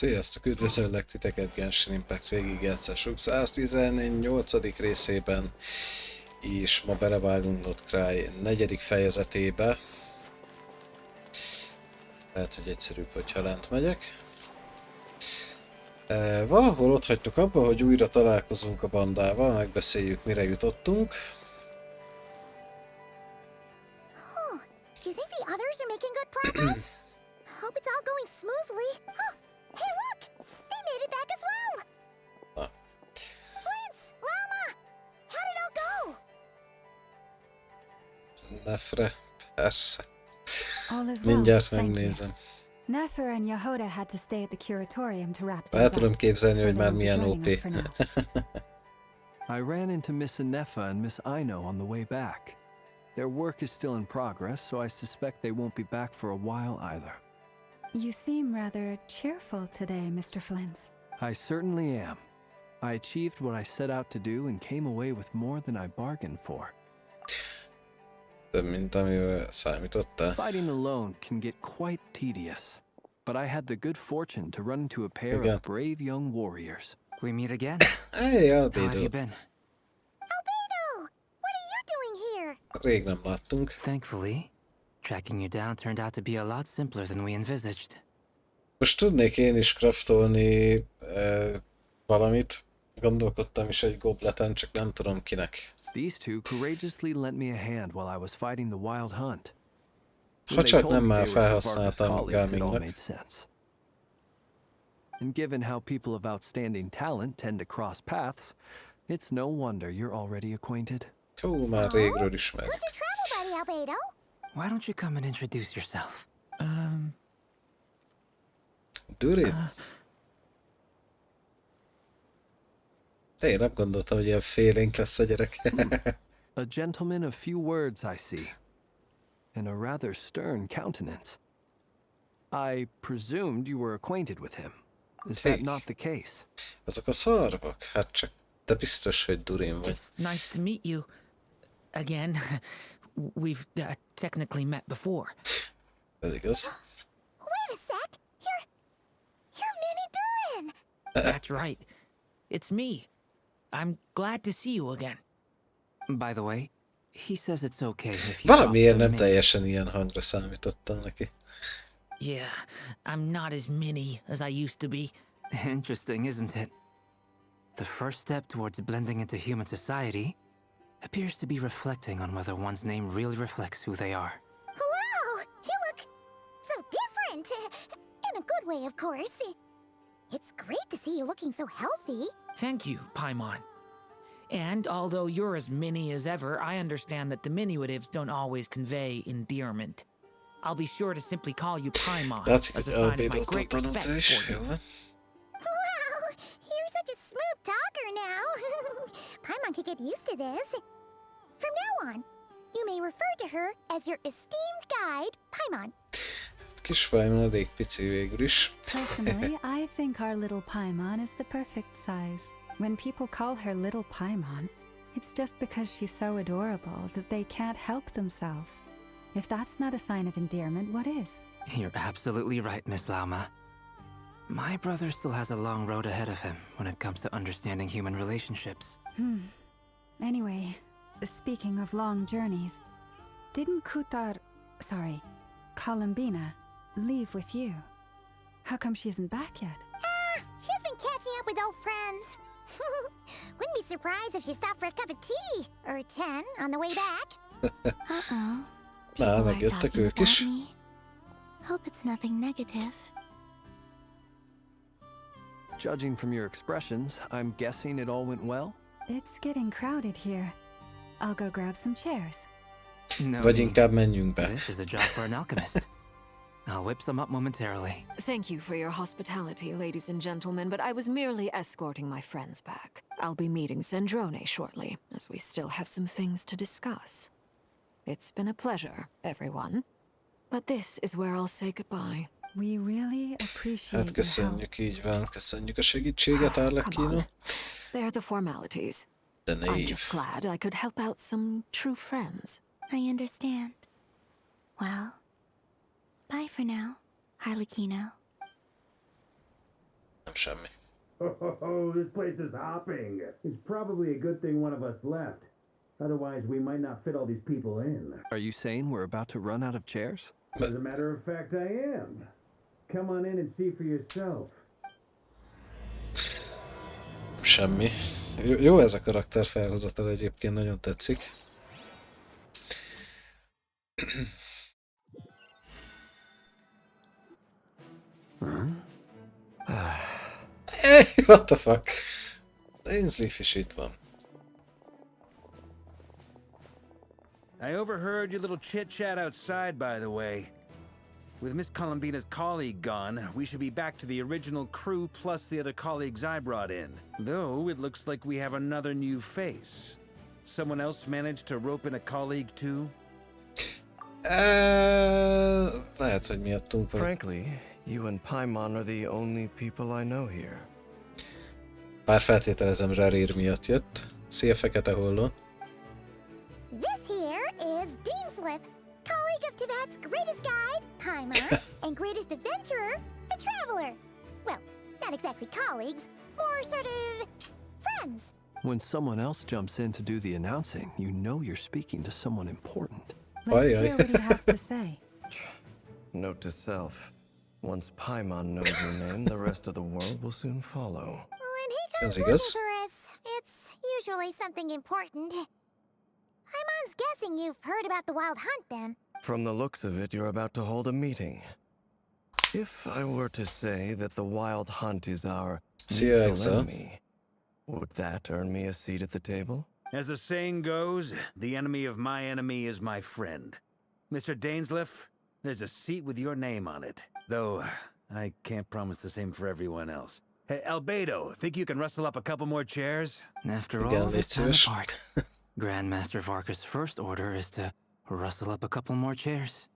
Sziasztok, üdvözöllek titeket Genshin Impact végigjátszásuk 118. részében, és ma belevágunk Not Cry 4. fejezetébe. Lehet, hogy egyszerűbb, hogyha lent megyek. Valahol ott hagytuk abba, hogy újra találkozunk a bandával, megbeszéljük, mire jutottunk. Do you think the others are making good progress? Hope it's all going smoothly. Oh, hey look! They made it back as well! Na. Prince! Lama! How did it all go? Nefre, persze. All is well, Mindjárt thank you. megnézem. Nefer and Yehoda had to stay at the curatorium to wrap El things tudom up, képzelni, so hogy they már won't be milyen joining OP. us for now. I ran into Miss Anefa and Miss Aino on the way back. Their work is still in progress, so I suspect they won't be back for a while either. You seem rather cheerful today, Mr. Flintz. I certainly am. I achieved what I set out to do and came away with more than I bargained for. Több, mint amivel számítottál. Fighting alone can get quite tedious, but I had the good fortune to run into a pair Again. of brave young warriors. We meet again? Hey, How have you Albedo! been? Albedo! What are you doing here? Rég nem láttunk. Thankfully, tracking you down turned out to be a lot simpler than we envisaged. Most tudnék én is craftolni valamit. Gondolkodtam is egy gobleten, csak nem tudom kinek. These two courageously lent me a hand while I was fighting the wild hunt. Ha When they csak told nem me már they were Vargas felhasználtam colleagues, it all Garmingnak. made sense. And given how people of outstanding talent tend to cross paths, it's no wonder you're already acquainted. Hú, már régről ismerjük. Who's your travel buddy, Albedo? Why don't you come and introduce yourself? Durid? Én nem gondoltam, hogy ilyen félénk lesz a gyerek. A gentleman of few words, I see, and a rather stern countenance. I presumed you were acquainted with him. Is that not the case? Azok a szarvak? Hát csak te biztos, hogy Durin vagy. It's nice to meet you again. We've technically met before. Ez igaz. Wait a sec! You're Minnie Durin! That's right. It's me. I'm glad to see you again. By the way, he says it's okay if you drop Valamiért the nem mini. teljesen ilyen hangra számítottam neki. Yeah, I'm not as mini as I used to be. Interesting, isn't it? The first step towards blending into human society appears to be reflecting on whether one's name really reflects who they are. Wow! You look so different! In a good way, of course. It's great to see you looking so healthy. Thank you, Paimon. And although you're as mini as ever, I understand that diminutives don't always convey endearment. I'll be sure to simply call you Paimon Látszik, as hogy a sign of my Albedo-t great tanulta respect is. for Jó you. van. Wow! You're such a smooth talker now. Paimon could get used to this. From now on, you may refer to her as your esteemed guide, Paimon. Kis Paimon elég pici végül is. Personally, I think our little Paimon is the perfect size. When people call her little Paimon, it's just because she's so adorable that they can't help themselves. If that's not a sign of endearment, what is? You're absolutely right, Miss Lauma. My brother still has a long road ahead of him when it comes to understanding human relationships. Anyway, speaking of long journeys, didn't Columbina, leave with you? How come she isn't back yet? She's been catching up with old friends. Wouldn't be surprised if she stopped for a cup of tea or 10 on the way back. Uh-oh. Na, People are megjöttek talking ők about is. me. Hope it's nothing negative. Judging from your expressions, I'm guessing it all went well? It's getting crowded here. I'll go grab some chairs. No Vagy need. inkább menjünk be. This is a job for an alchemist. I'll whip some up momentarily. Thank you for your hospitality, ladies and gentlemen, but I was merely escorting my friends back. I'll be meeting Sandrone shortly, as we still have some things to discuss. It's been a pleasure, everyone. But this is where I'll say goodbye. We really appreciate Hát your help. köszönjük, így van. Köszönjük a segítséget, Come Arlecchino. on, spare the formalities. De I'm név. just glad I could help out some true friends. I understand. Well, bye for now, Harlequino. Nem semmi. Oh, this place is hopping. It's probably a good thing one of us left. Otherwise, we might not fit all these people in. Are you saying we're about to run out of chairs? As a matter of fact, I am. Come on in and see for yourself. Semmi. Jó ez a karakter felhozatal egyébként, nagyon tetszik. Hey, what the fuck? Ainsleaf is itt van. I overheard your little chit-chat outside, by the way. With Miss Columbina's colleague gone, we should be back to the original crew plus the other colleagues I brought in. Though, it looks like we have another new face. Someone else managed to rope in a colleague too? Lehet, hogy miattunk van. Frankly, you and Paimon are the only people I know here. Bár feltételezem Rarir miatt jött. Szia, Fekete Holló. This here is Deanslip, colleague of Tibet's greatest guide, Paimon, and greatest adventurer, the Traveler. Well, not exactly colleagues, more sort of friends. When someone else jumps in to do the announcing, you know you're speaking to someone important. Let's Aye, aye. hear what he has to say. Note to self. Once Paimon knows your name, the rest of the world will soon follow. When he comes Sounds like looking us. for us, it's usually something important. Paimon's guessing you've heard about the Wild Hunt, then. From the looks of it, you're about to hold a meeting. If I were to say that the Wild Hunt is our See you, mutual Elsa. enemy, would that earn me a seat at the table? As the saying goes, the enemy of my enemy is my friend. Mr. Dainsleif, there's a seat with your name on it. Though, I can't promise the same for everyone else. Hey, Albedo, think you can rustle up a couple more chairs? After Again, all this time it's apart, Grandmaster Varka's first order is to rustle up a couple more chairs.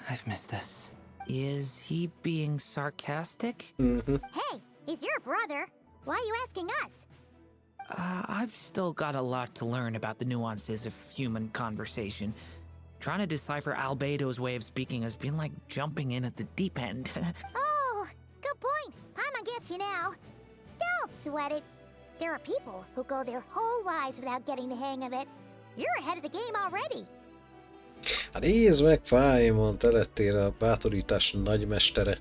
I've missed this. Is he being sarcastic? Hey, he's your brother. Why are you asking us? I've still got a lot to learn about the nuances of human conversation. Trying to decipher Albedo's way of speaking has been like jumping in at the deep end. Oh, good point. Paimon gets you now. Don't sweat it. There are people who go their whole lives without getting the hang of it. You're ahead of the game already. Hát nézd meg, Paimon, te lettél a bátorítás nagymestere.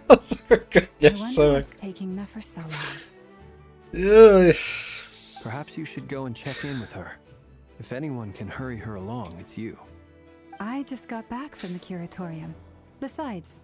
Az a I könnyes wonder szöveg. what's taking Nefer so long. Jaj. Perhaps you should go and check in with her. If anyone can hurry her along, it's you. I just got back from the curatorium. Besides,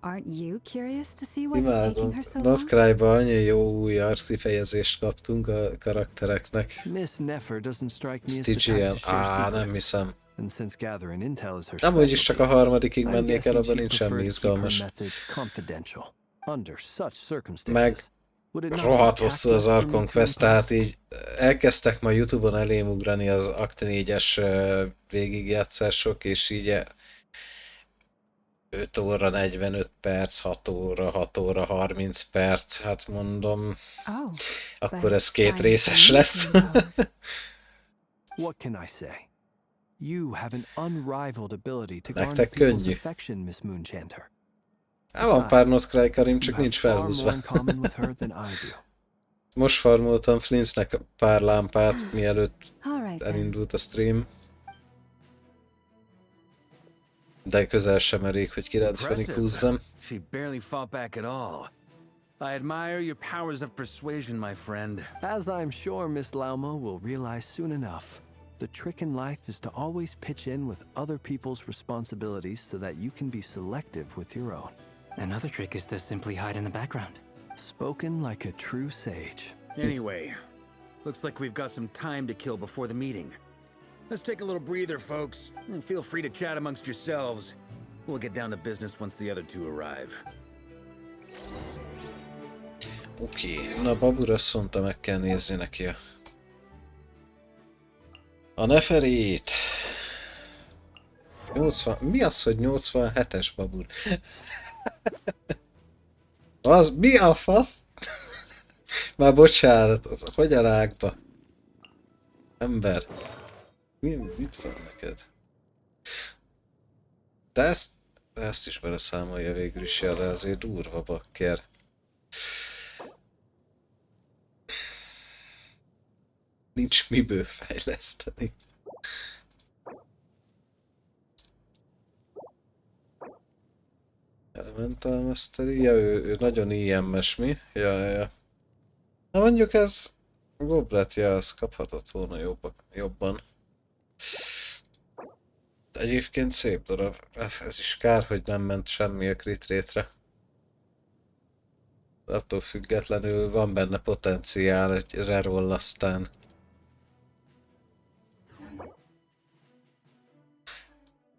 aren't you curious to see what's taking Imádom. her so Lost long? Cry-ban annyi jó új arckifejezést kaptunk a karaktereknek. Miss Nefer doesn't strike me as the type Stygian. to share Nem secrets. hiszem. And since gathering intel is her Amúgy is csak a specialty, harmadikig I'm mennék el, guessing abban she'd nincs prefer semmi to keep her izgalmas. methods confidential. Under such Meg circumstances, would it not be rohadt hosszú az tactless for me Arkon to Quest, impose? tehát így elkezdtek ma Youtube-on elém ugrani az Act 4-es végigjátszások, és így 5 óra 45 perc, 6 óra, 6 óra 30 perc, hát mondom, Oh, akkor but ez 2 fine részes for me lesz. to impose. What can I say? You have an unrivaled ability to garner Nektek people's könnyű. affection, Miss Moonchanter. Van pár Not Cry Karim, You csak have nincs far more felhúzva. in common with her than I do. Most farmoltam Flintsnek pár lámpát, mielőtt All right then. elindult a stream. De közel sem elég, hogy 90-ig húzzam. She barely fought back at all. I admire your powers of persuasion, my friend. As I'm sure Miss Lauma will realize soon enough, the trick in life is to always pitch in with other people's responsibilities so that you can be selective with your own. Another trick is to simply hide in the background. Spoken like a true sage. Anyway, looks like we've got some time to kill before the meeting. Let's take a little breather, folks, and feel free to chat amongst yourselves. We'll get down to business once the other two arrive. Oké, na Babur azt mondta, meg kell nézni neki a Neferét. 80... Mi az, hogy 87-es Babur? Az mi a fasz? Már bocsánat, az hogy a rákba? Ember. Mit van neked? De ezt Ezt is beleszámolja végül is, ja, de azért durva bakker. Nincs miből fejleszteni. Elemental Mastery, ja, ő nagyon IM-es, mi? Ja. Na mondjuk ez a gobletje, az kaphatott volna jobban. De egyébként szép darab. Ez is kár, hogy nem ment semmi a crit rate-re. Attól függetlenül van benne potenciál egy reroll aztán.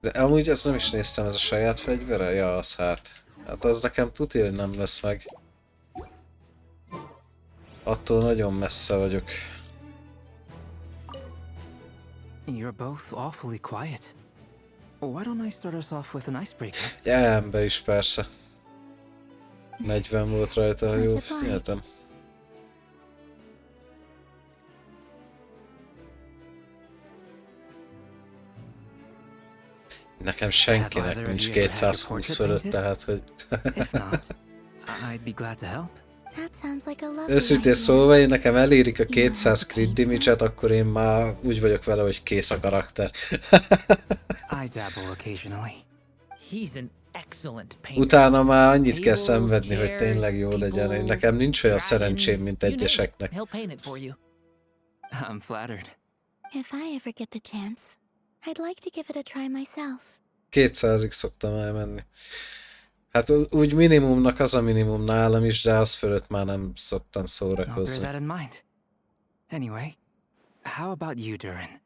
De amúgy ezt nem is néztem, ez a saját fegyvere? Ja, az hát. Hát az nekem tudja, hogy nem lesz meg. Attól nagyon messze vagyok. You're both awfully quiet. Why don't I start us off with an icebreaker? Ember is persze. 40 volt rajta, ha jól figyeltem. Nekem senkinek nincs 220 fölött, tehát hogy... If not, I'd be glad to help. That sounds like a lovely Őszintén idea. szólva, én nekem elérik a 200 crit damage-et, akkor én már úgy vagyok vele, hogy kész a karakter. I dabble occasionally. He's an excellent painter. Utána már annyit kell Tables, szenvedni, hogy chairs, tényleg jó legyen. people, Nekem nincs olyan dragons, szerencsém, mint you name it. egyeseknek. He'll paint it for you. I'm flattered. If I ever get the chance, I'd like to give it a try myself. 200-ig szoktam elmenni. Hát úgy minimumnak az a minimum nálam is, de az fölött már nem szoktam I'll bear szórakozni. that in mind. Anyway, how about you, Durin?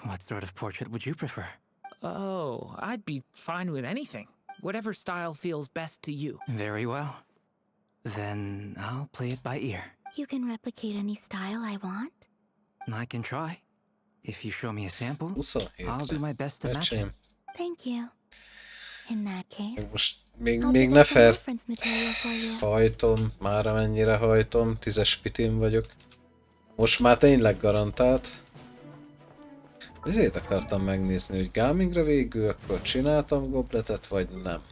What sort of portrait would you prefer? Oh, I'd be fine with anything. Whatever style feels best to you. Very well. Then I'll play it by ear. You can replicate any style I want. I can try. If you show me a sample, 27 I'll do my best to match Öcsém. it. Thank you. In that case, Most I'll még dig ne up some fel reference material for you. hajtom, már amennyire hajtom, 10-es pitin vagyok. Most már tényleg garantált. Ezért akartam megnézni, hogy Gamingra végül akkor csináltam gobletet, vagy nem.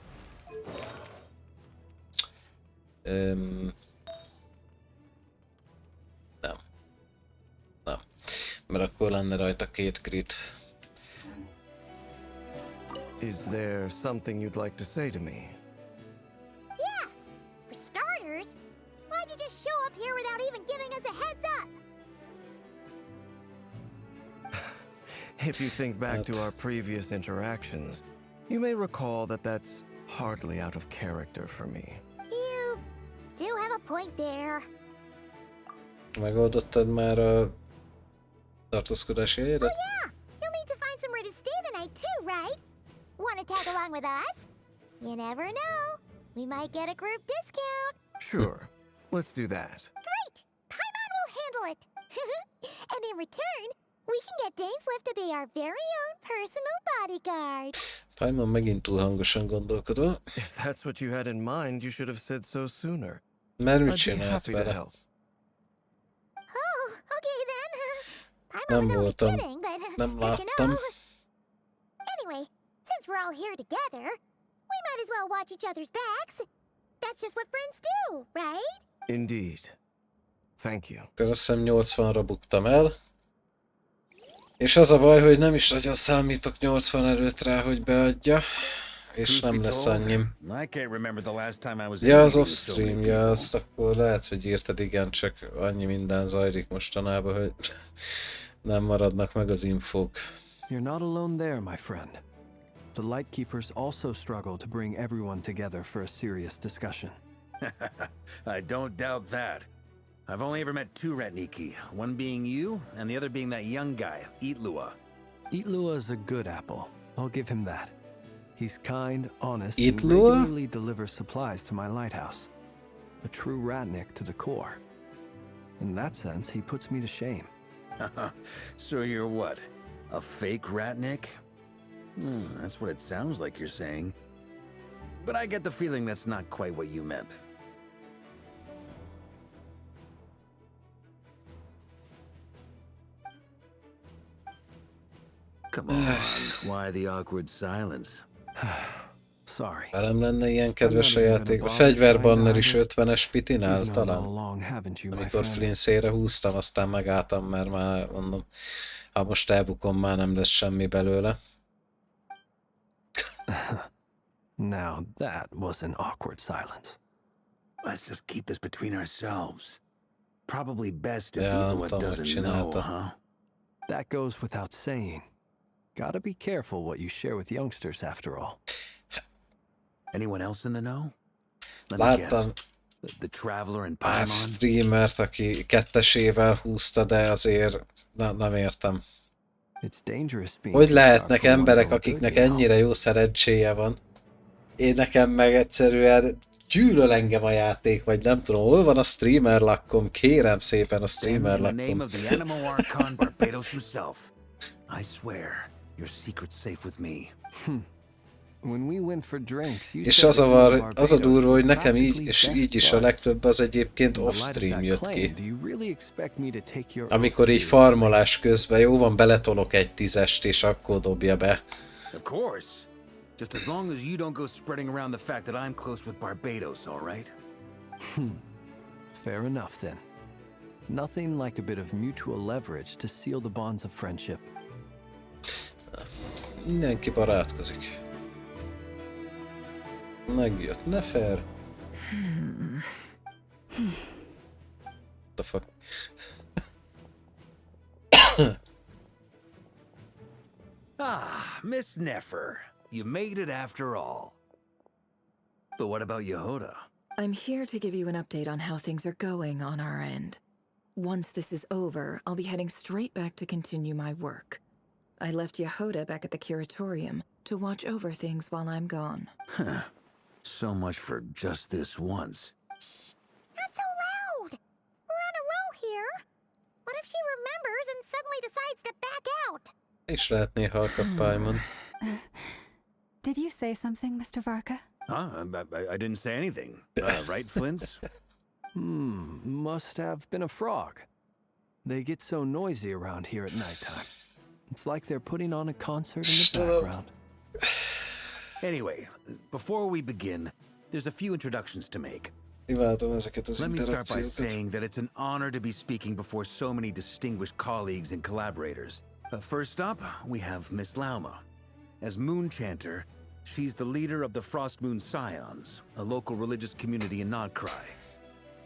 Nem. Mert akkor lenne rajta 2 crit. Is there something you'd like to say to me? Yeah. For starters, why'd you just show up here without even giving us a heads up? If you think back to our previous interactions, you may recall that that's hardly out of character for me. You do have a point there. Megoldottad már a tartózkodási helyedet? Yeah, you'll need to find somewhere to stay the night too, right? Want to tag along with us? You never know. We might get a group discount. Sure, let's do that. Great! Paimon will handle it. And in return, we can get Dainslift to be our very own personal bodyguard. Paimon megint túl hangosan gondolkodol. If that's what you had in mind, you should have said so sooner. Mert mit I'd be csinált happy to vele? help. Oh, okay then. Paimon Nem was only voltam. kidding, but Nem good to láttam. know. Anyway, since we're all here together, we might as well watch each other's backs. That's just what friends do, right? Indeed. Thank you. Azt hiszem 80-ra buktam el. És az a baj, hogy nem is nagyon számítok 80 előtt rá, hogy beadja. És nem lesz annyim. I can't remember the last time I was Ja, az interviewed with so many off-streamja, people. azt akkor lehet, hogy írtad, igen, csak annyi minden zajlik mostanában, hogy nem maradnak meg az infók. You're not alone there, my friend. The Lightkeepers also struggle to bring everyone together for a serious discussion. I don't doubt that. I've only ever met 2 Ratniki, one being you, and the other being that young guy, Eatlua. Eatlua is a good apple. I'll give him that. He's kind, honest, and Eatlua? regularly delivers supplies to my lighthouse. A true Ratnik to the core. In that sense, he puts me to shame. So you're what? A fake Ratnik? That's what it sounds like you're saying. But I get the feeling that's not quite what you meant. Come on, why the awkward silence? Sorry. Velem lenne ilyen kedves a játék. A fegyverbanner is 50-es pitin áll You've known all talán. along, haven't you, my Amikor friend? Flinszére húztam, aztán megálltam, mert már mondom, ha most elbukom, már nem lesz semmi belőle. Now that was an awkward silence. Let's just keep this between ourselves. Probably best if Ja, you nem what tudom, hogy doesn't know, csinálta. huh? That goes without saying. Gotta be careful what you share with youngsters, after all. Anyone else in the know? Let me guess. Láttam The Traveler and pár Paimon? streamert, aki kettesével húzta, de azért nem értem. It's dangerous being Hogy too lehetnek sharp for one's emberek, own akiknek good, you know? ennyire jó szerencséje van? Én nekem meg egyszerűen gyűlöl engem a játék, vagy nem tudom, hol van a streamer lakkom, kérem szépen a Then streamer in the name lakkom. of the Animo Archon Barbados himself, I swear, your secret's safe with me. When we went for drinks, you És said az that a, you and az a Barbados durva, hogy were nekem így, practically és best így is a buds. legtöbb az egyébként In the light of off-stream that jött claim, ki. do you really expect me to take your oath Amikor így seriously? farmolás közben, jó van, beletolok egy 10-est, és akkor dobja be. Of course. Just as long as you don't go spreading around the fact that I'm close with Barbados, all right? Fair enough then. Nothing like a bit of mutual leverage to seal the bonds of friendship. Mindenki barátkozik. Megjött Nefer. The fuck? Ah, Miss Nefer. You made it after all. But what about Yehoda? I'm here to give you an update on how things are going on our end. Once this is over, I'll be heading straight back to continue my work. I left Yehoda back at the curatorium to watch over things while I'm gone. Huh. So much for just this once. Shh! Not so loud! We're on a roll here. What if she remembers and suddenly decides to back out? És lehet néha alkat Paimon. Did you say something, Mr. Varka? Huh? I didn't say anything. Right, Flint? Must have been a frog. They get so noisy around here at nighttime. It's like they're putting on a concert in the Shut up. background. Anyway, before we begin, there's a few introductions to make. Imádom ezeket az Let me start by interakciókat. saying that it's an honor to be speaking before so many distinguished colleagues and collaborators. First up, we have Miss Lauma. As Moon Chanter, she's the leader of the Frost Moon Scions, a local religious community in Nodcry.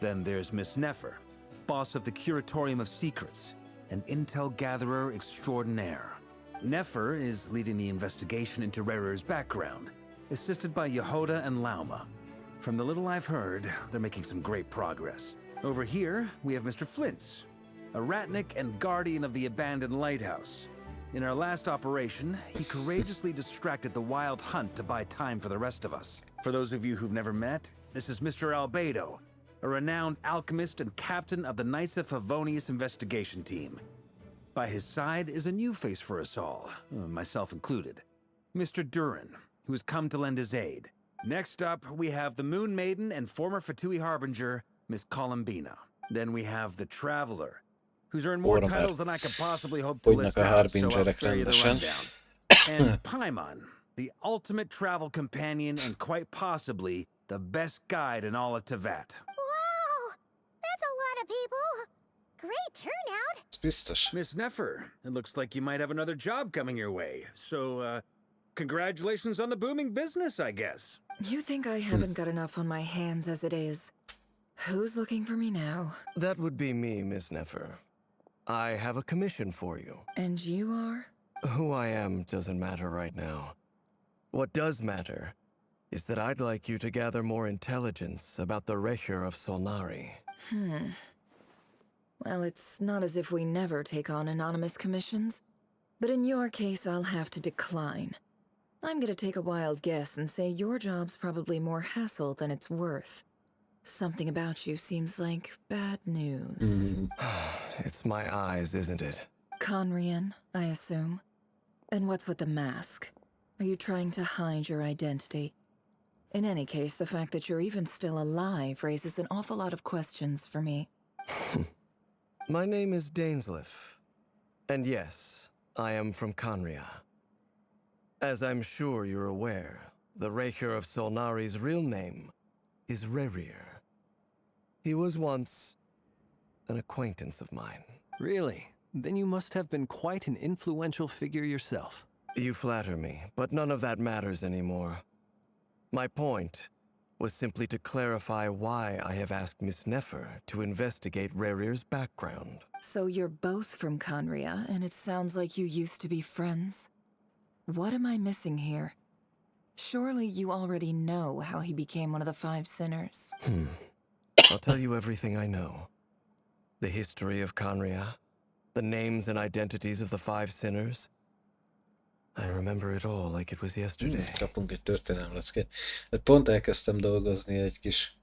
Then there's Miss Nefer, boss of the Curatorium of Secrets, an intel gatherer extraordinaire. Nefer is leading the investigation into Rarer's background, assisted by Yehoda and Lauma. From the little I've heard, they're making some great progress. Over here, we have Mr. Flintz, a ratnik and guardian of the abandoned lighthouse. In our last operation, he courageously distracted the wild hunt to buy time for the rest of us. For those of you who've never met, this is Mr. Albedo, a renowned alchemist and captain of the Knights of Favonius investigation team. By his side is a new face for us all, myself included, Mr. Durin, who has come to lend his aid. Next up, we have the Moon Maiden and former Fatui Harbinger, Miss Columbina. Then we have the Traveler, who's earned more Order titles than I could possibly hope to list out, so I'll spare you the rundown. And Paimon, the ultimate travel companion and quite possibly the best guide in all of Tevat. Wow! That's a lot of people! Great turnout! Ez biztos. Miss Nefer, it looks like you might have another job coming your way. So, congratulations on the booming business, I guess. You think I haven't got enough on my hands as it is? Who's looking for me now? That would be me, Miss Nefer. I have a commission for you. And you are? Who I am doesn't matter right now. What does matter is that I'd like you to gather more intelligence about the Recher of Solnari. Well, it's not as if we never take on anonymous commissions. But in your case, I'll have to decline. I'm gonna take a wild guess and say your job's probably more hassle than it's worth. Something about you seems like bad news. It's my eyes, isn't it? Conrian, I assume. And what's with the mask? Are you trying to hide your identity? In any case, the fact that you're even still alive raises an awful lot of questions for me. My name is Dainsleif. And yes, I am from Conria. As I'm sure you're aware, the Raker of Solnari's real name is Rerir. He was once an acquaintance of mine. Really? Then you must have been quite an influential figure yourself. You flatter me, but none of that matters anymore. My point was simply to clarify why I have asked Miss Nefer to investigate Rerir's background. So you're both from Conria, and it sounds like you used to be friends? What am I missing here? Surely you already know how he became one of the Five Sinners. I'll tell you everything I know. The history of Conria, the names and identities of the Five Sinners. I remember it all like it was yesterday. Kapunk egy történelemleckét. De pont elkezdtem dolgozni egy kis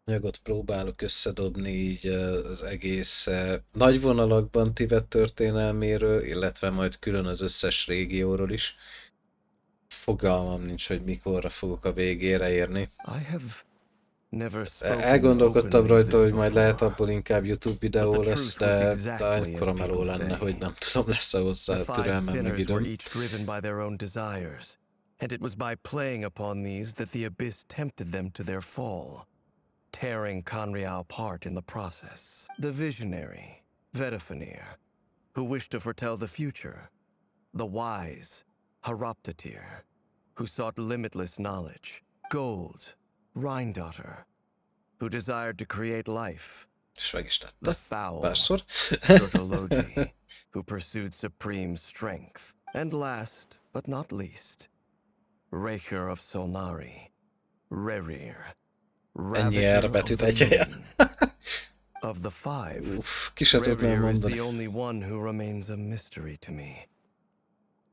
anyagot, próbálok összedobni így az egész nagy vonalakban Tibet történelméről, illetve majd külön az összes régióról is. Fogalmam nincs, hogy mikorra fogok a végére érni. Elgondolkodtam rajta, hogy majd lehet abból inkább YouTube videó lesz, de akkora meló lenne, hogy nem tudom, lesz hozzá türelmem meg időm. And it was by playing upon these that the abyss tempted them to their fall, tearing Conria apart in the process. The visionary, Vedafenir, who wished to foretell the future. The wise, Haroptatir, who sought limitless knowledge. Gold, Rhindaughter, who desired to create life. The foul, Surtologi, who pursued supreme strength. And last, but not least, Raker of Solnari, Rerir, Ravager of the Moon. Of the five, Rerir is the only one who remains a mystery to me.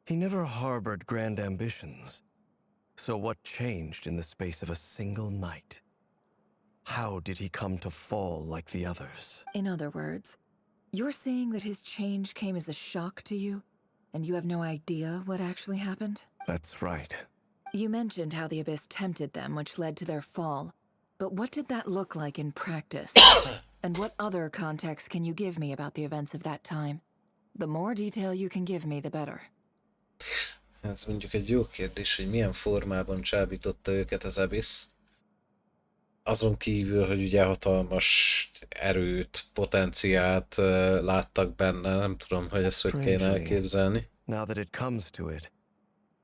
He never harbored grand ambitions. So what changed in the space of a single night? How did he come to fall like the others? In other words, you're saying that his change came as a shock to you, and you have no idea what actually happened? That's right. You mentioned how the Abyss tempted them, which led to their fall. But what did that look like in practice? And what other context can you give me about the events of that time? The more detail you can give me, the better. Ez mondjuk egy jó kérdés, hogy milyen formában csábította őket az Abyss. Azon kívül, hogy ugye hatalmas erőt, potenciált láttak benne, nem tudom, hogy ezt hogy kéne elképzelni. Now that it comes to it,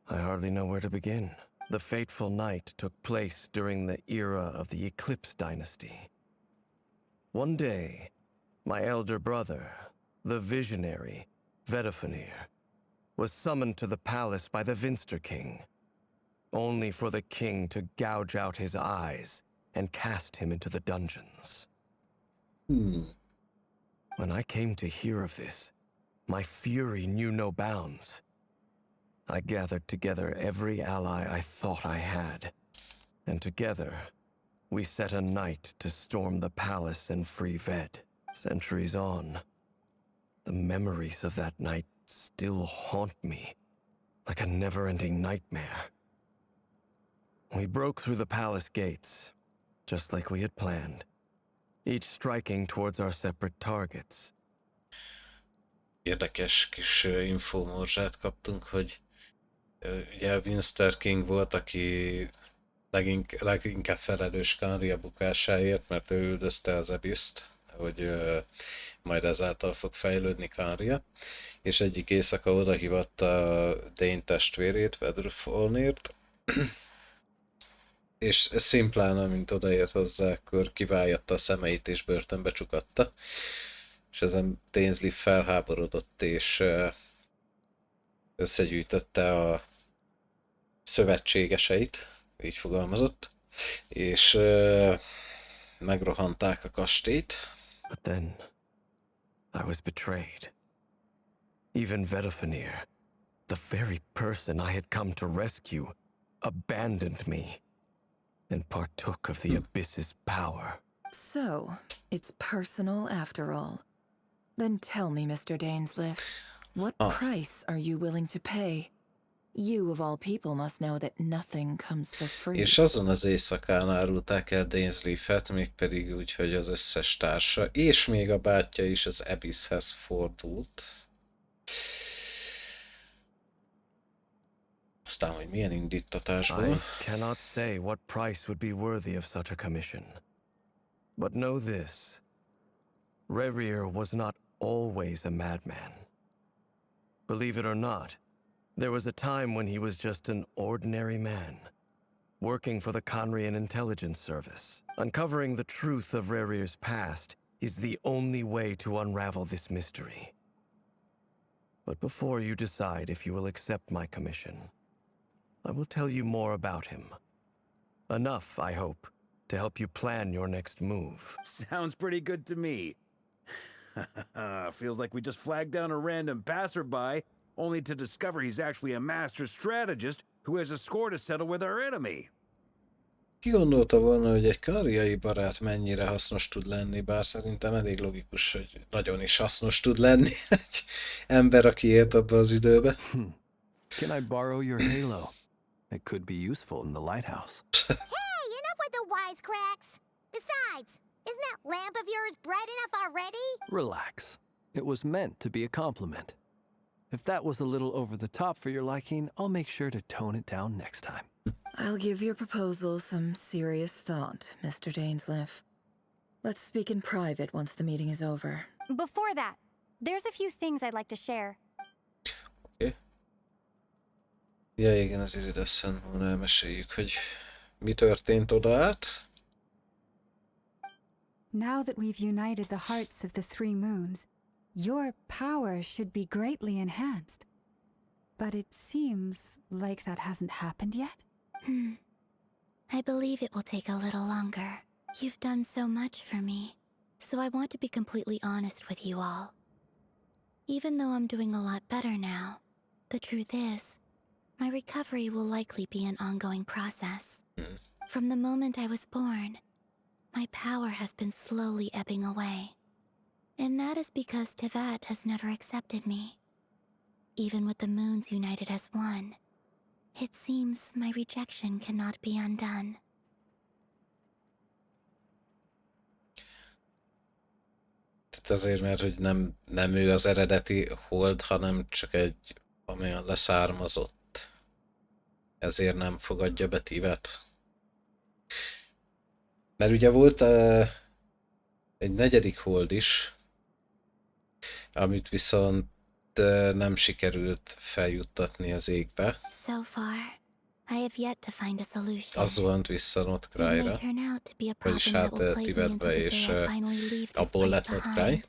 I hardly know where to begin. The fateful night took place during the era of the Eclipse dynasty. One day, my elder brother, the visionary, Vedafenir, was summoned to the palace by the Vinster King, only for the king to gouge out his eyes and cast him into the dungeons. When I came to hear of this, my fury knew no bounds. I gathered together every ally I thought I had, and together we set a night to storm the palace and free Ved. Centuries on, the memories of that night still haunt me like a never-ending nightmare. We broke through the palace gates, just like we had planned, each striking towards our separate targets. Érdekes kis infomorzsát kaptunk, hogy ugye Winster King volt, aki leginkább felelős Conria bukásáért, mert ő üldözte az Abysst, hogy majd ezáltal fog fejlődni Conria, és egyik éjszaka odahívatta Dane testvérét, Vedrfolnirt, és szimplán, amint odaért hozzá, akkor kiváljatta a szemeit és börtönbe csukatta, és ezen Dainsleif felháborodott és összegyűjtötte a szövetségeseit, így fogalmazott, és megrohanták a kastélyt. But then, I was betrayed. Even Vedafenir, the very person I had come to rescue, abandoned me and partook of the Abyss's power. So, it's personal after all. Then tell me, Mr. Dainsleif, what price are you willing to pay? You, of all people, must know that nothing comes for free. És azon az éjszakán árulták el Dainsleifet, mégpedig úgy, hogy az összes társa, és még a bátyja is az Abysshez fordult. Aztán, hogy milyen indítatásból. I cannot say what price would be worthy of such a commission. But know this. Rerir was not always a madman. Believe it or not, there was a time when he was just an ordinary man, working for the Conrian Intelligence Service. Uncovering the truth of Rerir's past is the only way to unravel this mystery. But before you decide if you will accept my commission, I will tell you more about him. Enough, I hope, to help you plan your next move. Sounds pretty good to me. Feels like we just flagged down a random passerby, only to discover he's actually a master strategist who has a score to settle with our enemy. Ki gondolta volna, hogy egy karriai barát mennyire hasznos tud lenni, bár szerintem elég logikus, hogy nagyon is hasznos tud lenni egy ember, aki élt abba az időbe. Can I borrow your halo? It could be useful in the lighthouse. Hey, enough with the wisecracks! Besides, isn't that lamp of yours bright enough already? Relax. It was meant to be a compliment. If that was a little over the top for your liking, I'll make sure to tone it down next time. I'll give your proposal some serious thought, Mr. Dainsleif. Let's speak in private once the meeting is over. Before that, there's a few things I'd like to share. Oké. Ja, igen, azért ide volna elmeséljük, hogy mi történt oda át. Now that we've united the hearts of the three moons, your power should be greatly enhanced. But it seems like that hasn't happened yet. I believe it will take a little longer. You've done so much for me, so I want to be completely honest with you all. Even though I'm doing a lot better now, the truth is, my recovery will likely be an ongoing process. From the moment I was born, my power has been slowly ebbing away. And that is because Tevat has never accepted me. Even with the moons united as one, it seems my rejection cannot be undone. Tehát azért, mert hogy nem ő az eredeti hold, hanem csak egy amilyen leszármazott. Ezért nem fogadja be Tivet. Mert ugye volt egy negyedik hold is, amit viszont nem sikerült feljuttatni az égbe. So far, I have yet to find a solution. Az zuhant vissza Notcry-ra, It may turn out to be a vagyis problem hát that will plague me until Tibetbe, the és day I finally leave this abból place lett Notcry. behind.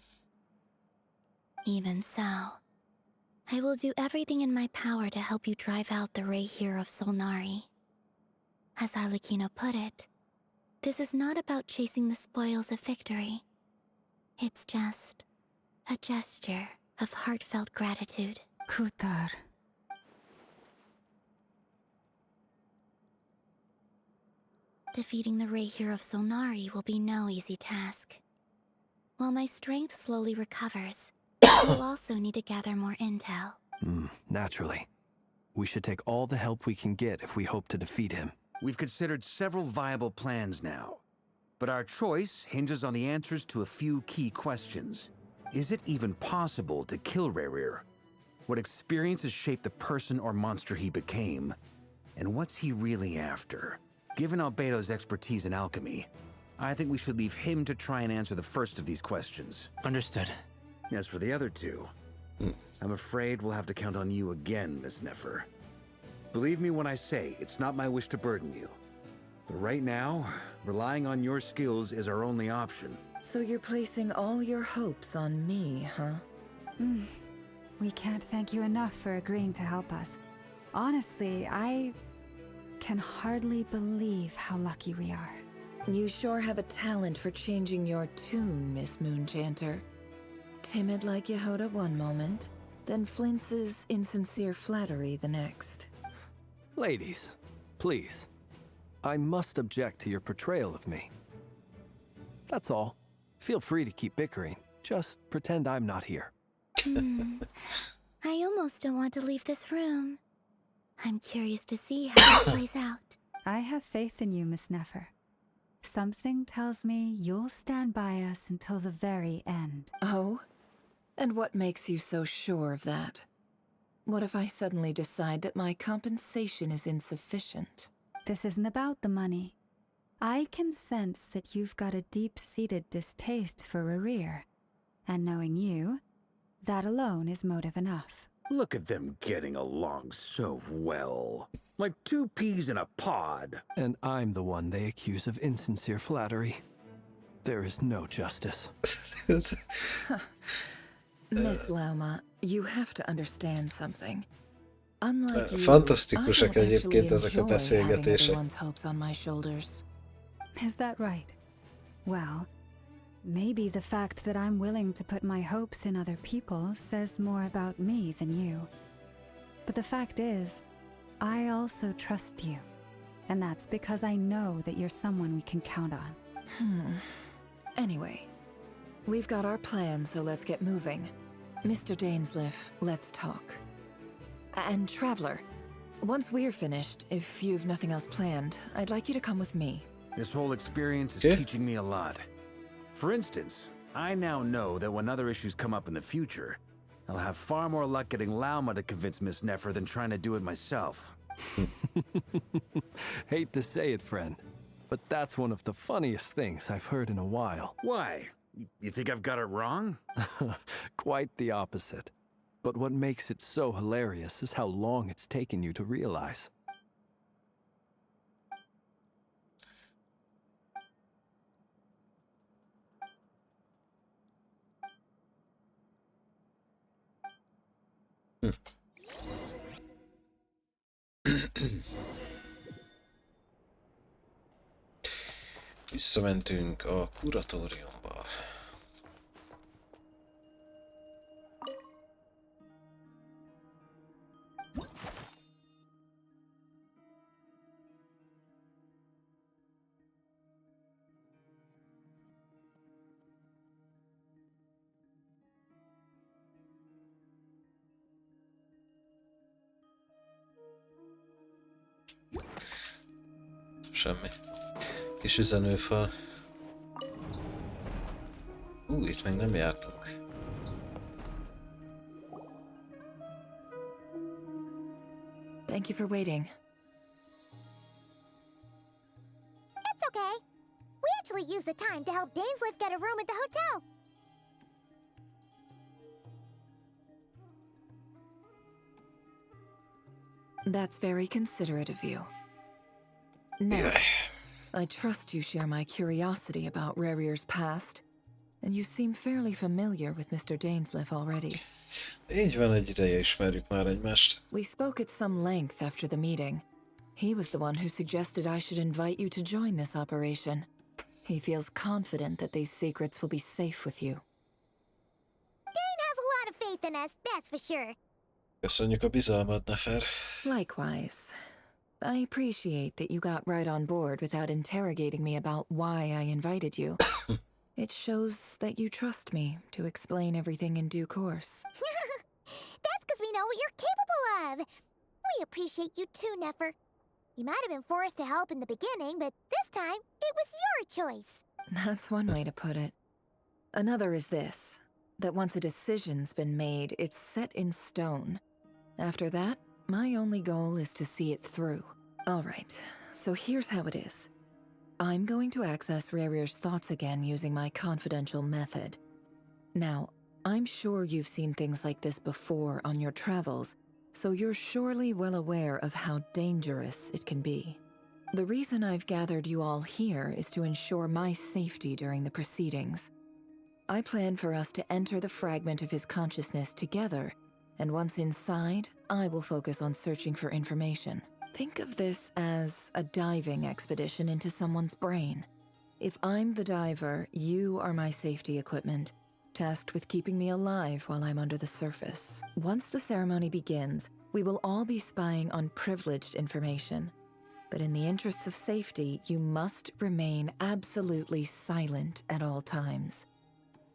Even so, I will do everything in my power to help you drive out the Rayhir of Solnari. As Arlecchino put it, this is not about chasing the spoils of victory. It's just a gesture of heartfelt gratitude. Kutar. Defeating the Rayhir of Solnari will be no easy task. While my strength slowly recovers, we'll also need to gather more intel. Naturally. We should take all the help we can get if we hope to defeat him. We've considered several viable plans now, but our choice hinges on the answers to a few key questions. Is it even possible to kill Rerir? What experiences shaped the person or monster he became? And what's he really after? Given Albedo's expertise in alchemy, I think we should leave him to try and answer the first of these questions. Understood. As for the other two, I'm afraid we'll have to count on you again, Miss Nefer. Believe me when I say it's not my wish to burden you. But right now, relying on your skills is our only option. So you're placing all your hopes on me, huh? We can't thank you enough for agreeing to help us. Honestly, I can hardly believe how lucky we are. You sure have a talent for changing your tune, Miss Moonchanter. Timid like Yehoda one moment, then flinches insincere flattery the next. Ladies, please. I must object to your portrayal of me. That's all. Feel free to keep bickering. Just pretend I'm not here. I almost don't want to leave this room. I'm curious to see how this plays out. I have faith in you, Miss Nefer. Something tells me you'll stand by us until the very end. Oh? And what makes you so sure of that? What if I suddenly decide that my compensation is insufficient? This isn't about the money. I can sense that you've got a deep-seated distaste for Rerir. And knowing you, that alone is motive enough. Look at them getting along so well. Like two peas in a pod. And I'm the one they accuse of insincere flattery. There is no justice. Miss Lauma, you have to understand something. Unlike you, I Fantasztikusak don't egyébként actually ezek a enjoy having beszélgetések. everyone's hopes on my shoulders. Is that right? Well, maybe the fact that I'm willing to put my hopes in other people says more about me than you. But the fact is, I also trust you. And that's because I know that you're someone we can count on. Anyway, we've got our plan, so let's get moving. Mr. Dainsliff, let's talk. And Traveler, once we're finished, if you've nothing else planned, I'd like you to come with me. This whole experience is teaching me a lot. For instance, I now know that when other issues come up in the future, I'll have far more luck getting Lauma to convince Miss Nefer than trying to do it myself. Hate to say it, friend, but that's one of the funniest things I've heard in a while. Why? You think I've got it wrong? Quite the opposite. But what makes it so hilarious is how long it's taken you to realize. Visszamentünk a kuratóriumba. Semmi. Kis üzenőfal. Itt még nem jártunk. Thank you for waiting. It's okay. We actually used the time to help Dainsliff get a room at the hotel. That's very considerate of you. Now, I trust you share my curiosity about Rerir's past, and you seem fairly familiar with Mr. Dainsliff already. Így van, egy ideje ismerjük már egymást. We spoke at some length after the meeting. He was the one who suggested I should invite you to join this operation. He feels confident that these secrets will be safe with you. Dane has a lot of faith in us, that's for sure. Köszönjük a bizalmad, Nefer. Likewise. I appreciate that you got right on board without interrogating me about why I invited you. It shows that you trust me to explain everything in due course. That's because we know what you're capable of. We appreciate you too, Nefer. You might have been forced to help in the beginning, but this time, it was your choice. That's one way to put it. Another is this, that once a decision's been made, it's set in stone. After that, my only goal is to see it through. All right, so here's how it is. I'm going to access Rerir's thoughts again using my confidential method. Now, I'm sure you've seen things like this before on your travels, so you're surely well aware of how dangerous it can be. The reason I've gathered you all here is to ensure my safety during the proceedings. I plan for us to enter the fragment of his consciousness together, and once inside, I will focus on searching for information. Think of this as a diving expedition into someone's brain. If I'm the diver, you are my safety equipment, tasked with keeping me alive while I'm under the surface. Once the ceremony begins, we will all be spying on privileged information. But in the interests of safety, you must remain absolutely silent at all times.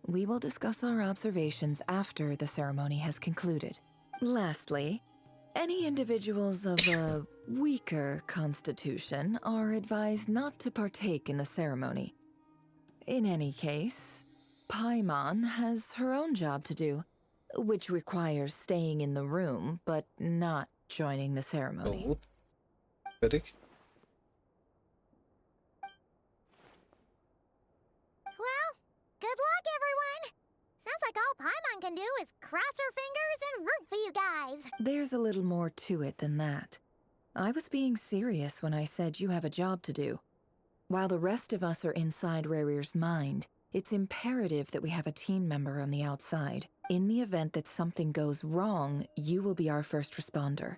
We will discuss our observations after the ceremony has concluded. Lastly, any individuals of a weaker constitution are advised not to partake in the ceremony. In any case, Paimon has her own job to do. which requires staying in the room, but not joining the ceremony. Ó, pedig? Well, good luck, everyone. Sounds like all Paimon can do is cross her fingers and root for you guys. There's a little more to it than that. I was being serious when I said you have a job to do. While the rest of us are inside Rarir's mind, it's imperative that we have a team member on the outside. In the event that something goes wrong, you will be our first responder.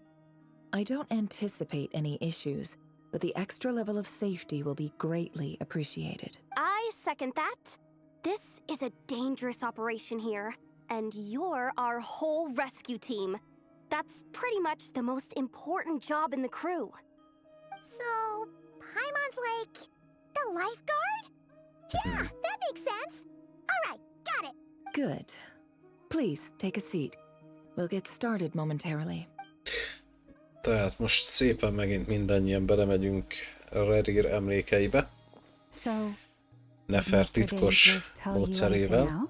I don't anticipate any issues, but the extra level of safety will be greatly appreciated. I second that. This is a dangerous operation here, and you're our whole rescue team. That's pretty much the most important job in the crew. So, Paimon's like the lifeguard? Yeah, that makes sense. All right, got it. Good. Please, take a seat. We'll get started momentarily. Tehát most szépen megint mindannyian belemegyünk a Rarir emlékeibe. So, Nefer titkos módszerével.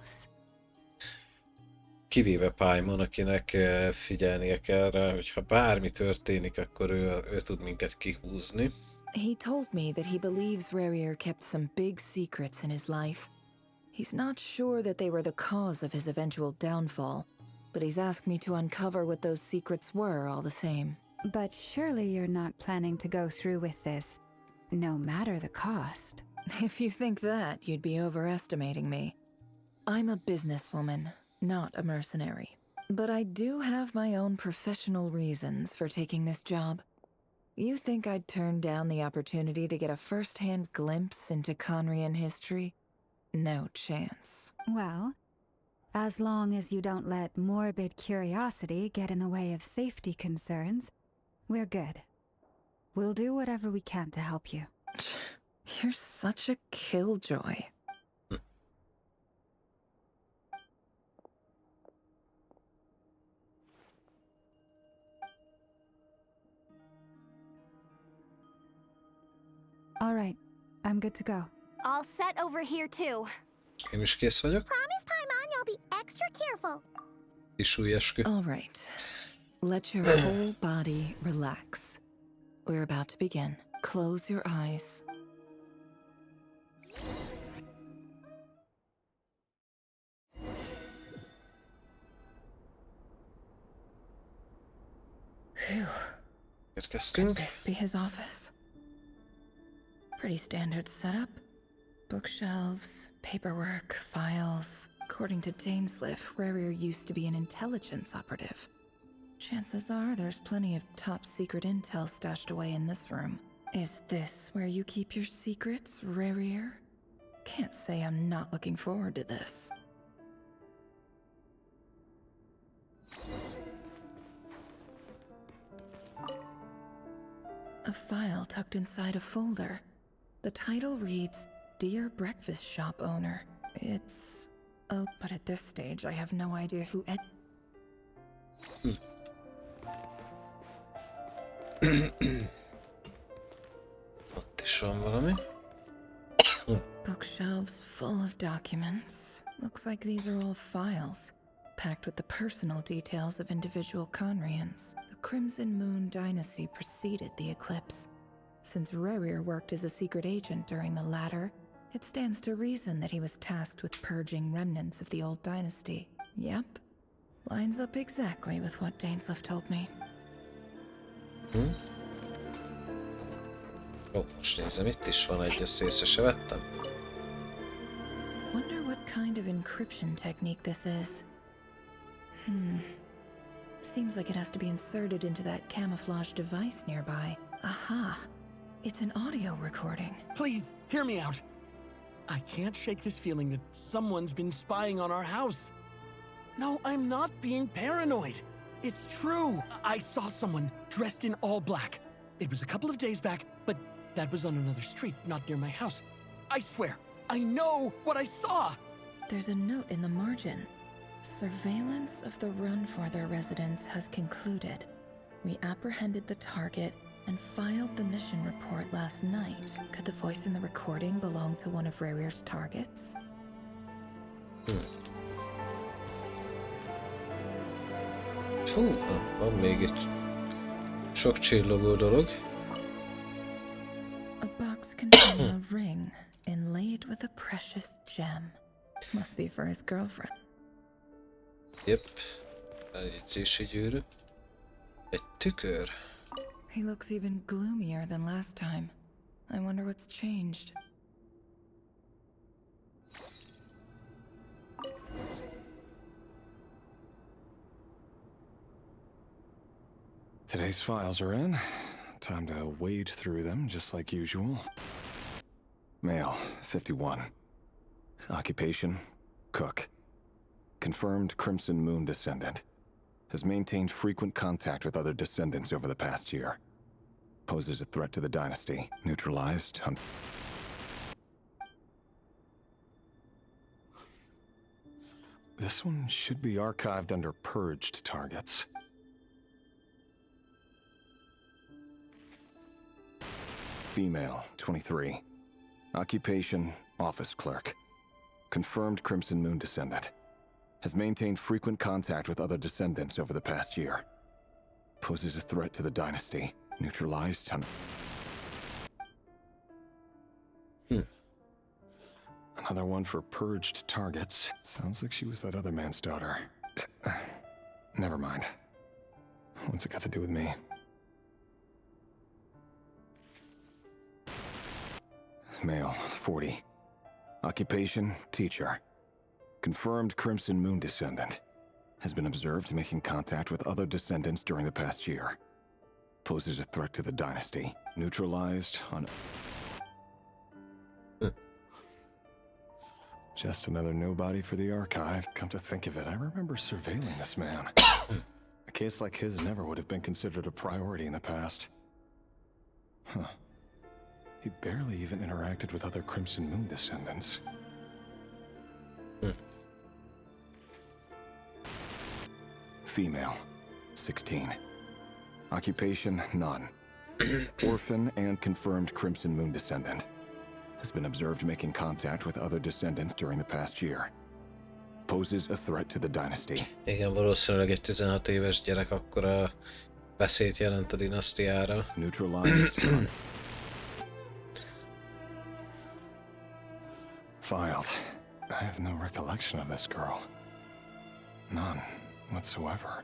Kivéve Paimon, akinek figyelnie kell rá, hogyha bármi történik, akkor ő tud minket kihúzni. He told me that he believes Rarir kept some big secrets in his life. He's not sure that they were the cause of his eventual downfall, but he's asked me to uncover what those secrets were all the same. But surely you're not planning to go through with this, no matter the cost. If you think that, you'd be overestimating me. I'm a businesswoman, not a mercenary. But I do have my own professional reasons for taking this job. You think I'd turn down the opportunity to get a first-hand glimpse into Conrian history? No chance. Well, as long as you don't let morbid curiosity get in the way of safety concerns, we're good. We'll do whatever we can to help you. You're such a killjoy. All right, I'm good to go. All set over here too. Én is kész vagyok. Promise, Paimon, you'll be extra careful. Kis új eskü. All right. Let your whole body relax. We're about to begin. Close your eyes. Phew. Could Érkeztünk. this be his office? Pretty standard setup. Bookshelves, paperwork, files. According to Dainsliff, Rarir used to be an intelligence operative. Chances are there's plenty of top secret intel stashed away in this room. Is this where you keep your secrets, Rarir? Can't say I'm not looking forward to this. A file tucked inside a folder. The title reads, Dear Breakfast Shop Owner. It's... Oh, but at this stage I have no idea who Ott is van valami. Bookshelves full of documents. Looks like these are all files, packed with the personal details of individual Conrians. The Crimson Moon Dynasty preceded the eclipse. Since Rarir worked as a secret agent during the latter, it stands to reason that he was tasked with purging remnants of the old dynasty. Yep. Lines up exactly with what Dainsliff told me. Ó, most nézem, itt is van egy, ezt észre se vettem. Wonder what kind of encryption technique this is. Seems like it has to be inserted into that camouflage device nearby. Aha! It's an audio recording. Please, hear me out. I can't shake this feeling that someone's been spying on our house. No, I'm not being paranoid. It's true. I saw someone dressed in all black. It was a couple of days back, but that was on another street, not near my house. I swear, I know what I saw. There's a note in the margin. Surveillance of the Runforther residence has concluded. We apprehended the target and filed the mission report last night. Could the voice in the recording belong to one of Rarir's targets? Fú, van még egy sok csillogó dolog. A box containing a ring inlaid with a precious gem. Must be for his girlfriend. Yep. Eljegyzési gyűrű. Egy tükör. He looks even gloomier than last time. I wonder what's changed. Today's files are in. Time to wade through them, just like usual. Male, 51. Occupation, cook. Confirmed Crimson Moon descendant. Has maintained frequent contact with other descendants over the past year. Poses a threat to the dynasty. Neutralized. This one should be archived under purged targets. Female, 23. Occupation, office clerk. Confirmed Crimson Moon descendant. Has maintained frequent contact with other descendants over the past year. Poses a threat to the dynasty. Neutralized. Another one for purged targets. Sounds like she was that other man's daughter. Never mind. What's it got to do with me? Male, 40. Occupation, teacher. Confirmed Crimson Moon descendant. Has been observed making contact with other descendants during the past year. Poses a threat to the dynasty. Neutralized on... Just another nobody for the archive. Come to think of it, I remember surveilling this man. A case like his never would have been considered a priority in the past. Huh. He barely even interacted with other Crimson Moon descendants. Female, 16. Occupation, none. Orphan and confirmed Crimson Moon descendant. Has been observed making contact with other descendants during the past year. Poses a threat to the dynasty. Igen, valószínűleg egy 16 éves gyerek akkora veszélyt jelent a dinasztiára. Neutralized. Filed. I have no recollection of this girl. None whatsoever.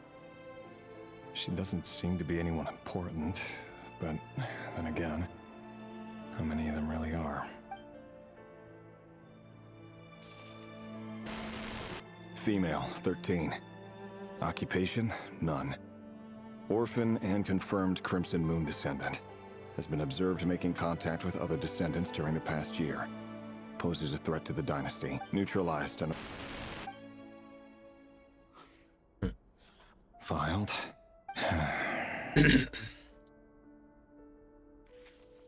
She doesn't seem to be anyone important, but then again, how many of them really are? Female, 13. Occupation, none. Orphan and confirmed Crimson Moon descendant. Has been observed making contact with other descendants during the past year. Poses a threat to the dynasty. Neutralized and... Filed.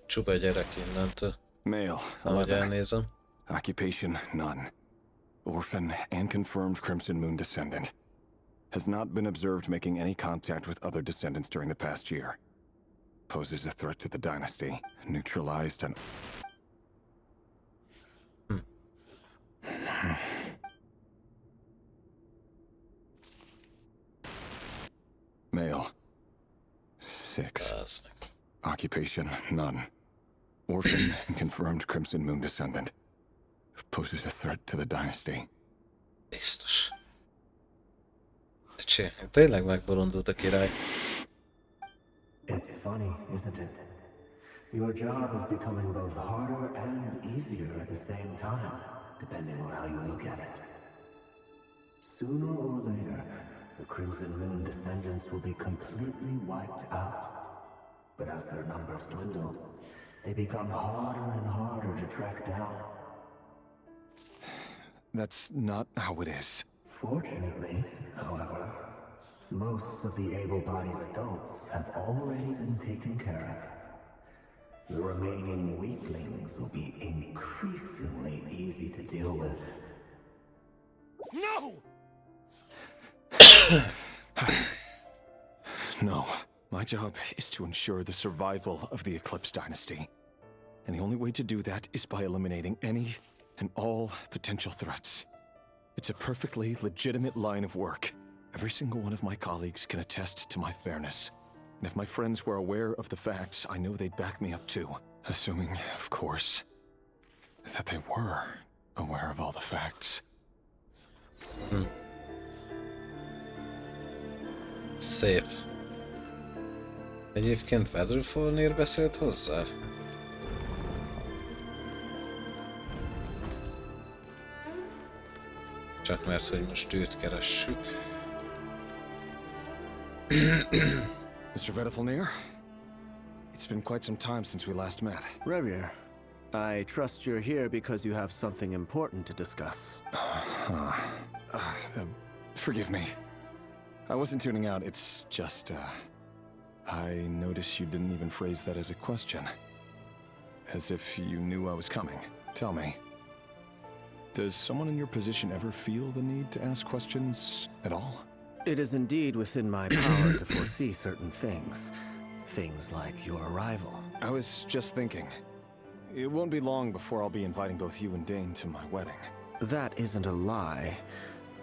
Csupa gyerek innentől. Male, Ahogy 11. elnézem. Occupation, none. Orphan and confirmed Crimson Moon descendant. Has not been observed making any contact with other descendants during the past year. Poses a threat to the dynasty. Neutralized and... Male. 6. Occupation, none. Orphan and confirmed Crimson Moon descendant. Poses a threat to the dynasty. Biztos. Tényleg megbolondult a király. It's funny, isn't it? Your job is becoming both harder and easier at the same time, depending on how you look at it. Sooner or later, the Crimson Moon descendants will be completely wiped out. But as their numbers dwindle, they become harder and harder to track down. That's not how it is. Fortunately, however, most of the able-bodied adults have already been taken care of. The remaining weaklings will be increasingly easy to deal with. No! No. My job is to ensure the survival of the Eclipse Dynasty. And the only way to do that is by eliminating any and all potential threats. It's a perfectly legitimate line of work, Every single one of my colleagues can attest to my fairness. And if my friends were aware of the facts, I know they'd back me up too. Assuming, of course, that they were aware of all the facts. Szép. Egyébként Vedrfolnir beszélt hozzá? Csak mert, hogy most őt keressük. Mr. Vedrfolnir, it's been quite some time since we last met. Revier, I trust you're here because you have something important to discuss. Forgive me. I wasn't tuning out, it's just, I noticed you didn't even phrase that as a question. As if you knew I was coming. Tell me, does someone in your position ever feel the need to ask questions at all? It is indeed within my power to foresee certain things. Things like your arrival. I was just thinking. It won't be long before I'll be inviting both you and Dane to my wedding. That isn't a lie,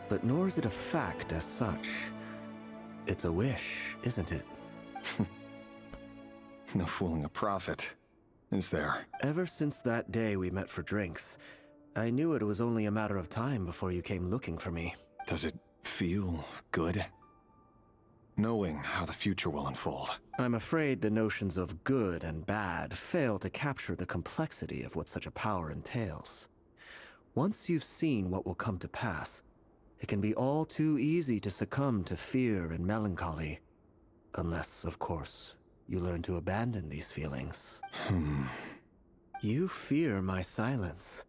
but nor is it a fact as such. It's a wish, isn't it? No fooling a prophet, is there? Ever since that day we met for drinks, I knew it was only a matter of time before you came looking for me. Does it feel good? Knowing how the future will unfold. I'm afraid the notions of good and bad fail to capture the complexity of what such a power entails. Once you've seen what will come to pass, it can be all too easy to succumb to fear and melancholy. Unless, of course, you learn to abandon these feelings. You fear my silence,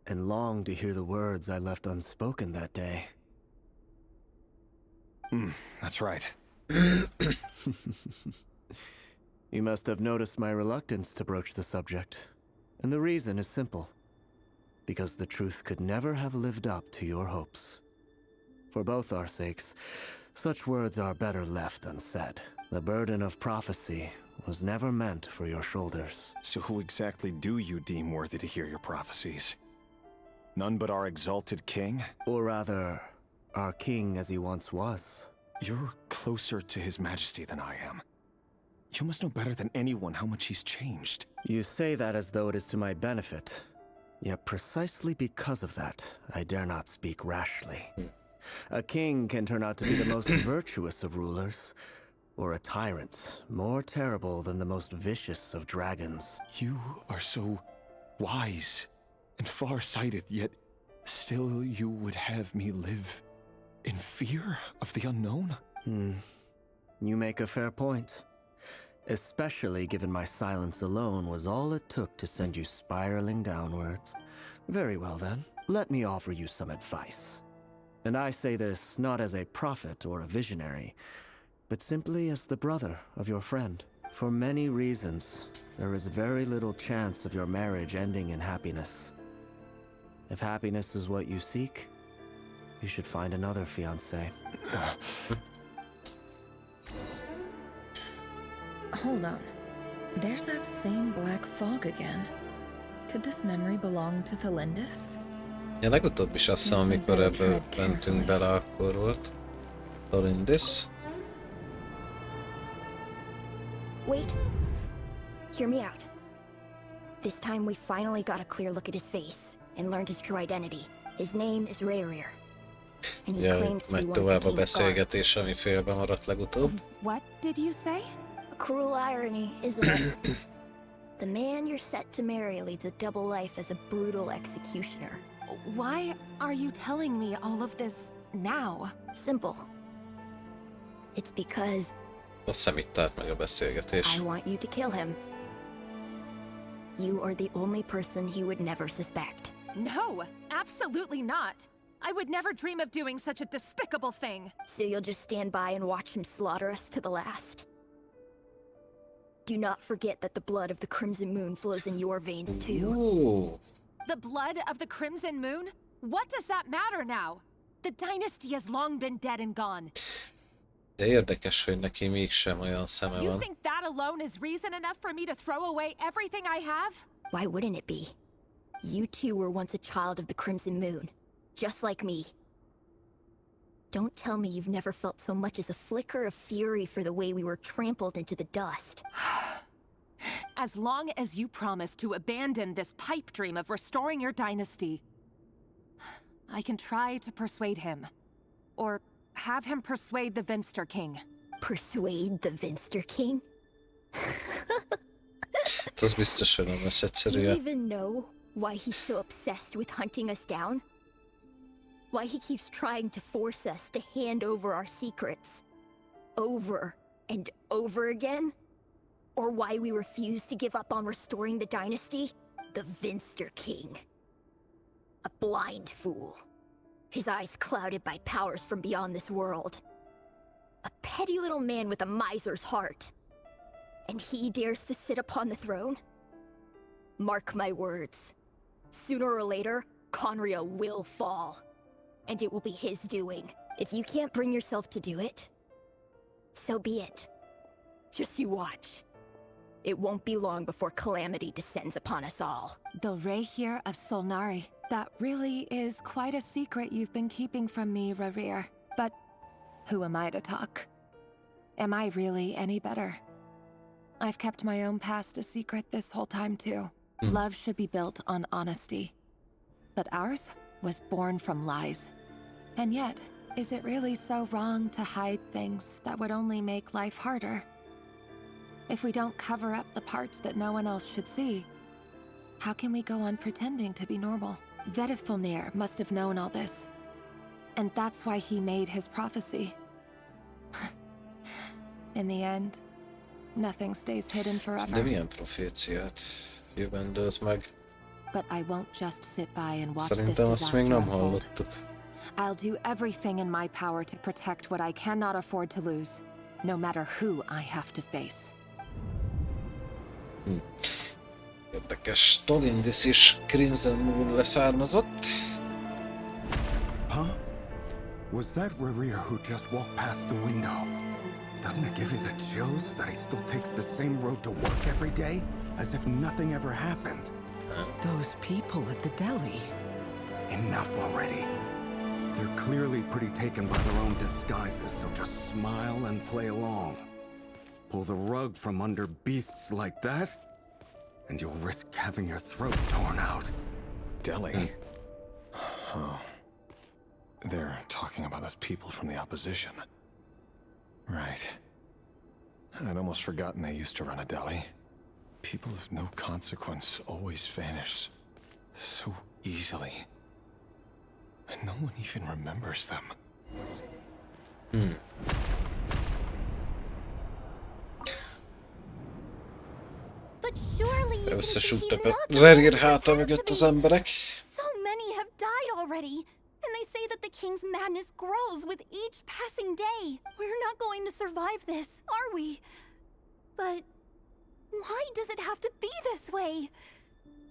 and long to hear the words I left unspoken that day. That's right. You must have noticed my reluctance to broach the subject. And the reason is simple. Because the truth could never have lived up to your hopes. For both our sakes, such words are better left unsaid. The burden of prophecy was never meant for your shoulders. So who exactly do you deem worthy to hear your prophecies? None but our exalted king? Or rather, our king as he once was. You're closer to his majesty than I am. You must know better than anyone how much he's changed. You say that as though it is to my benefit. Yet precisely because of that, I dare not speak rashly. A king can turn out to be the most virtuous of rulers, or a tyrant more terrible than the most vicious of dragons. You are so wise and far-sighted, yet still you would have me live in fear of the unknown? You make a fair point. Especially given my silence alone was all it took to send you spiraling downwards. Very well then, let me offer you some advice. And I say this not as a prophet or a visionary, but simply as the brother of your friend. For many reasons, there is very little chance of your marriage ending in happiness. If happiness is what you seek, you should find another fiancé. Hold on. There's that same black fog again. Could this memory belong to Thalindis? Ja, legutóbb is azt hiszem, amikor ebből mentünk bele, akkor volt. Thalindis. Wait. Hear me out. This time we finally got a clear look at his face and learned his true identity. His name is Rerir. And he claims to be megy one of tovább the a king's beszélgetés, ami félbe maradt legutóbb. What did you say? A cruel irony, isn't it? The man you're set to marry leads a double life as a brutal executioner. Why are you telling me all of this now? Simple. It's because Azt hiszem itt állt meg a beszélgetés. I want you to kill him. You are the only person he would never suspect. No, absolutely not. I would never dream of doing such a despicable thing. So you'll just stand by and watch him slaughter us to the last? Do not forget that the blood of the Crimson Moon flows in your veins too. Ooh. The blood of the Crimson Moon? What does that matter now? The dynasty has long been dead and gone. De érdekes, hogy neki mégsem olyan szeme You van. think that alone is reason enough for me to throw away everything I have? Why wouldn't it be? You two were once a child of the Crimson Moon, just like me. Don't tell me you've never felt so much as a flicker of fury for the way we were trampled into the dust. As long as you promise to abandon this pipe dream of restoring your dynasty, I can try to persuade him. Or have him persuade the Vinster King. Persuade the Vinster King? Ez biztos, hogy nem lesz Do egyszerű. you even know why he's so obsessed with hunting us down? Why he keeps trying to force us to hand over our secrets? Over and over again? Or why we refuse to give up on restoring the dynasty? The Vinster King. A blind fool. His eyes clouded by powers from beyond this world. A petty little man with a miser's heart. And he dares to sit upon the throne? Mark my words. Sooner or later, Conria will fall. And it will be his doing. If you can't bring yourself to do it, so be it. Just you watch. It won't be long before calamity descends upon us all. The Rehir of Solnari. That really is quite a secret you've been keeping from me, Rarir. But who am I to talk? Am I really any better? I've kept my own past a secret this whole time too. Love should be built on honesty. But ours was born from lies. And yet, is it really so wrong to hide things that would only make life harder? If we don't cover up the parts that no one else should see, how can we go on pretending to be normal? Vedifilnir must have known all this. And that's why he made his prophecy. In the end, nothing stays hidden forever. De milyen proféciát jövendőlt meg? But I won't just sit by and watch this Szerintem azt még disaster nem unfold. hallottuk. I'll do everything in my power to protect what I cannot afford to lose, no matter who I have to face. Érdekes, Tolindis is Crimson Moon leszármazott. Huh? Was that Rarir who just walked past the window? Doesn't it give you the chills that he still takes the same road to work every day? As if nothing ever happened. Those people at the deli. Enough already. They're clearly pretty taken by their own disguises, so just smile and play along. Pull the rug from under beasts like that, and you'll risk having your throat torn out. Delhi? Oh. They're talking about those people from the opposition. Right. I'd almost forgotten they used to run a deli. People of no consequence always vanish so easily. And no one even remembers them. But surely you can see he's Összesúgtak not a the Rerir one háta he mögött pretends az to be. emberek. So many have died already, and they say that the king's madness grows with each passing day. We're not going to survive this, are we? But why does it have to be this way?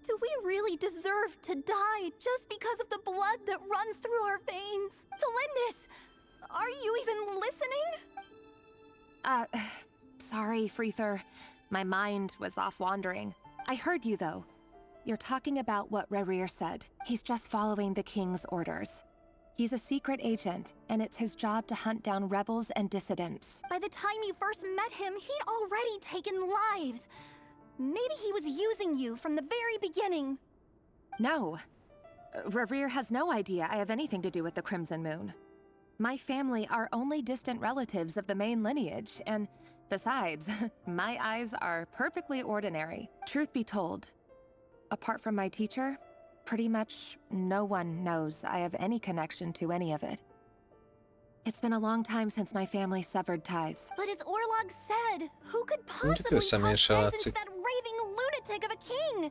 Do we really deserve to die just because of the blood that runs through our veins? Felindis, are you even listening? Sorry, Freether. My mind was off wandering. I heard you, though. You're talking about what Rarir said. He's just following the king's orders. He's a secret agent, and it's his job to hunt down rebels and dissidents. By the time you first met him, he'd already taken lives. Maybe he was using you from the very beginning. No. Rarir has no idea I have anything to do with the Crimson Moon. My family are only distant relatives of the main lineage, and besides, my eyes are perfectly ordinary. Truth be told, apart from my teacher, pretty much no one knows I have any connection to any of it. It's been a long time since my family severed ties. But as Orlog said, who could Mondjuk possibly talk összemése sense into látszik. that raving lunatic of a king?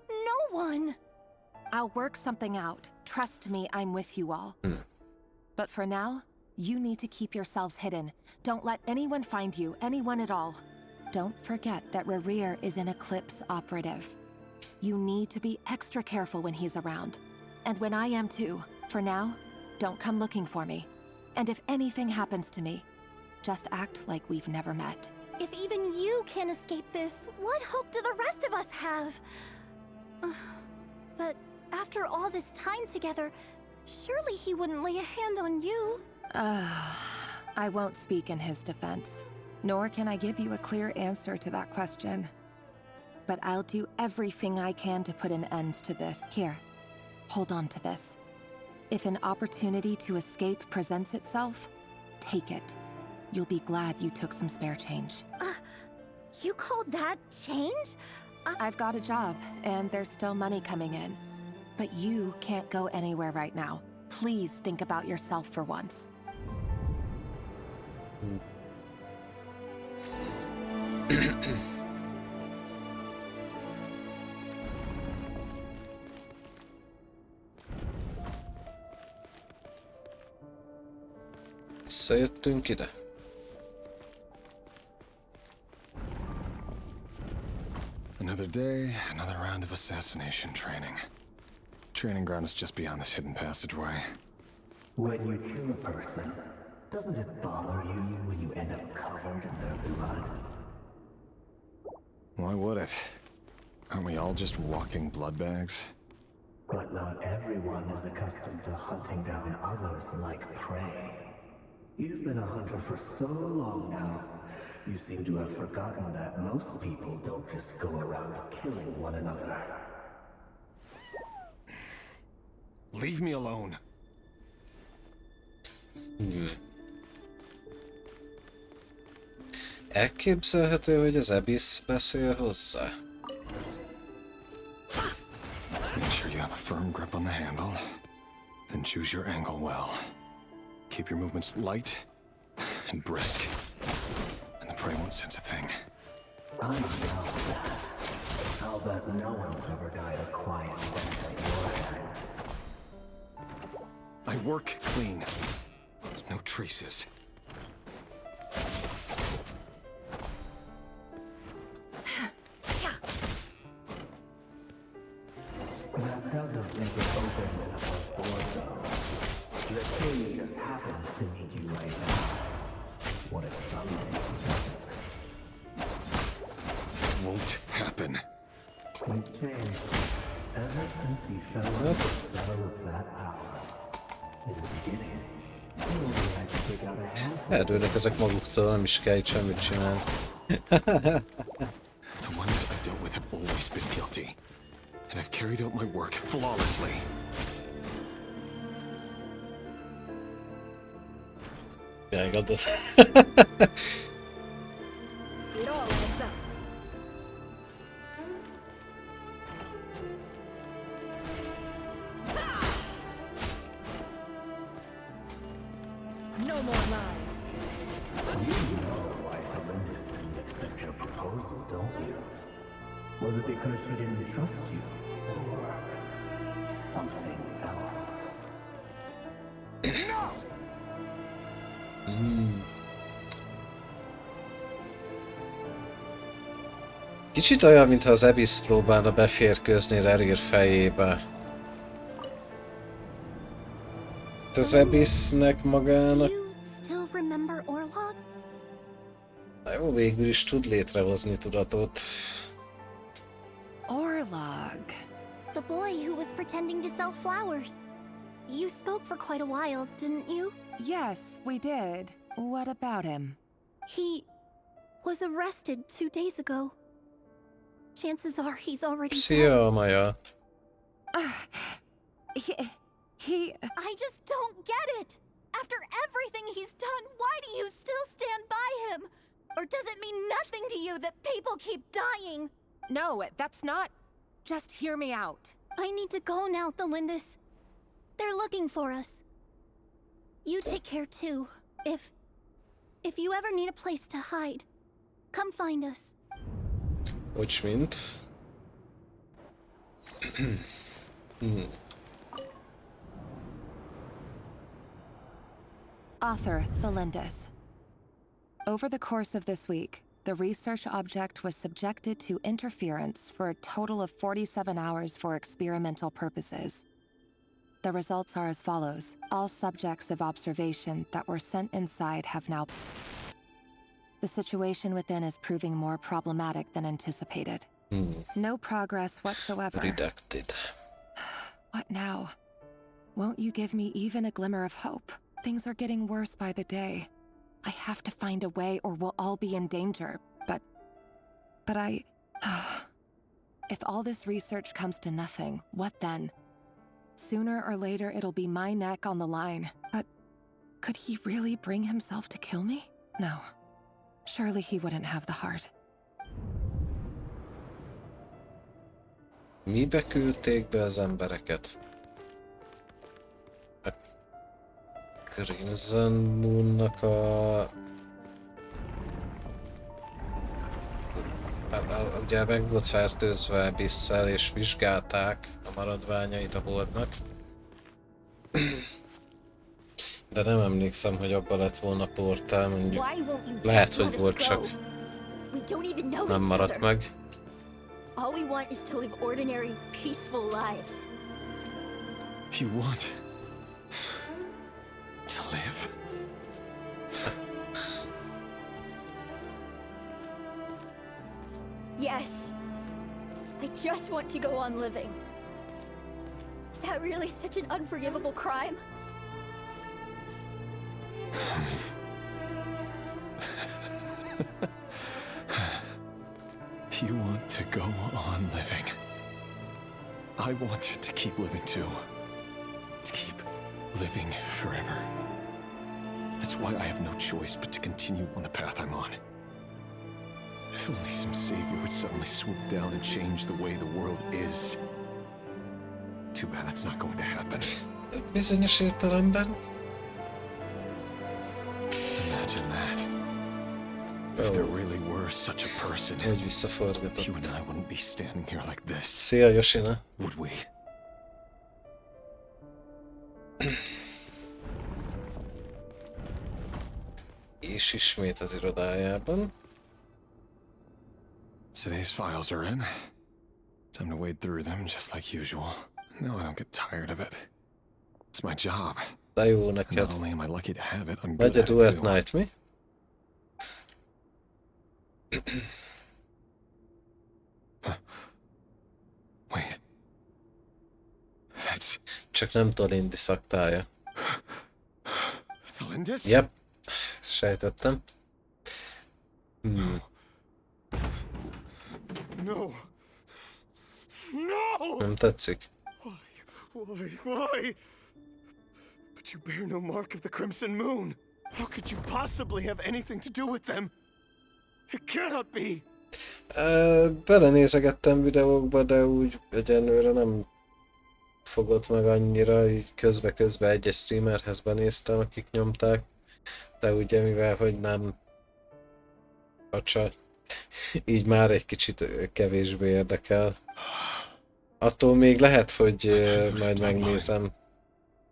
No one. I'll work something out. Trust me, I'm with you all. But for now, you need to keep yourselves hidden. Don't let anyone find you, anyone at all. Don't forget that Rarir is an Eclipse operative. You need to be extra careful when he's around. And when I am too. For now, don't come looking for me. And if anything happens to me, just act like we've never met. If even you can't escape this, what hope do the rest of us have? But after all this time together, surely he wouldn't lay a hand on you. I won't speak in his defense, nor can I give you a clear answer to that question. But I'll do everything I can to put an end to this. Here, hold on to this. If an opportunity to escape presents itself, take it. You'll be glad you took some spare change. You call that change? I've got a job, and there's still money coming in. But you can't go anywhere right now. Please think about yourself for once. Visszajöttünk ide. Another day, another round of assassination training. Training ground is just beyond this hidden passageway. When you kill a person, doesn't it bother you when you end up covered in their blood? Why would it? Aren't we all just walking blood bags? But not everyone is accustomed to hunting down others like prey. You've been a hunter for so long now, you seem to have forgotten that most people don't just go around killing one another. Leave me alone. Elképzelhető, hogy az Abyss beszél hozzá. Make sure you have a firm grip on the handle. Then choose your angle well. Keep your movements light and brisk. And the prey won't sense a thing. I know that. I'll bet no one's ever died a quiet death at your hands. I work clean. No traces. That doesn't make it open enough for though. The king just happens to need you right now. What if someday It won't happen. he's changed. Ever since he fell into the spell of that power. In the beginning, he only had to take out a handful. Eldőnek ezek maguktól, nem is kell itt semmit csinálni. The ones I've dealt with have always been guilty. And I've carried out my work flawlessly. Yeah, I got this. It all adds up. No more lies. You know why Felinda didn't accept your proposal, don't you? Was it because she didn't trust you? Or something else? Kicsit olyan, mintha az Abyss próbálna beférkőzni Rerir fejébe. Az Abyssnek magának... You still remember Orlog? Na jó, végül is tud létrehozni tudatot. Orlog. The boy who was pretending to sell flowers. You spoke for quite a while, didn't you? Yes, we did. What about him? He was arrested 2 days ago. Chances are he's already dead. Szia, Maja. He... I just don't get it! After everything he's done, why do you still stand by him? Or does it mean nothing to you that people keep dying? No, that's not... Just hear me out. I need to go now, Thelindis. They're looking for us. You take care too. If you ever need a place to hide, come find us. Which mint? Author Thelindis. Over the course of this week, the research object was subjected to interference for a total of 47 hours for experimental purposes. The results are as follows. All subjects of observation that were sent inside have now... The situation within is proving more problematic than anticipated. No progress whatsoever. Redacted. What now? Won't you give me even a glimmer of hope? things are getting worse by the day. I have to find a way or we'll all be in danger. But I... If all this research comes to nothing, what then? Sooner or later, it'll be my neck on the line. But could he really bring himself to kill me? No. Surely he wouldn't have the heart. Mibe küldték be az embereket? A Crimson Moonnak ugye meg volt fertőzve Bisszel és vizsgálták a maradványait a holdnak. De nem emlékszem, hogy abba lett volna portál, mondjuk lehet, hogy volt, csak nem maradt meg. All we want is to live ordinary, peaceful lives. You want to live? Yes. I just want to go on living. Is that really such an unforgivable crime? You want to go on living. I want to keep living too. To keep living forever. That's why I have no choice but to continue on the path I'm on. If only some savior would suddenly swoop down and change the way the world is. Too bad that's not going to happen. Bizonyos értelemben. Imagine that. If there really were such a person, Hogy visszafordított. you and I wouldn't be standing here like this. Szia, Yoshina. Would we? És ismét az irodájában. Today's files are in. Time to wade through them just like usual. No, I don't get tired of it. It's my job. De jó And neked. not only am I lucky to have it, I'm Vagy good a at do it at too. night, mi? Wait. That's Csak nem Tolindi szaktája. Thalindis? Yep. Sejtettem. Hmm. No. No! Nem tetszik? Why? But you bear no mark of the Crimson Moon. How could you possibly have anything to do with them? It cannot be! Belenézegettem videókba, de úgy egyenlőre nem fogott meg annyira, így közbe-közbe egy streamerhez benéztem, akik nyomták, de ugye mivel, hogy nem acsa, így már egy kicsit kevésbé érdekel. Attól még lehet, hogy majd megnézem.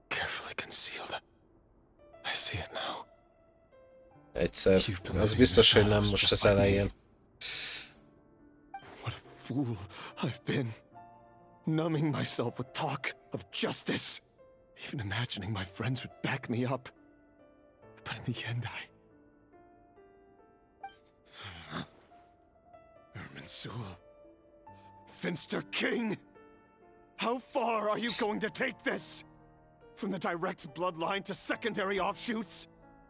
Carefully concealed. I see it now. Egyszer. Az biztos, hogy nem most az elején. What a fool I've been. Numbing myself with talk of justice. Even imagining my friends would back me up. But in the end, Irminsul. Finster King! How far are you going to take this? From the direct bloodline to secondary offshoots?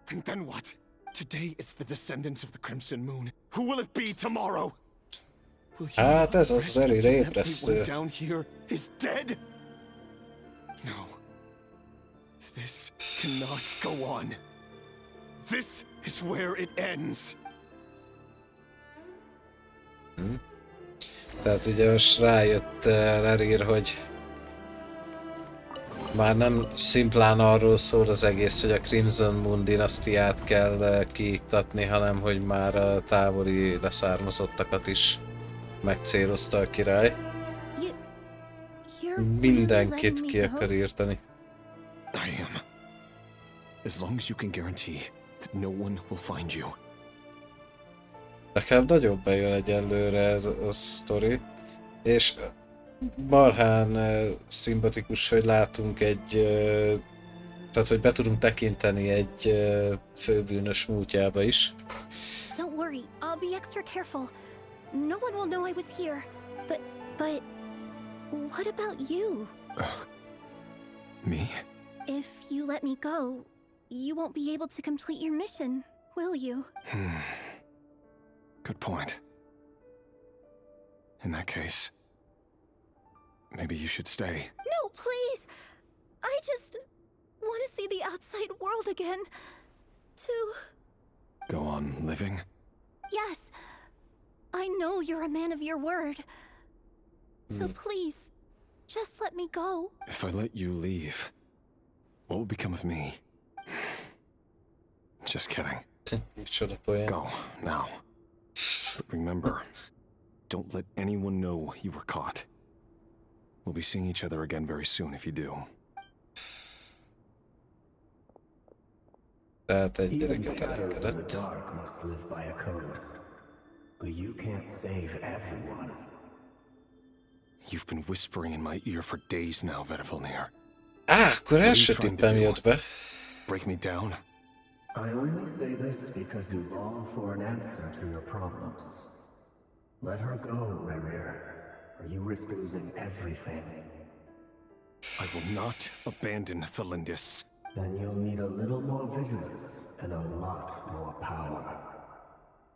And then what? Today it's the descendants of the Crimson Moon. Who will it be tomorrow? Will you Hát ez az rest very until rébresztő. everyone down here is dead? No. This cannot go on. This is where it ends. Tehát ugye most rájött Lerír, hogy már nem szimplán arról szól az egész, hogy a Crimson Moon dinasztiát kell kiiktatni, hanem hogy már a távoli leszármazottakat is megcélozta a király. Mindenkit ki akar írtani. I am. As long as you can guarantee that no one will find you. Nekem nagyon bejön egyelőre ez a sztori, és marhán szimpatikus, hogy látunk egy, tehát hogy be tudunk tekinteni egy főbűnös múltjába is. Don't worry, I'll be extra careful. No one will know I was here. But what about you? Me? If you let me go, you won't be able to complete your mission, will you? Good point. In that case, maybe you should stay. No, please! I just want to see the outside world again. To... Go on living? Yes. I know you're a man of your word. So please, just let me go. If I let you leave, what will become of me? Just kidding. Go, now. But remember, don't let anyone know you were caught. We'll be seeing each other again very soon if you do. Tehát egy Even gyereket shadows in the elengedett. dark must live by a code. But you can't save everyone. You've been whispering in my ear for days now, Vedafilnir. Akkor első tippem jött be. Break me down? I only say this because you long for an answer to your problems. Let her go, Rerir, or you risk losing everything. I will not abandon Thelindis. Then you'll need a little more vigilance and a lot more power.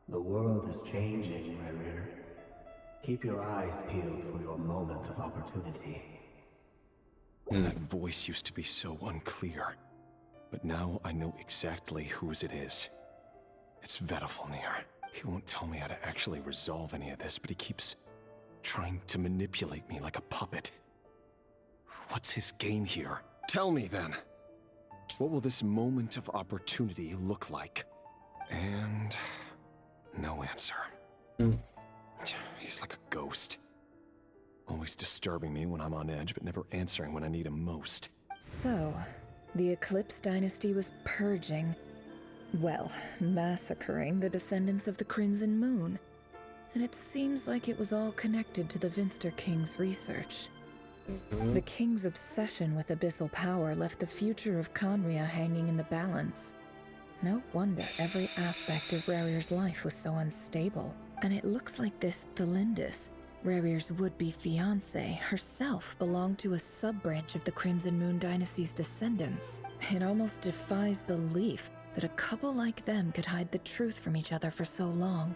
The world is changing, Rerir. Keep your eyes peeled for your moment of opportunity. That voice used to be so unclear. But now I know exactly whose it is. It's Vedafilnir. He won't tell me how to actually resolve any of this, but he keeps trying to manipulate me like a puppet. What's his game here? Tell me then. What will this moment of opportunity look like? And no answer. He's like a ghost. Always disturbing me when I'm on edge, but never answering when I need him most. So, the Eclipse Dynasty was purging, well, massacring the descendants of the Crimson Moon. And it seems like it was all connected to the Vinster King's research. The King's obsession with abyssal power left the future of Conria hanging in the balance. No wonder every aspect of Rerir's life was so unstable. And it looks like this Thelindis, Rerir's would-be fiancée, herself belonged to a sub-branch of the Crimson Moon Dynasty's descendants. It almost defies belief that a couple like them could hide the truth from each other for so long.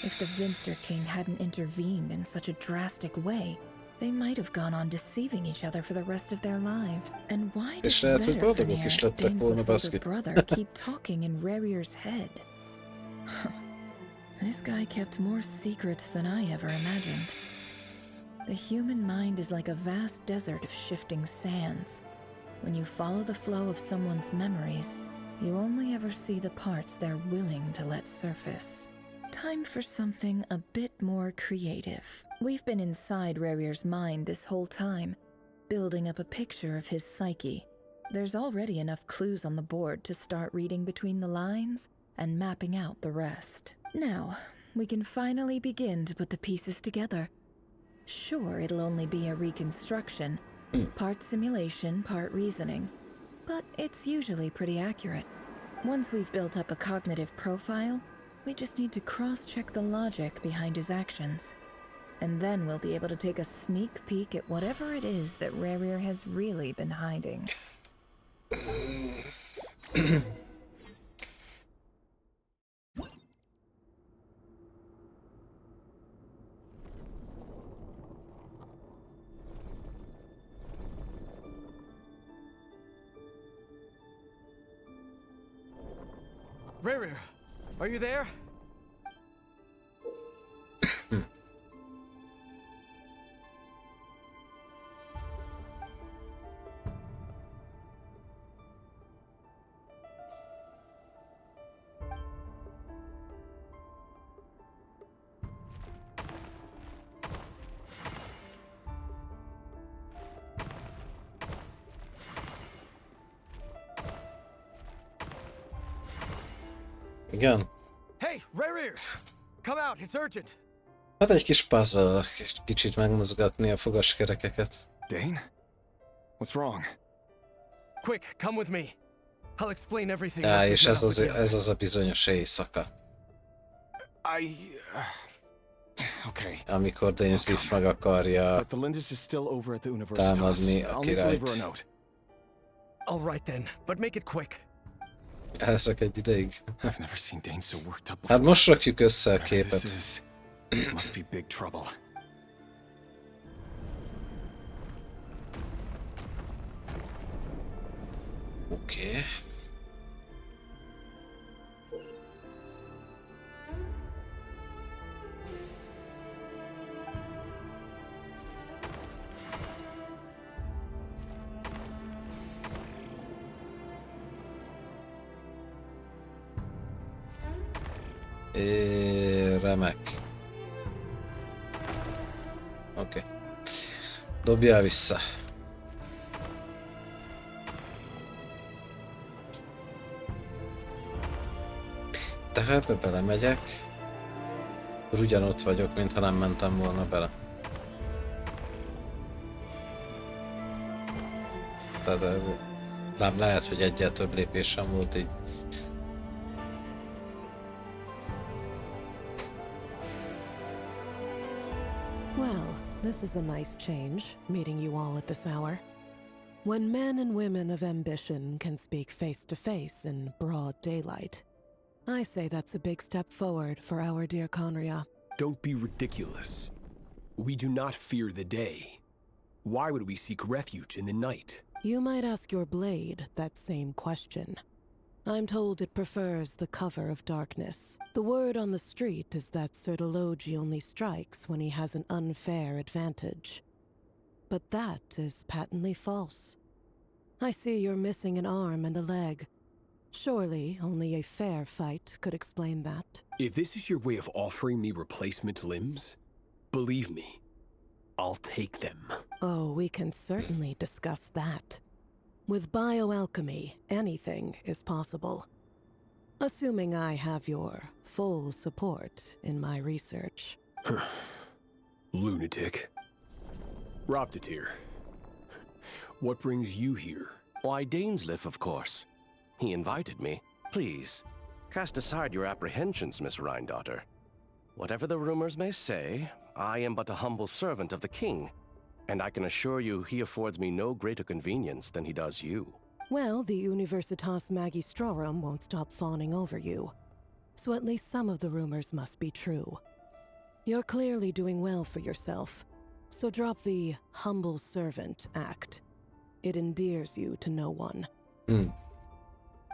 If the Vinster King hadn't intervened in such a drastic way, they might have gone on deceiving each other for the rest of their lives. And why does Vedafilnir, Dainsleif's older brother, keep talking in Rerir's head? This guy kept more secrets than I ever imagined. The human mind is like a vast desert of shifting sands. When you follow the flow of someone's memories, you only ever see the parts they're willing to let surface. Time for something a bit more creative. We've been inside Rerir's mind this whole time, building up a picture of his psyche. There's already enough clues on the board to start reading between the lines and mapping out the rest. Now, we can finally begin to put the pieces together. Sure, it'll only be a reconstruction, part simulation, part reasoning, but it's usually pretty accurate. Once we've built up a cognitive profile, we just need to cross-check the logic behind his actions. And then we'll be able to take a sneak peek at whatever it is that Rerir has really been hiding. Rerir, are you there? Igen. Hey, Rerir! Come out, it's urgent. Hát egy kis puzzle, kicsit megmozgatni a fogaskerekeket. Dane? What's wrong? Quick, come with me. I'll explain everything. Ja, és ez az a bizonyos éjszaka. Okay. Amikor Dainsleif meg akarja But the Lindis is still over at the Universitas. támadni a I'll need to leave her a királyt. note. All right then, but make it quick. Elszak egy ideig. I've never seen Dane so worked up Hát before. most rakjuk össze a Whatever this képet. is, must be big trouble. Oké. Remek. Oké. Dobjál vissza. Tehát ebbe belemegyek, akkor ugyanott vagyok, mintha nem mentem volna bele. Tehát nem lehet, hogy egyel több lépésem volt így. Well, this is a nice change, meeting you all at this hour. When men and women of ambition can speak face to face in broad daylight, I say that's a big step forward for our dear Conria. Don't be ridiculous. We do not fear the day. Why would we seek refuge in the night? You might ask your blade that same question. I'm told it prefers the cover of darkness. The word on the street is that Sir Delogi only strikes when he has an unfair advantage. But that is patently false. I see you're missing an arm and a leg. Surely only a fair fight could explain that. If this is your way of offering me replacement limbs, believe me, I'll take them. Oh, we can certainly discuss that. With bioalchemy, anything is possible. Assuming I have your full support in my research. Lunatic. Roptatir. What brings you here? Why, Dainsleif, of course. He invited me. Please, cast aside your apprehensions, Miss Rhindaughter. Whatever the rumors may say, I am but a humble servant of the king, and I can assure you he affords me no greater convenience than he does you. Well, the Universitas Magistrorum won't stop fawning over you. So at least some of the rumors must be true. You're clearly doing well for yourself, so drop the humble servant act. It endears you to no one.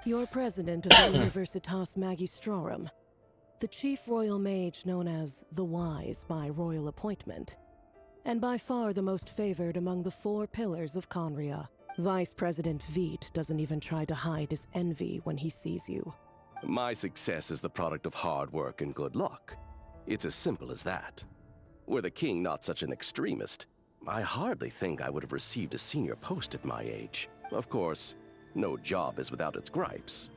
You're president of the Universitas Magistrorum, the chief royal mage known as the Wise by royal appointment, and by far the most favored among the 4 pillars of Conria. Vice President Veet doesn't even try to hide his envy when he sees you. My success is the product of hard work and good luck. It's as simple as that. Were the king not such an extremist, I hardly think I would have received a senior post at my age. Of course, no job is without its gripes.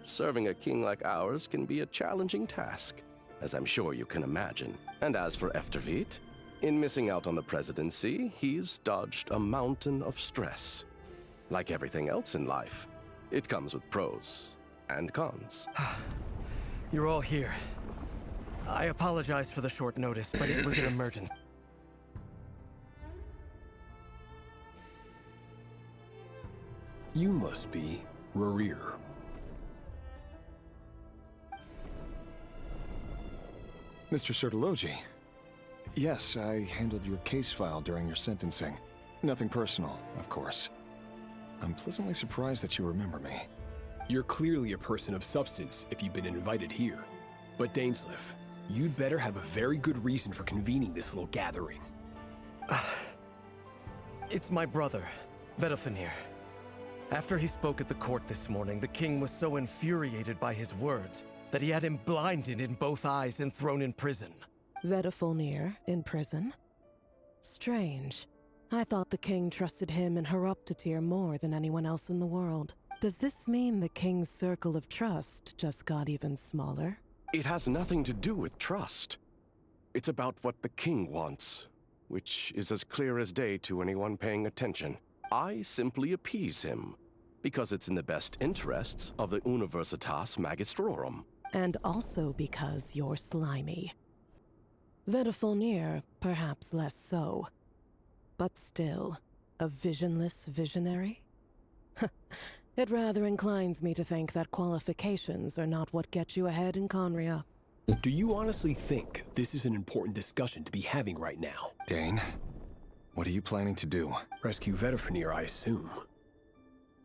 Serving a king like ours can be a challenging task, as I'm sure you can imagine. And as for Efterveet, in missing out on the presidency, he's dodged a mountain of stress. Like everything else in life, it comes with pros and cons. You're all here. I apologize for the short notice, but it was an emergency. You must be Rarir. Mr. Sertologi. Yes, I handled your case file during your sentencing. Nothing personal, of course. I'm pleasantly surprised that you remember me. You're clearly a person of substance if you've been invited here. But Dainsleif, you'd better have a very good reason for convening this little gathering. It's my brother, Vedofenir. After he spoke at the court this morning, the king was so infuriated by his words that he had him blinded in both eyes and thrown in prison. Vedofenir in prison? Strange. I thought the king trusted him and Horoptatir more than anyone else in the world. Does this mean the king's circle of trust just got even smaller? It has nothing to do with trust. It's about what the king wants, which is as clear as day to anyone paying attention. I simply appease him, because it's in the best interests of the Universitas Magistrorum. And also because you're slimy. Vedofenir, perhaps less so. But still, a visionless visionary? It rather inclines me to think that qualifications are not what get you ahead in Conria. Do you honestly think this is an important discussion to be having right now? Dane, what are you planning to do? Rescue Vedifenir, I assume.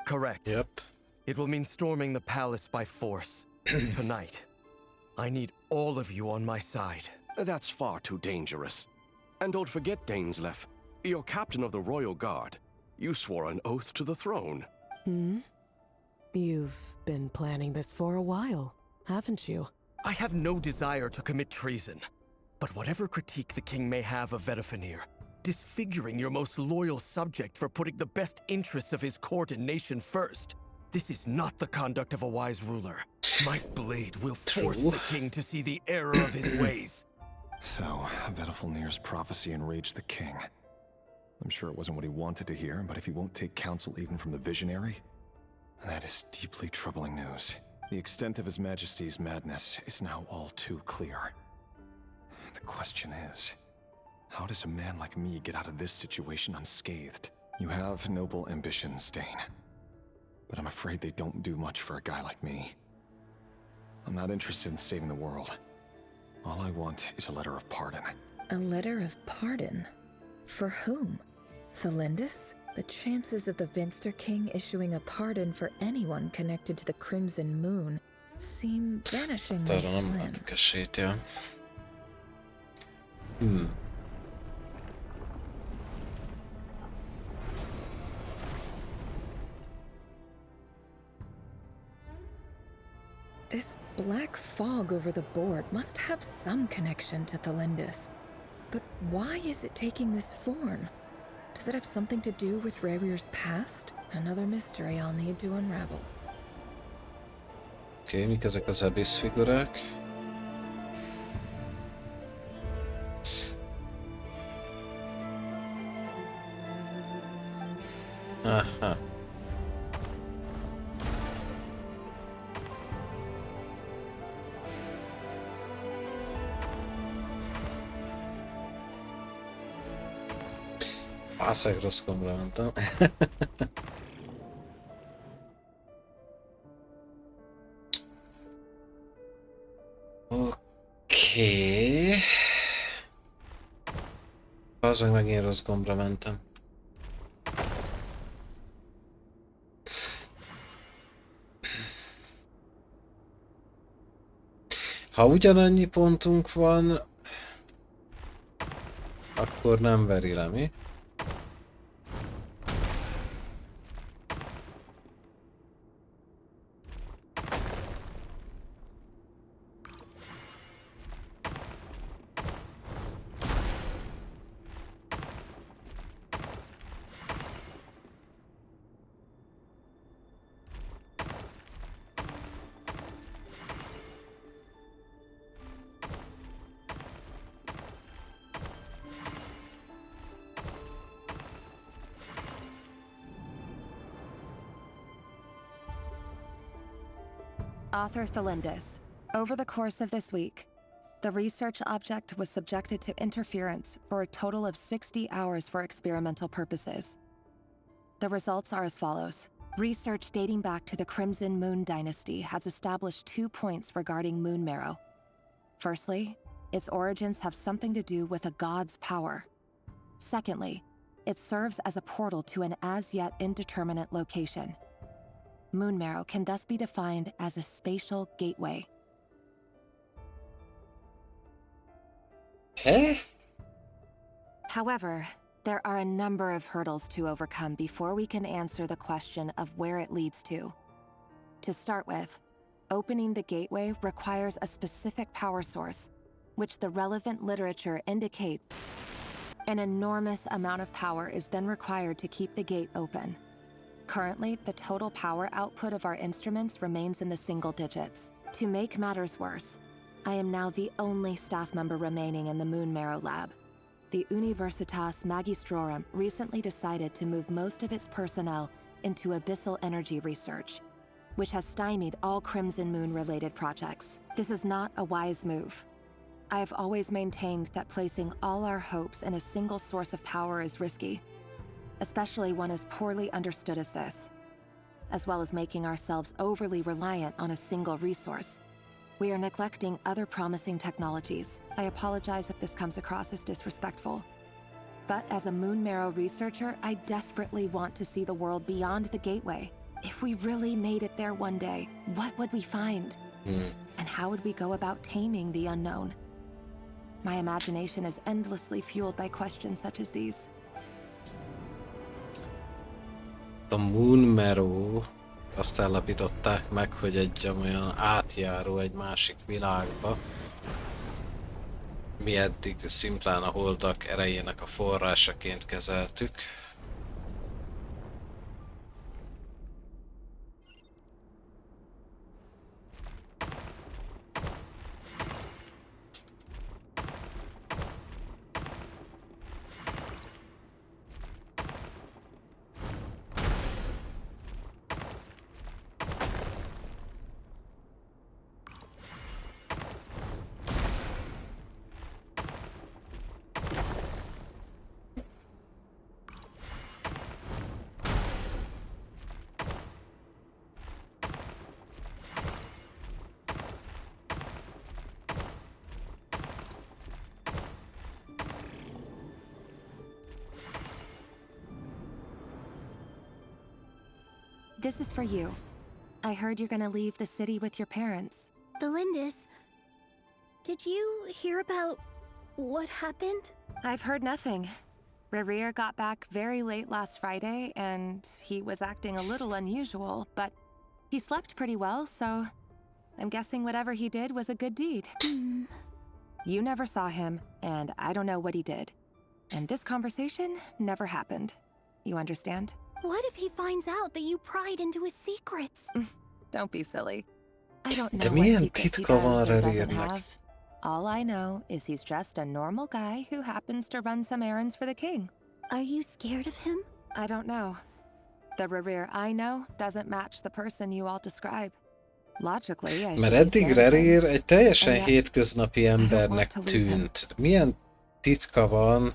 Correct. Yep. It will mean storming the palace by force. Tonight. I need all of you on my side. That's far too dangerous. And don't forget, Dainsleif, you're captain of the Royal Guard. You swore an oath to the throne. Hmm? You've been planning this for a while, haven't you? I have no desire to commit treason. But whatever critique the king may have of Vedifenir, disfiguring your most loyal subject for putting the best interests of his court and nation first, this is not the conduct of a wise ruler. My blade will force the king to see the error of his ways. So, Vedifenir's prophecy enraged the king. I'm sure it wasn't what he wanted to hear, but if he won't take counsel even from the visionary, that is deeply troubling news. The extent of His Majesty's madness is now all too clear. The question is, how does a man like me get out of this situation unscathed? You have noble ambitions, Dane. But I'm afraid they don't do much for a guy like me. I'm not interested in saving the world. All I want is a letter of pardon. A letter of pardon? For whom? Thelindis? The chances of the Vinster King issuing a pardon for anyone connected to the Crimson Moon seem vanishingly slim. This black fog over the board must have some connection to Thelindis. But why is it taking this form? Does it have something to do with Revir's past? Another mystery I'll need to unravel. Oké, mik ezek az abyss figurák? Aha. Faszeg rossz gombra mentem. Oké. Faszeg megint rossz gombra mentem. Ha ugyanannyi pontunk van, akkor nem veri le, mi? Author Thelindis. Over the course of this week, the research object was subjected to interference for a total of 60 hours for experimental purposes. The results are as follows. Research dating back to the Crimson Moon Dynasty has established 2 points regarding moon marrow. Firstly, its origins have something to do with a god's power. Secondly, it serves as a portal to an as-yet indeterminate location. Moon marrow can thus be defined as a spatial gateway. Eh? However, there are a number of hurdles to overcome before we can answer the question of where it leads to. To start with, opening the gateway requires a specific power source, which the relevant literature indicates. An enormous amount of power is then required to keep the gate open. Currently, the total power output of our instruments remains in the single digits. To make matters worse, I am now the only staff member remaining in the Moon Marrow lab. The Universitas Magistrorum recently decided to move most of its personnel into abyssal energy research, which has stymied all Crimson Moon-related projects. This is not a wise move. I have always maintained that placing all our hopes in a single source of power is risky, especially one as poorly understood as this. as well as making ourselves overly reliant on a single resource. We are neglecting other promising technologies. I apologize if this comes across as disrespectful. But as a Moon Marrow researcher, I desperately want to see the world beyond the gateway. If we really made it there one day, what would we find? And how would we go about taming the unknown? My imagination is endlessly fueled by questions such as these. A Moon Marrow azt állapították meg, hogy egy olyan átjáró egy másik világba. Mi eddig szimplán a holdak erejének a forrásaként kezeltük. This is for you. I heard you're gonna leave the city with your parents. The Lindis. Did you hear about what happened? I've heard nothing. Rerir got back very late last Friday, and he was acting a little unusual, but he slept pretty well, so I'm guessing whatever he did was a good deed. You never saw him, and I don't know what he did. And this conversation never happened. You understand? What if he finds out that you pried into his secrets? Don't be silly. I don't De know what milyen secrets he titka van does or doesn't Rerirnek? have. All I know is he's just a normal guy who happens to run some errands for the king. Are you scared of him? I don't know. The Rerir I know doesn't match the person you all describe. Logically, I Mert should be eddig scared of him. Rerir egy teljesen And yet, hétköznapi embernek to lose him. tűnt. Milyen titka van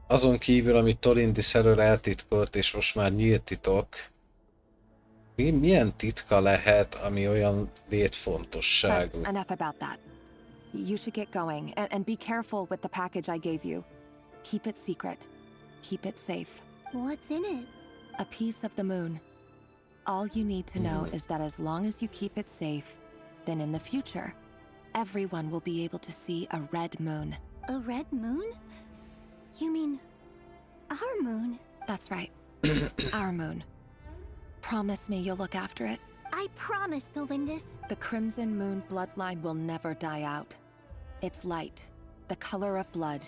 azon kívül, amit Tolindis elől eltitkolt, és most már nyílt titok? Milyen titka lehet, ami olyan létfontosságú? But enough about that. You should get going, and be careful with the package I gave you. Keep it secret. Keep it safe. What's in it? A piece of the moon. All you need to know is that as long as you keep it safe, then in the future, everyone will be able to see a red moon. A red moon? You mean our moon? That's right. Our moon. Promise me you'll look after it. I promise, the Lindis. The Crimson Moon bloodline will never die out. Its light, the color of blood,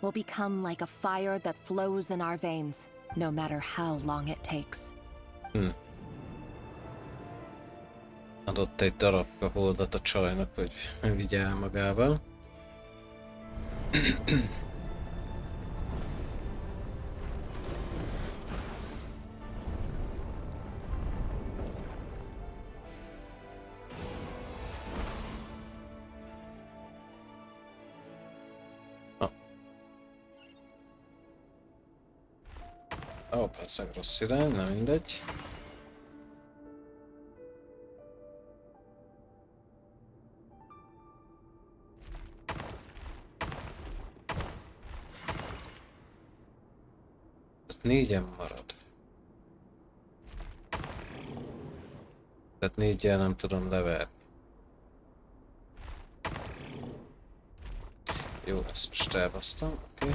will become like a fire that flows in our veins, no matter how long it takes. Adott egy darabka holdat a csajnak, hogy vigye el magával. Ó, persze rossz irány, nem mindegy. Négyen marad. Tehát négyen nem tudom leverni. Jó, ezt most elbasztam, oké.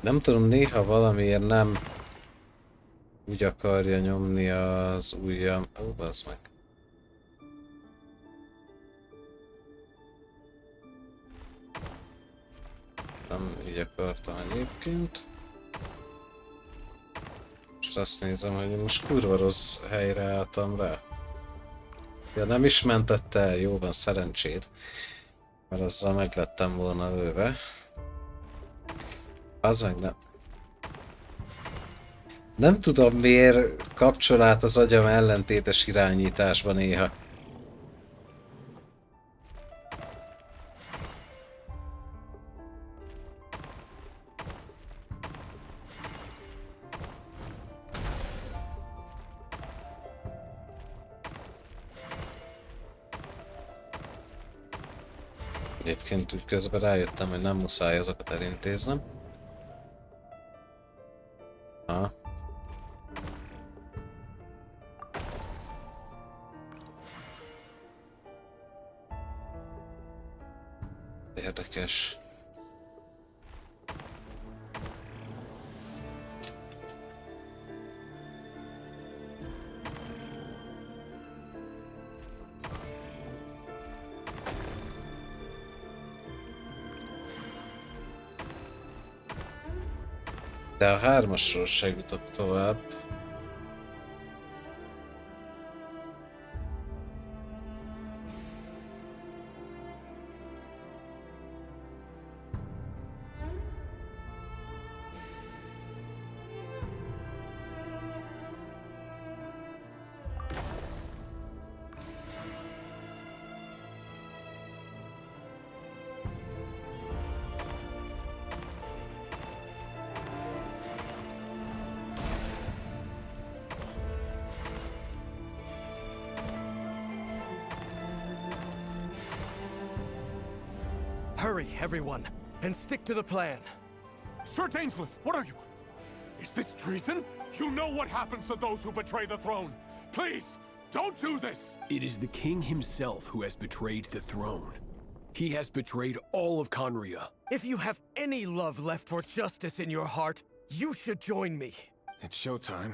Nem tudom, néha valamiért nem úgy akarja nyomni az ujjam. Ó, bazd meg. Nem így akartam egyébként. Most azt nézem, hogy most kurva rossz helyre álltam rá. Ja, nem is mentette el, jó van, szerencséd. Mert azzal meglettem volna lőve. Az meg nem. Nem tudom miért kapcsol át az agyam ellentétes irányításban néha. Egyébként úgy közben rájöttem, hogy nem muszáj azokat elintéznem. Ha. Érdekes. De a 3-asról se jutok tovább. Hurry, everyone, and stick to the plan. Sir Dainsleif, what are you? Is this treason? You know what happens to those who betray the throne. Please, don't do this! It is the king himself who has betrayed the throne. He has betrayed all of Conria. If you have any love left for justice in your heart, you should join me. It's showtime.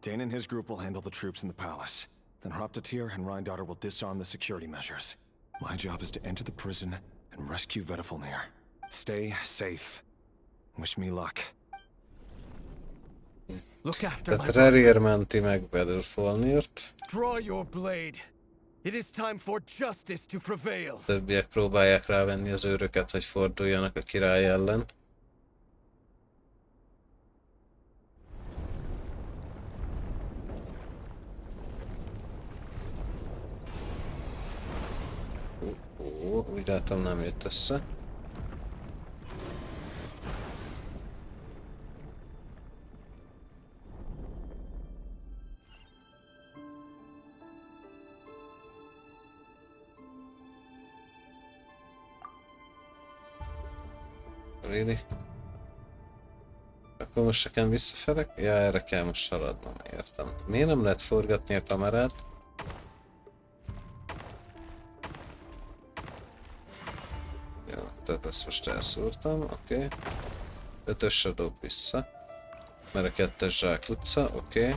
Dane and his group will handle the troops in the palace. Then Hraptatir and Rhindaughter will disarm the security measures. My job is to enter the prison and rescue Vedifalnir. Stay safe. Wish me luck. Look after Tehát my Rerir menti meg Vedifalnirt. Draw your blade. It is time for justice to prevail. Többiek próbálják rávenni az őröket, hogy forduljanak a király ellen. Úgy látom, nem jött össze. Really? Akkor most nekem visszafelek? Ja, erre kell most haladnom, értem. Miért nem lehet forgatni a kamerát? Jó, tehát ezt most elszúrtam, oké. 5-ösre dob vissza. Mert a 2-es zsákutca, oké.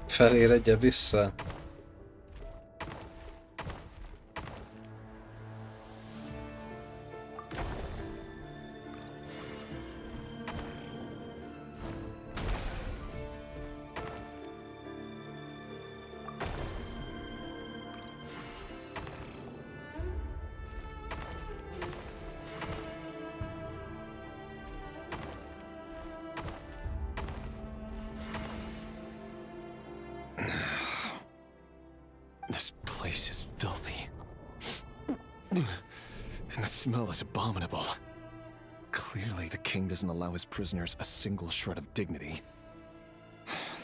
Feléredje vissza. This place is filthy. And the smell is abominable. Clearly, the king doesn't allow his prisoners a single shred of dignity.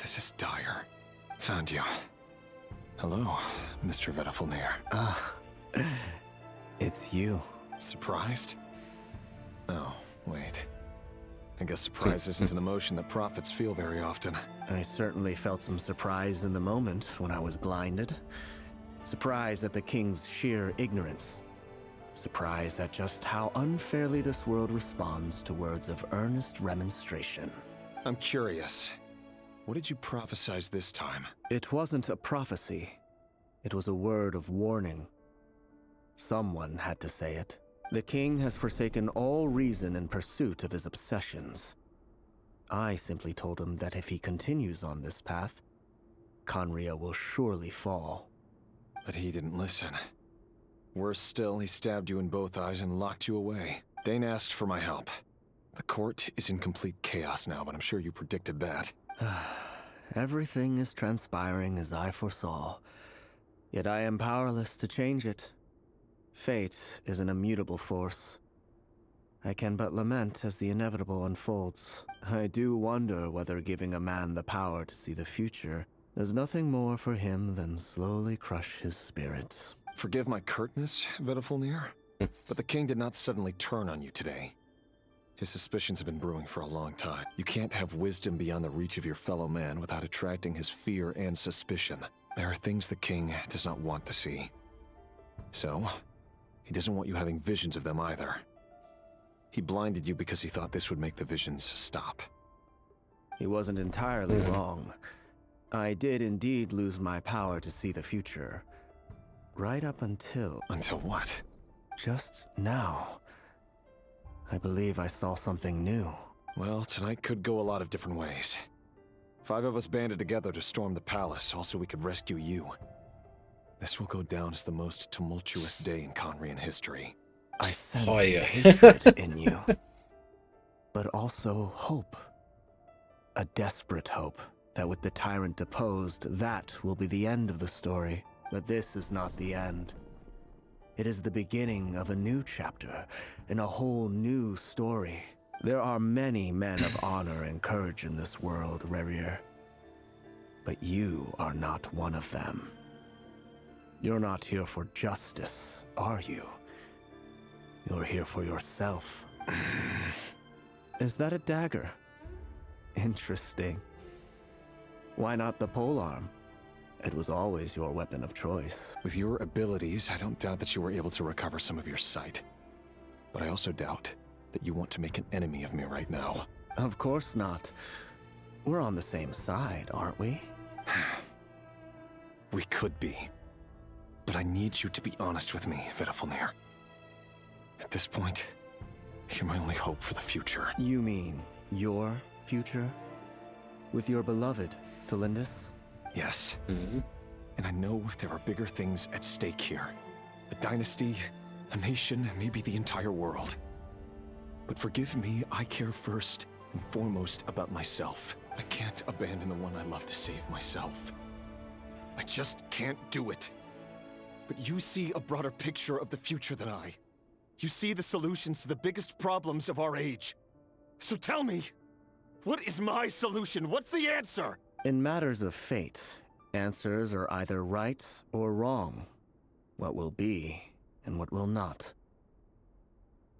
This is dire. Found you. Hello, Mr. Vedifalnir. It's you. Surprised? Oh, wait. I guess surprise isn't an emotion that prophets feel very often. I certainly felt some surprise in the moment when I was blinded. Surprise at the king's sheer ignorance. Surprise at just how unfairly this world responds to words of earnest remonstration. I'm curious. What did you prophesize this time? It wasn't a prophecy. It was a word of warning. Someone had to say it. The king has forsaken all reason in pursuit of his obsessions. I simply told him that if he continues on this path, Conria will surely fall. But he didn't listen. Worse still, he stabbed you in both eyes and locked you away. Dane asked for my help. The court is in complete chaos now, but I'm sure you predicted that. Everything is transpiring as I foresaw, yet I am powerless to change it. Fate is an immutable force. I can but lament as the inevitable unfolds. I do wonder whether giving a man the power to see the future does nothing more for him than slowly crush his spirit. Forgive my curtness, Vedafulnir, but the king did not suddenly turn on you today. His suspicions have been brewing for a long time. You can't have wisdom beyond the reach of your fellow man without attracting his fear and suspicion. There are things the king does not want to see. So, he doesn't want you having visions of them either. He blinded you because he thought this would make the visions stop. He wasn't entirely wrong. I did indeed lose my power to see the future. Right up until... Until what? Just now. I believe I saw something new. Well, tonight could go a lot of different ways. 5 of us banded together to storm the palace, also we could rescue you. This will go down as the most tumultuous day in Conrian history. I sense hatred in you, but also hope. A desperate hope that with the tyrant deposed, that will be the end of the story. But this is not the end. It is the beginning of a new chapter, in a whole new story. There are many men of honor and courage in this world, Rerir. But you are not one of them. You're not here for justice, are you? You're here for yourself. Is that a dagger? Interesting. Why not the polearm? It was always your weapon of choice. With your abilities, I don't doubt that you were able to recover some of your sight. But I also doubt that you want to make an enemy of me right now. Of course not. We're on the same side, aren't we? We could be. But I need you to be honest with me, Vedafulnir. At this point, you're my only hope for the future. You mean your future? With your beloved, Thalindus? Yes. And I know there are bigger things at stake here. A dynasty, a nation, maybe the entire world. But forgive me, I care first and foremost about myself. I can't abandon the one I love to save myself. I just can't do it. But you see a broader picture of the future than I. You see the solutions to the biggest problems of our age. So tell me, what is my solution? What's the answer? In matters of fate, answers are either right or wrong. What will be and what will not.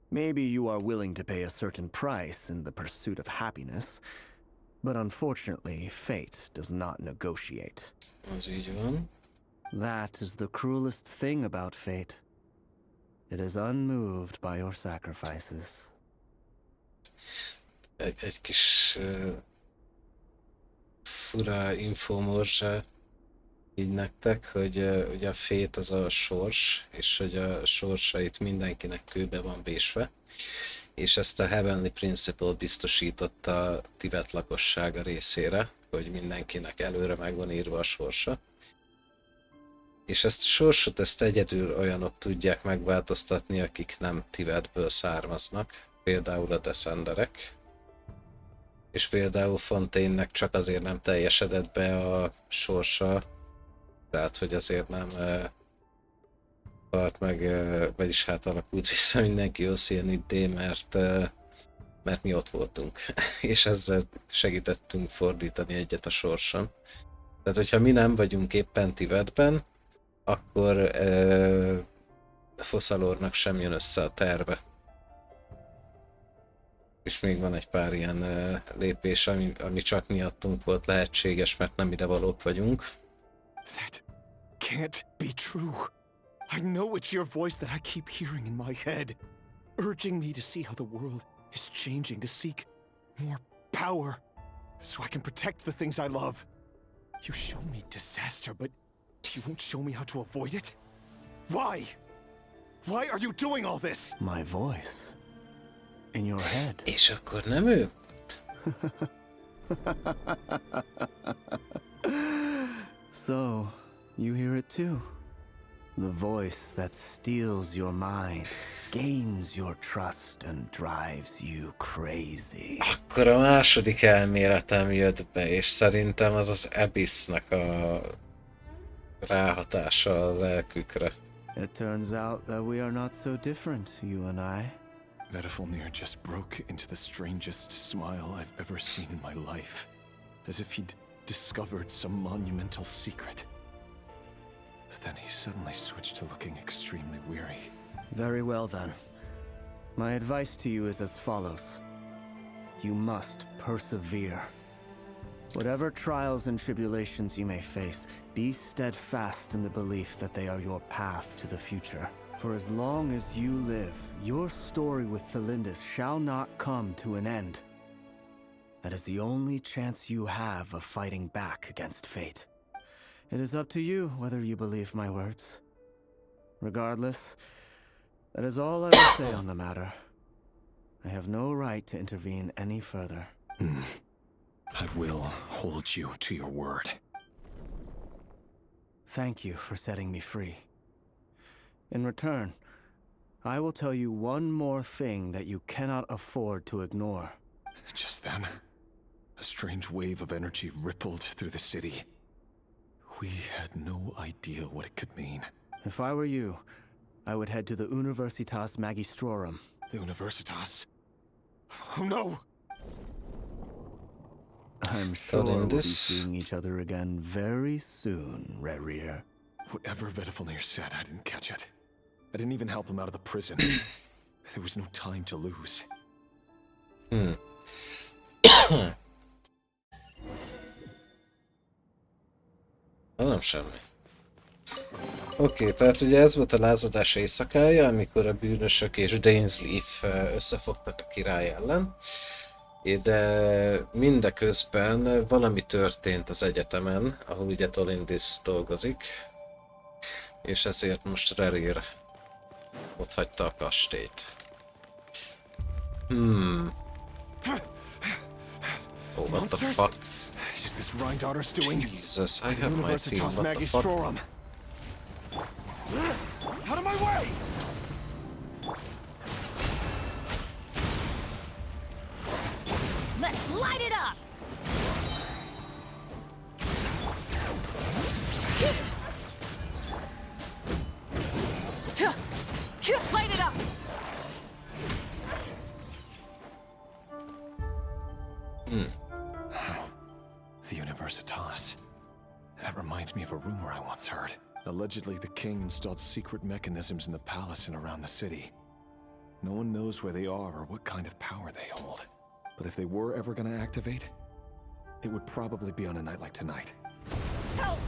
Maybe you are willing to pay a certain price in the pursuit of happiness, but unfortunately, fate does not negotiate. Az így van. That is the cruelest thing about fate. It is unmoved by your sacrifices. Egy kis fura infomorzsa így nektek, hogy ugye a fate az a sors, és hogy a sorsait mindenkinek kőbe van vésve, és ezt a Heavenly Principle biztosította a Tibet lakossága részére, hogy mindenkinek előre meg van írva a sorsa. És ezt a sorsot, ezt egyedül olyanok tudják megváltoztatni, akik nem Tibetből származnak, például a Descenderek. És például Fontaine-nek csak azért nem teljesedett be a sorsa, tehát hogy azért nem halt meg, vagyis hát alakult vissza mindenki Oceaniddé, mert mi ott voltunk, és ezzel segítettünk fordítani egyet a sorson. Tehát hogyha mi nem vagyunk éppen Tibetben, akkor Foszalornak sem jön össze a terve. És még van egy pár ilyen lépés, ami csak miattunk volt lehetséges, mert nem idevalók vagyunk. That can't be true. I know it's your voice that I keep hearing in my head, urging me to see how the world is changing, to seek more power, so I can protect the things I love. You show me disaster, but you won't show me how to avoid it? Why? Why are you doing all this? My voice. In your head. És akkor nem ő? So, you hear it too? The voice that steals your mind, gains your trust and drives you crazy. Akkor a második elméletem jött be, és szerintem az az Abyssnek a ráhatása a lelkükre. It turns out that we are not so different, you and I. Vedifalnir just broke into the strangest smile I've ever seen in my life. As if he'd discovered some monumental secret. But then he suddenly switched to looking extremely weary. Very well then. My advice to you is as follows. You must persevere. Whatever trials and tribulations you may face, be steadfast in the belief that they are your path to the future. For as long as you live, your story with Thelindis shall not come to an end. That is the only chance you have of fighting back against fate. It is up to you whether you believe my words. Regardless, that is all I will say on the matter. I have no right to intervene any further. I will hold you to your word. Thank you for setting me free. In return, I will tell you one more thing that you cannot afford to ignore. Just then, a strange wave of energy rippled through the city. We had no idea what it could mean. If I were you, I would head to the Universitas Magistrorum. The Universitas? Oh no! I'm sure we'll be seeing each other again very soon, Rerir. Whatever Vedifalnir said, I didn't catch it. I didn't even help him out of the prison. There was no time to lose. Nem semmi. Oké, tehát ugye ez volt a lázadás éjszakája, amikor a bűnösök és Dainsleif összefogtak a király ellen. De mindeközben valami történt az egyetemen, ahol ugye Thelindis dolgozik. És ezért most Rerir ott hagyta a kastélyt. Oh, what the fuck? Is this Rheindarter's doing? Jesus, I have my team, what the fuck? Out of my way! Let's light it up! Light it up! The Universitas. That reminds me of a rumor I once heard. Allegedly, the king installed secret mechanisms in the palace and around the city. No one knows where they are or what kind of power they hold. But if they were ever gonna activate, it would probably be on a night like tonight. Help!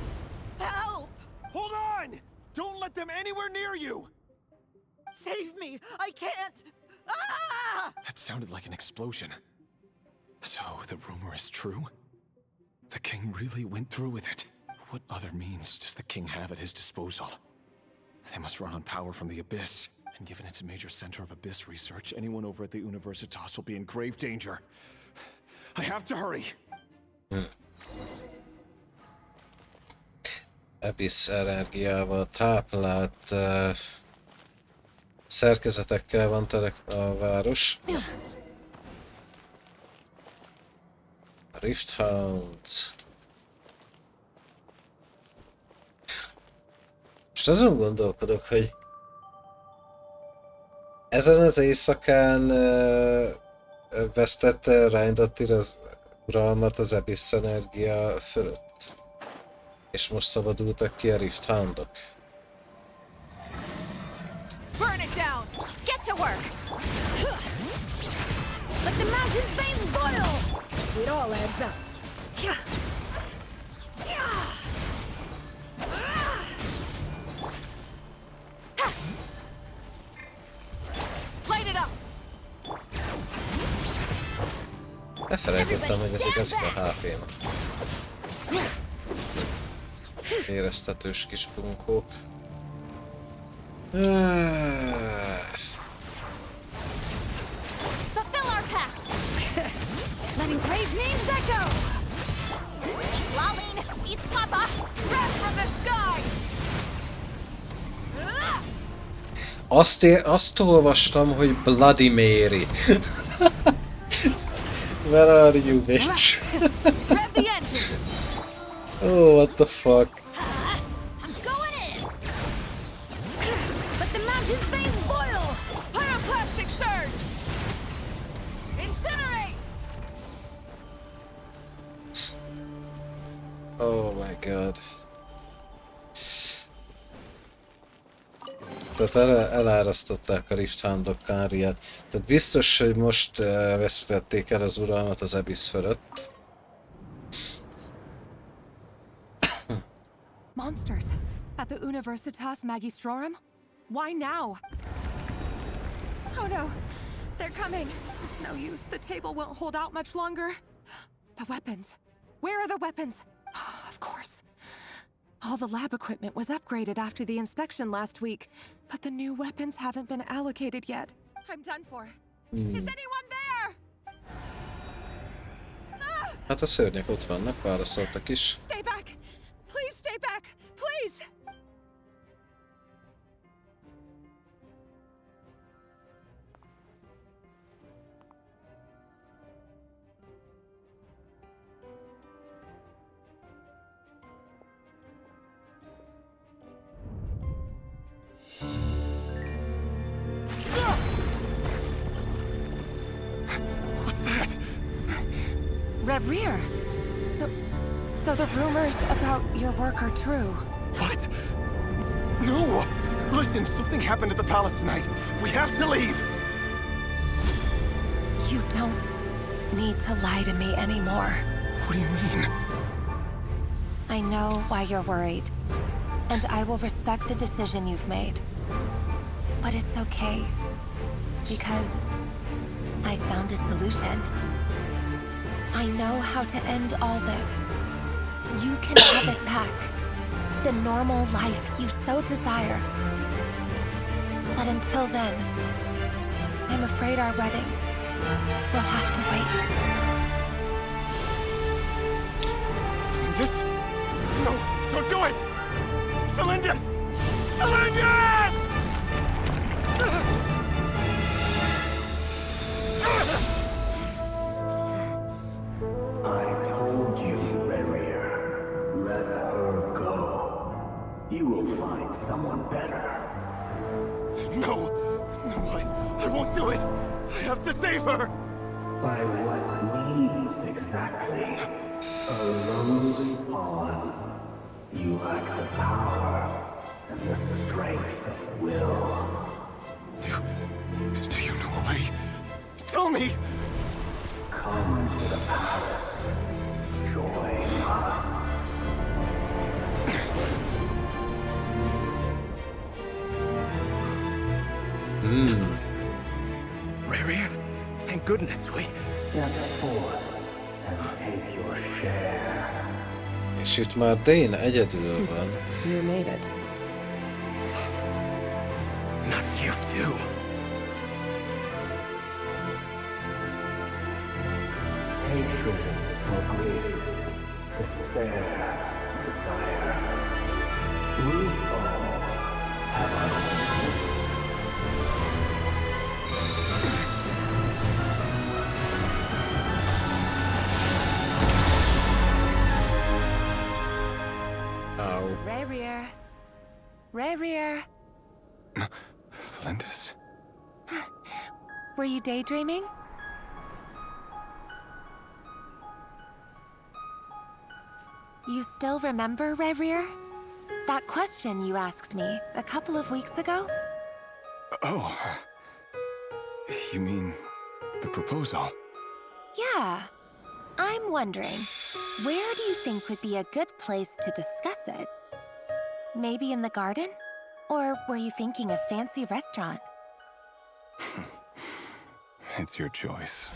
Help! Hold on! Don't let them anywhere near you! Save me! I can't! Ah! That sounded like an explosion. So, the rumor is true? The king really went through with it. What other means does the king have at his disposal? They must run on power from the Abyss. And given it's a major center of Abyss research, anyone over at the Universitas will be in grave danger. I have to hurry! Abyss energiával táplált szerkezetekkel van tele a város. Rift Hounds. Most azon gondolkodok, hogy ezen az éjszakán vesztette Rheindarter az uralmat az Abyss energia fölött. És most szabadultak ki a Rift Houndok. Burn it down! Get to work! Let the mountain's veins boil! It all adds up. Light it up! Elfelejtettem, hogy ez igaz a HP-nak. Éreztetős kis bunkók. Fulfill our pact! Let engraved names echo! Lalin, East Papa, breath from the sky! Azt olvastam, hogy Bloody Mary. Where are you, bitch? Oh, what the fuck? I'm going in. Let the mountain's veins boil. Pyroclastic surge. Incinerate. Oh my god. Tehát elárasztották a Rift Houndok Káriát. Tehát biztos, hogy most veszítették el az uralmat az Abyss fölött. Monsters at the Universitas Magistrorum? Why now? Oh no, they're coming. It's no use. The table won't hold out much longer. The weapons. Where are the weapons? Of course. All the lab equipment was upgraded after the inspection last week, but the new weapons haven't been allocated yet. I'm done for. Is anyone there? Hát a szörnyek ott vannak, válaszoltak is. Stay back! Please stay back! Please! What's that? Rear. So the rumors about your work are true. What? No! Listen, something happened at the palace tonight. We have to leave! You don't need to lie to me anymore. What do you mean? I know why you're worried, and I will respect the decision you've made. But it's okay, because I found a solution. I know how to end all this. You can have it back. The normal life you so desire. But until then, I'm afraid our wedding will have to wait. Cylinders? No, don't do it! Cylinders! Cylinders! I told you, Rerir. Let her go. You will find someone better. No! No, I won't do it! I have to save her! By what means exactly? A lowly pawn. You lack the power and the strength of will. Do you know a way? Tell me! Come to the palace. Join us. Rerir, thank goodness we... Step forth and take your share. És itt már Dane egyedül van. You made it. Not you too. Hatred or grief, despair or desire. We all have our own. Rerir. Rerir. Cylinders? Were you daydreaming? You still remember, Rerir? That question you asked me a couple of weeks ago? Oh. You mean the proposal? Yeah. I'm wondering, where do you think would be a good place to discuss it? Maybe in the garden? Or were you thinking a fancy restaurant? It's your choice.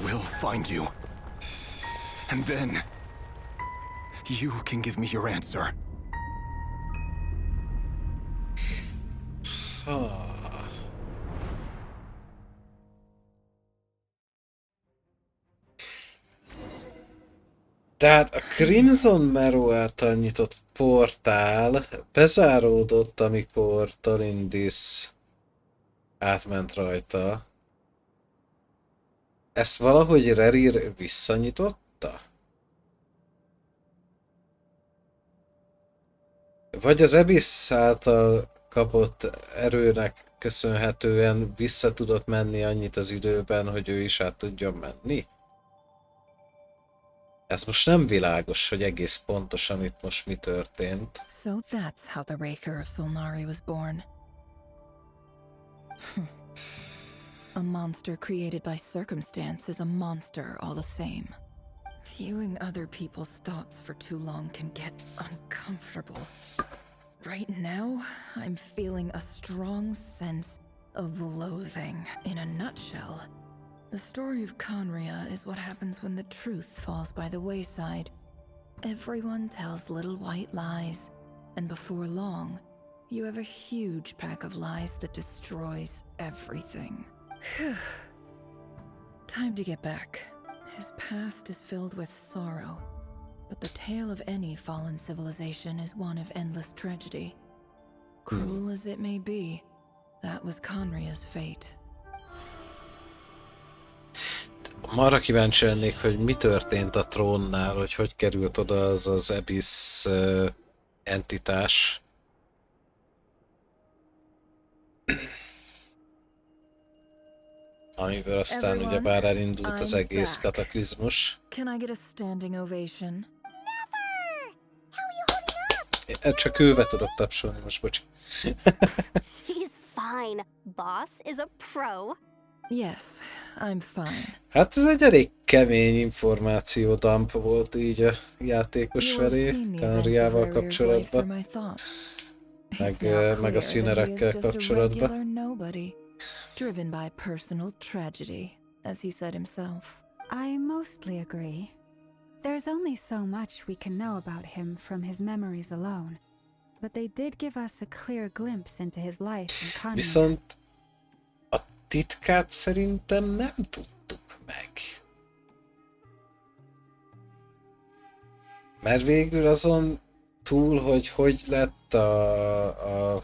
will find you. And then you can give me your answer. Tehát a Crimson Marrow által nyitott portál bezáródott, amikor Torindis átment rajta. Ezt valahogy Rerir visszanyitotta? Vagy az Abyss által kapott erőnek köszönhetően vissza tudott menni annyit az időben, hogy ő is át tudjon menni? Ez most nem világos, hogy egész pontosan itt most mi történt. So that's how the Raker of Solnari was born. A monster created by circumstance is a monster all the same. Viewing other people's thoughts for too long can get uncomfortable. Right now, I'm feeling a strong sense of loathing. In a nutshell, the story of Conria is what happens when the truth falls by the wayside. Everyone tells little white lies, and before long, you have a huge pack of lies that destroys everything. Time to get back. His past is filled with sorrow, but the tale of any fallen civilization is one of endless tragedy. Cruel as it may be, that was Conria's fate. Arra kíváncsi lennék, hogy mi történt a trónnál, hogy került oda az Abyss entitás. Amiből aztán ugyebár elindult az egész kataklizmus. Can I get a standing ovation? Csak őbe tudok tapsolni most, bocs. She's fine. Boss is a pro. Yes, I'm fine. Hát ez egy elég kemény információ dump volt így a játékos felé, Conriával kapcsolatban. Meg a színerekkel kapcsolatban. Driven by personal tragedy, as he said himself. I mostly agree. There's only so much we can know about him from his memories alone, but they did give us a clear glimpse into his life in Conria. Viszont a titkát szerintem nem tudtuk meg. Mert végül azon túl, hogy lett a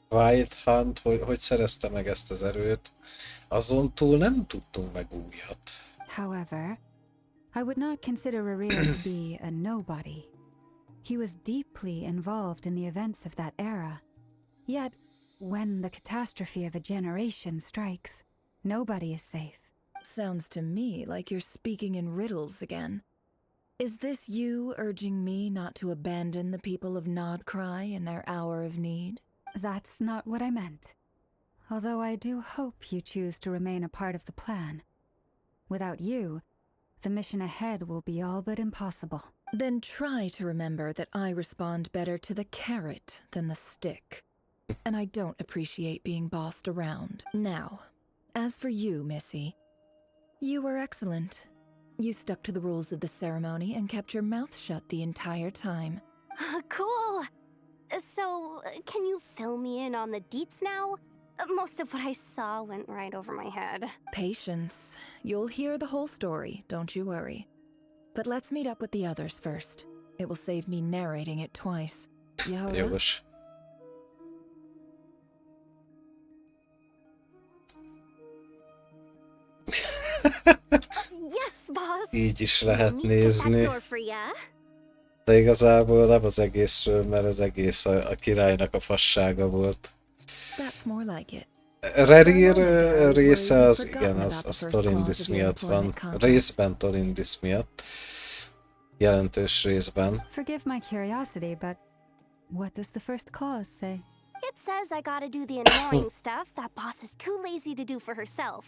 Wild Hunt, hogy szerezte meg ezt az erőt, azon túl nem tudtunk meg újat. However, I would not consider Rerir to be a nobody. He was deeply involved in the events of that era. Yet, when the catastrophe of a generation strikes, nobody is safe. Sounds to me like you're speaking in riddles again. Is this you urging me not to abandon the people of Nodcry in their hour of need? That's not what I meant. Although I do hope you choose to remain a part of the plan. Without you, the mission ahead will be all but impossible. Then try to remember that I respond better to the carrot than the stick. And I don't appreciate being bossed around. Now, as for you, Missy, you were excellent. You stuck to the rules of the ceremony and kept your mouth shut the entire time. Cool. So, can you fill me in on the deets now? Most of what I saw went right over my head. Patience. You'll hear the whole story, don't you worry. But let's meet up with the others first. It will save me narrating it twice. Yehoda? Jogos. Yes, boss. Így is lehet nézni. Door for ya. De igazából nem az egészről, mert az egész a királynak a fassága volt. That's more like it. Rerir része az igen, az Torindis miatt van. Részben Torindis miatt. Jelentős részben. Forgive my curiosity, but what does the first clause say? It says I gotta do the annoying stuff that boss is too lazy to do for herself.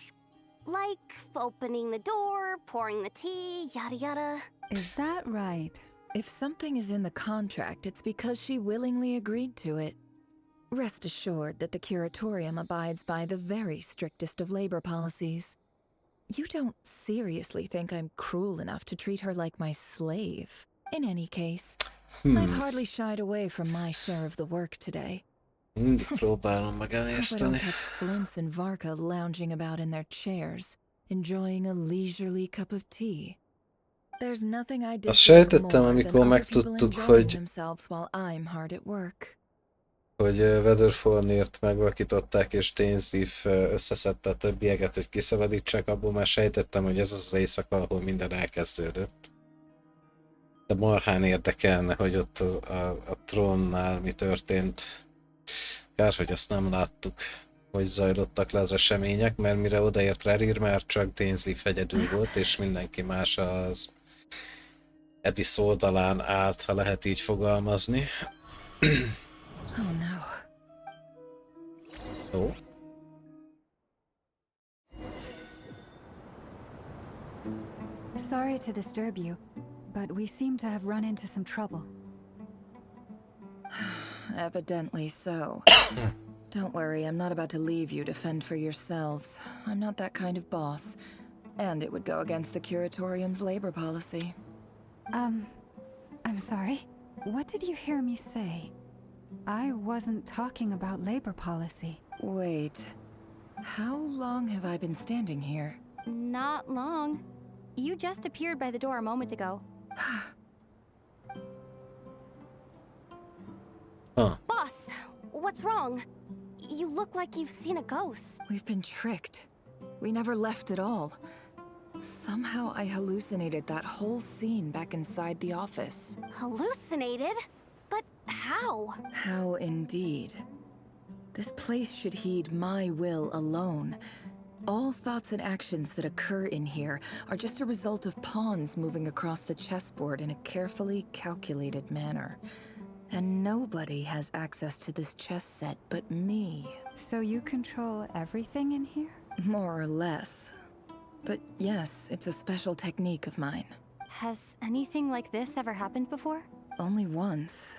Like opening the door, pouring the tea, yada yada. Is that right? If something is in the contract, it's because she willingly agreed to it. Rest assured that the Curatorium abides by the very strictest of labor policies. You don't seriously think I'm cruel enough to treat her like my slave? In any case, I've hardly shied away from my share of the work today. Mindig próbálom Hope I don't megemészteni. catch Flintz and Varka lounging about in their chairs, enjoying a leisurely cup of tea. There's nothing I Azt dislike sejtettem, more than amikor other people megtudtuk, enjoying hogy themselves while I'm hard at work. Weatherfall-ért megvakították, és Dainsleif összeszedte a többi jeget, hogy kiszabadítsák, abból már sejtettem, hogy ez az éjszaka, ahol minden elkezdődött. De marhán érdekelne, hogy ott a trónnál mi történt. Kár, hogy azt nem láttuk, hogy zajlottak le az események, mert mire odaért Rerir, már csak Dainsleif egyedül volt, és mindenki más az Abyss oldalán állt, ha lehet így fogalmazni. Oh no. Jó. Sorry to disturb you, but we seem to have run into some trouble. Evidently so. Don't worry, I'm not about to leave you to fend for yourselves. I'm not that kind of boss. And it would go against the Curatorium's labor policy. I'm sorry. What did you hear me say? I wasn't talking about labor policy. Wait. How long have I been standing here? Not long. You just appeared by the door a moment ago. Boss, what's wrong? You look like you've seen a ghost. We've been tricked. We never left at all. Somehow I hallucinated that whole scene back inside the office. Hallucinated? But how? How indeed. This place should heed my will alone. All thoughts and actions that occur in here are just a result of pawns moving across the chessboard in a carefully calculated manner. And nobody has access to this chess set but me. So you control everything in here? More or less. But yes, it's a special technique of mine. Has anything like this ever happened before? Only once.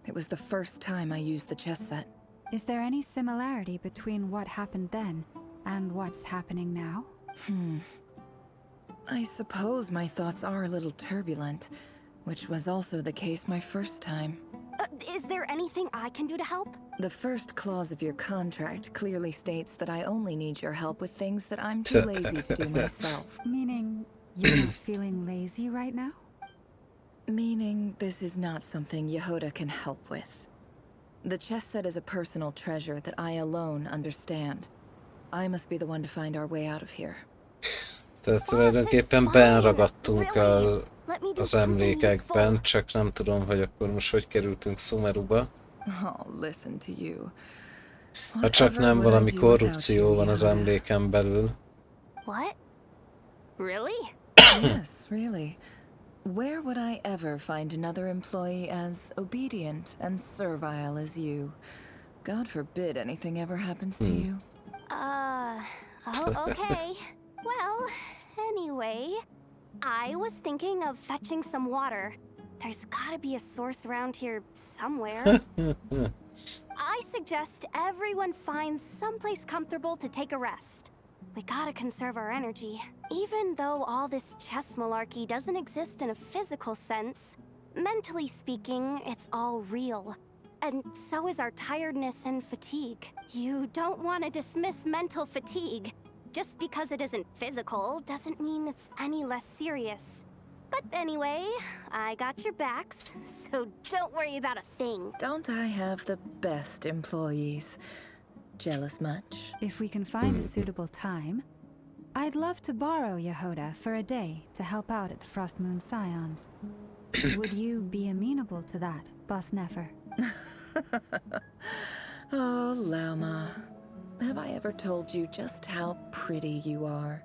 It was the first time I used the chess set. Is there any similarity between what happened then and what's happening now? I suppose my thoughts are a little turbulent, which was also the case my first time. Is there anything I can do to help? The first clause of your contract clearly states that I only need your help with things that I'm too lazy to do myself. Meaning you're not feeling lazy right now? Meaning this is not something Yehoda can help with. The chess set is a personal treasure that I alone understand. I must be the one to find our way out of here. Tehát tulajdonképpen benragadtunk az emlékekben, csak nem tudom, hogy akkor most hogy kerültünk Sumeruba. Oh, listen to you. Ha csak nem valami korrupció van az emléken belül. What? Really? Yes, really. Where would I ever find another employee as obedient and servile as you? God forbid anything ever happens to you. Oh, okay. Well, anyway, I was thinking of fetching some water. There's gotta be a source around here somewhere. I suggest everyone finds someplace comfortable to take a rest. We gotta conserve our energy. Even though all this chess malarkey doesn't exist in a physical sense, mentally speaking, it's all real. And so is our tiredness and fatigue. You don't want to dismiss mental fatigue. Just because it isn't physical doesn't mean it's any less serious. But anyway, I got your backs, so don't worry about a thing. Don't I have the best employees? Jealous much? If we can find a suitable time, I'd love to borrow Yehoda for a day to help out at the Frost Moon Scions. Would you be amenable to that, Boss Nefer? Oh, Lauma. Have I ever told you just how pretty you are?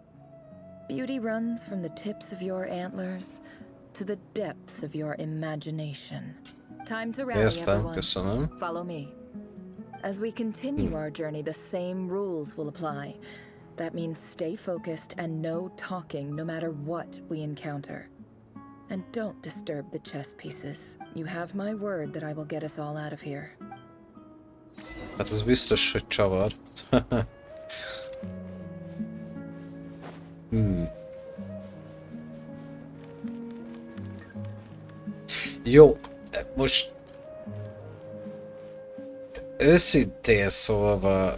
Beauty runs from the tips of your antlers to the depths of your imagination. Time to rally, everyone. Follow me. As we continue our journey, the same rules will apply. That means stay focused and no talking no matter what we encounter. And don't disturb the chess pieces. You have my word that I will get us all out of here. Hát az biztos, hogy csavar. Jó, most őszintén szólva,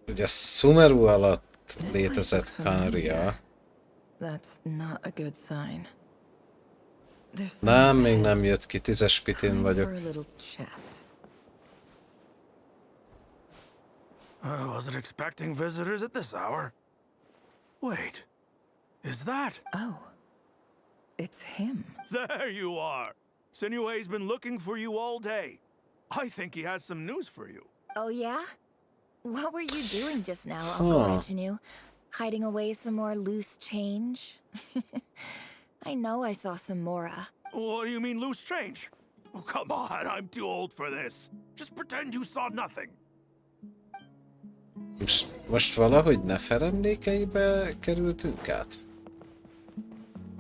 ugye Sumeru alatt létezett Kanria. That's not a good sign. Nem, még nem jött ki, 10-es pitin vagyok. I wasn't expecting visitors at this hour. Wait, is that? Oh, it's him. There you are. Sinue's been looking for you all day. I think he has some news for you. Oh yeah? What were you doing just now, Uncle Reginue? Hiding away some more loose change? I know I saw some Mora. What do you mean loose change? Oh, come on, I'm too old for this. Just pretend you saw nothing. Most valahogy Nefer emlékeibe kerültünk át?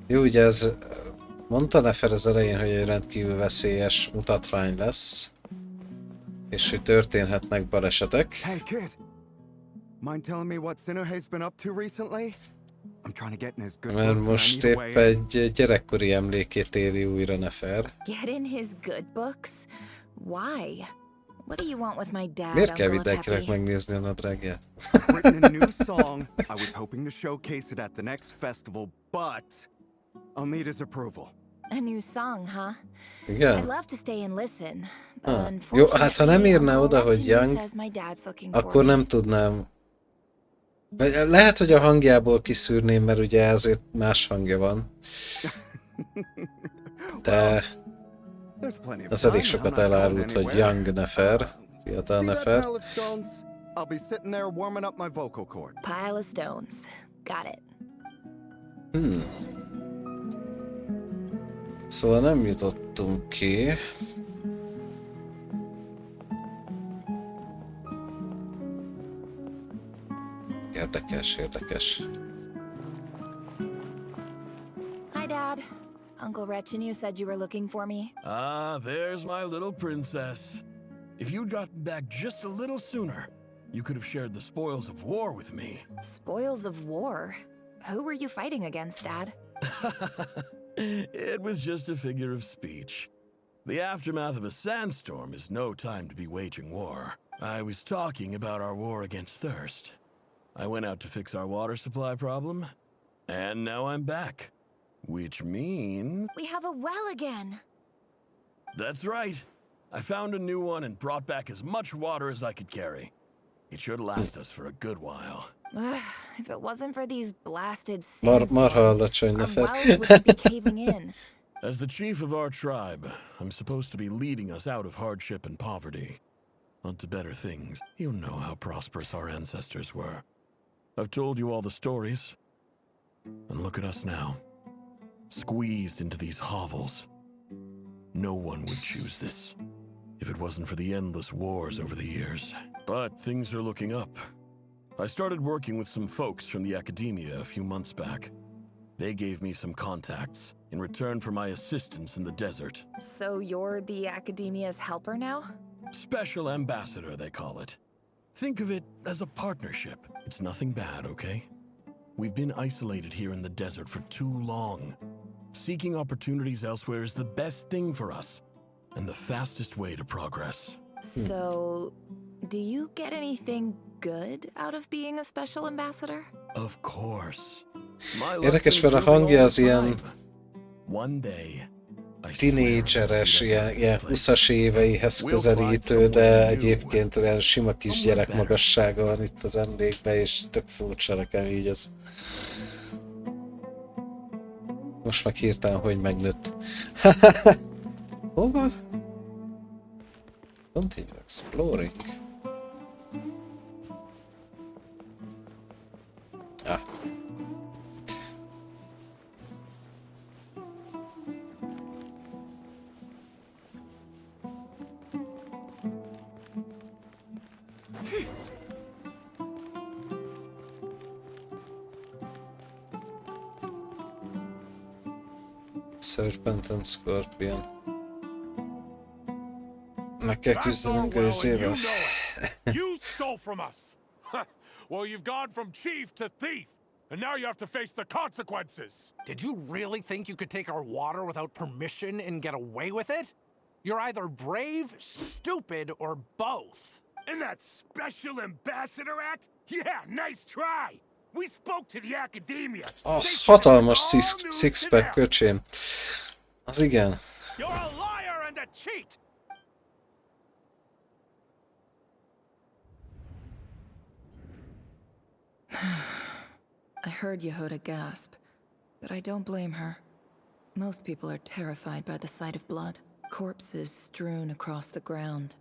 Jó, ugye ez... Mondta Nefer az elején, hogy egy rendkívül veszélyes mutatvány lesz. És hogy történhetnek balesetek. Hey kid, mind telling me what Sinuhe's been up to recently? I'm trying to get in his good Mert books most and I need épp a way egy gyerekkori emlékét éli újra Nefer. Get in his good books? Why? What do you want with my dad, Miért kell Uncle mindenkinek Peppy? megnézni a nadrágját? I've written a new song. I was hoping to showcase it at the next festival, but I'll need his approval. A new song, huh? Igen. I'd love to stay and listen. Jó, hát ha nem írná oda, hogy Young, akkor nem tudnám. Lehet, hogy a hangjából kiszűrném, mert ugye ezért más hangja van. De az elég sokat elárult, hogy Young Nefer, fiatal Nefer. I'll be sitting there warming up my vocal cord. Pile of stones. Got it. Szóval nem jutottunk ki. Érdekes, érdekes. Hi, Dad. Uncle Retinue said you were looking for me. Ah, there's my little princess. If you'd gotten back just a little sooner, you could have shared the spoils of war with me. Spoils of war? Who were you fighting against, Dad? It was just a figure of speech. The aftermath of a sandstorm is no time to be waging war. I was talking about our war against thirst. I went out to fix our water supply problem, and now I'm back. Which means... We have a well again! That's right. I found a new one and brought back as much water as I could carry. It should last us for a good while. If it wasn't for these blasted Marha alacsony our Nefer. wells would be caving in. As the chief of our tribe, I'm supposed to be leading us out of hardship and poverty, onto better things. You know how prosperous our ancestors were. I've told you all the stories. And look at us now. Squeezed into these hovels. No one would choose this, if it wasn't for the endless wars over the years. But things are looking up. I started working with some folks from the academia a few months back. They gave me some contacts in return for my assistance in the desert. So you're the academia's helper now? Special ambassador, they call it. Think of it as a partnership. It's nothing bad, okay? We've been isolated here in the desert for too long. Seeking opportunities elsewhere is the best thing for us, and the fastest way to progress. So, do you get anything good out of being a special ambassador? Of course. Érdekes, mert a hangja az ilyen One day, tinédzseres, ilyen 20-as éveihez közelítő, de egyébként olyan sima kisgyerek magassága van itt az emlékben, és tök furcsa nekem így ez. Most meg hirtelen, hogy megnőtt. Hova? Continue exploring. Ah. Serpent and Scorpion. Meg kell küzdenünk ezével. You stole from us! Well, you've gone from chief to thief! and now you have to face the consequences! Did you really think you could take our water without permission and get away with it? You're either brave, stupid, or both. And that Special Ambassador Act? Yeah, nice try! We spoke to the academia! Az hatalmas six-pack, köcsém. Az igen. You're a liar and a cheat! I heard Yehuda gasp, but I don't blame her. Most people are terrified by the sight of blood. Corpses strewn across the ground.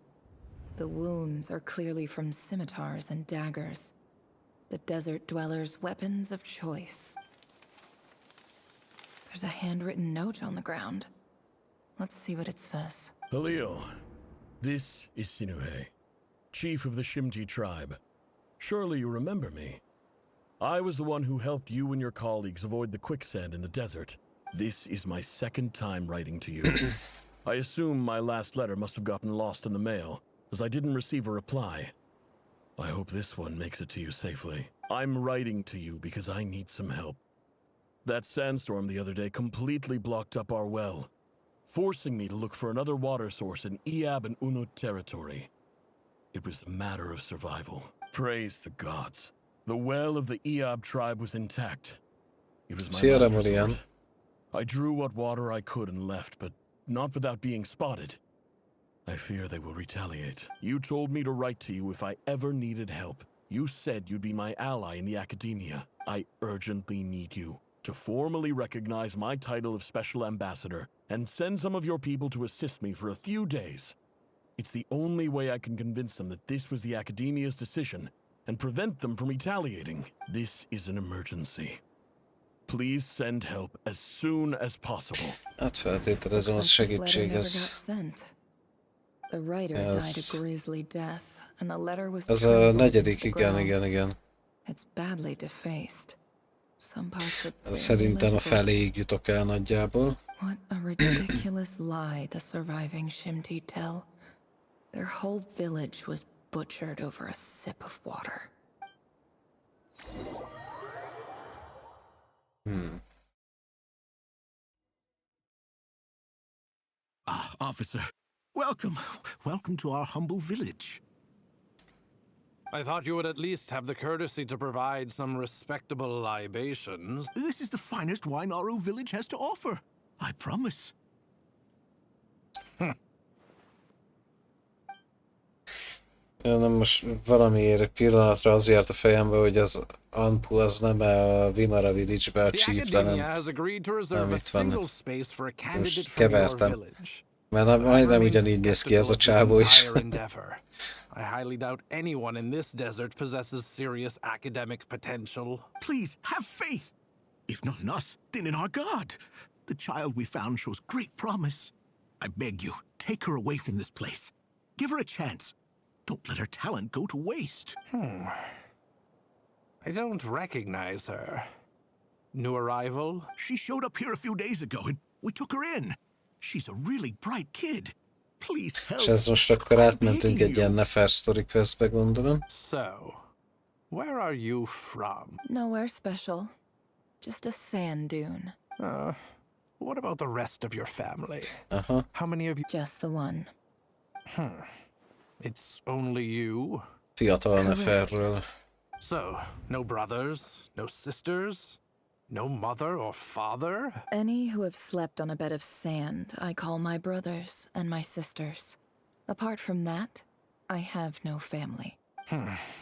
The wounds are clearly from scimitars and daggers. The desert dwellers' weapons of choice. There's a handwritten note on the ground. Let's see what it says. Halil, this is Sinuhe, chief of the Shimti tribe. Surely you remember me. I was the one who helped you and your colleagues avoid the quicksand in the desert. This is my second time writing to you. I assume my last letter must have gotten lost in the mail, as I didn't receive a reply. I hope this one makes it to you safely. I'm writing to you because I need some help. That sandstorm the other day completely blocked up our well, forcing me to look for another water source in Iab and Unut territory. It was a matter of survival. Praise the gods. The well of the Iab tribe was intact. It was my last resort. I drew what water I could and left, but not without being spotted. I fear they will retaliate. You told me to write to you if I ever needed help. You said you'd be my ally in the academia. I urgently need you to formally recognize my title of Special Ambassador and send some of your people to assist me for a few days. It's the only way I can convince them that this was the academia's decision and prevent them from retaliating. This is an emergency. Please send help as soon as possible. Hát feltételezem, az segítség ez. The writer died a grisly death, and the letter was Ez a negyedik, igen. It's badly defaced. Some parts are Szerintem a feléig jutok el nagyjából. What a ridiculous lie the surviving Shimti tell. Their whole village was butchered over a sip of water. Ah, officer. Welcome. Welcome to our humble village. I thought you would at least have the courtesy to provide some respectable libations. This is the finest wine Aru village has to offer. I promise. Nem, most valamiért pillanatra az járt a fejembe, hogy az Anpu az nem a Vimara Village-be a chieftain, nem itt van. Most kevertem. Mert majdnem ugyanígy néz ki ez a csávó is. I highly doubt anyone in this desert possesses serious academic potential. Please, have faith. If not in us, then in our god. The child we found shows great promise. I beg you, take her away from this place. Give her a chance. Don't let her talent go to waste. I don't recognize her. New arrival? She showed up here a few days ago and we took her in. She's a really bright kid. Please help. És ez most akkor átmentünk egy ilyen Neferstory questbe, gondolom. So, where are you from? Nowhere special. Just a sand dune. What about the rest of your family? How many of you? Just the one. It's only you? Fiatal Neferről. So, no brothers, no sisters, no mother or father? Any who have slept on a bed of sand, I call my brothers and my sisters. Apart from that, I have no family.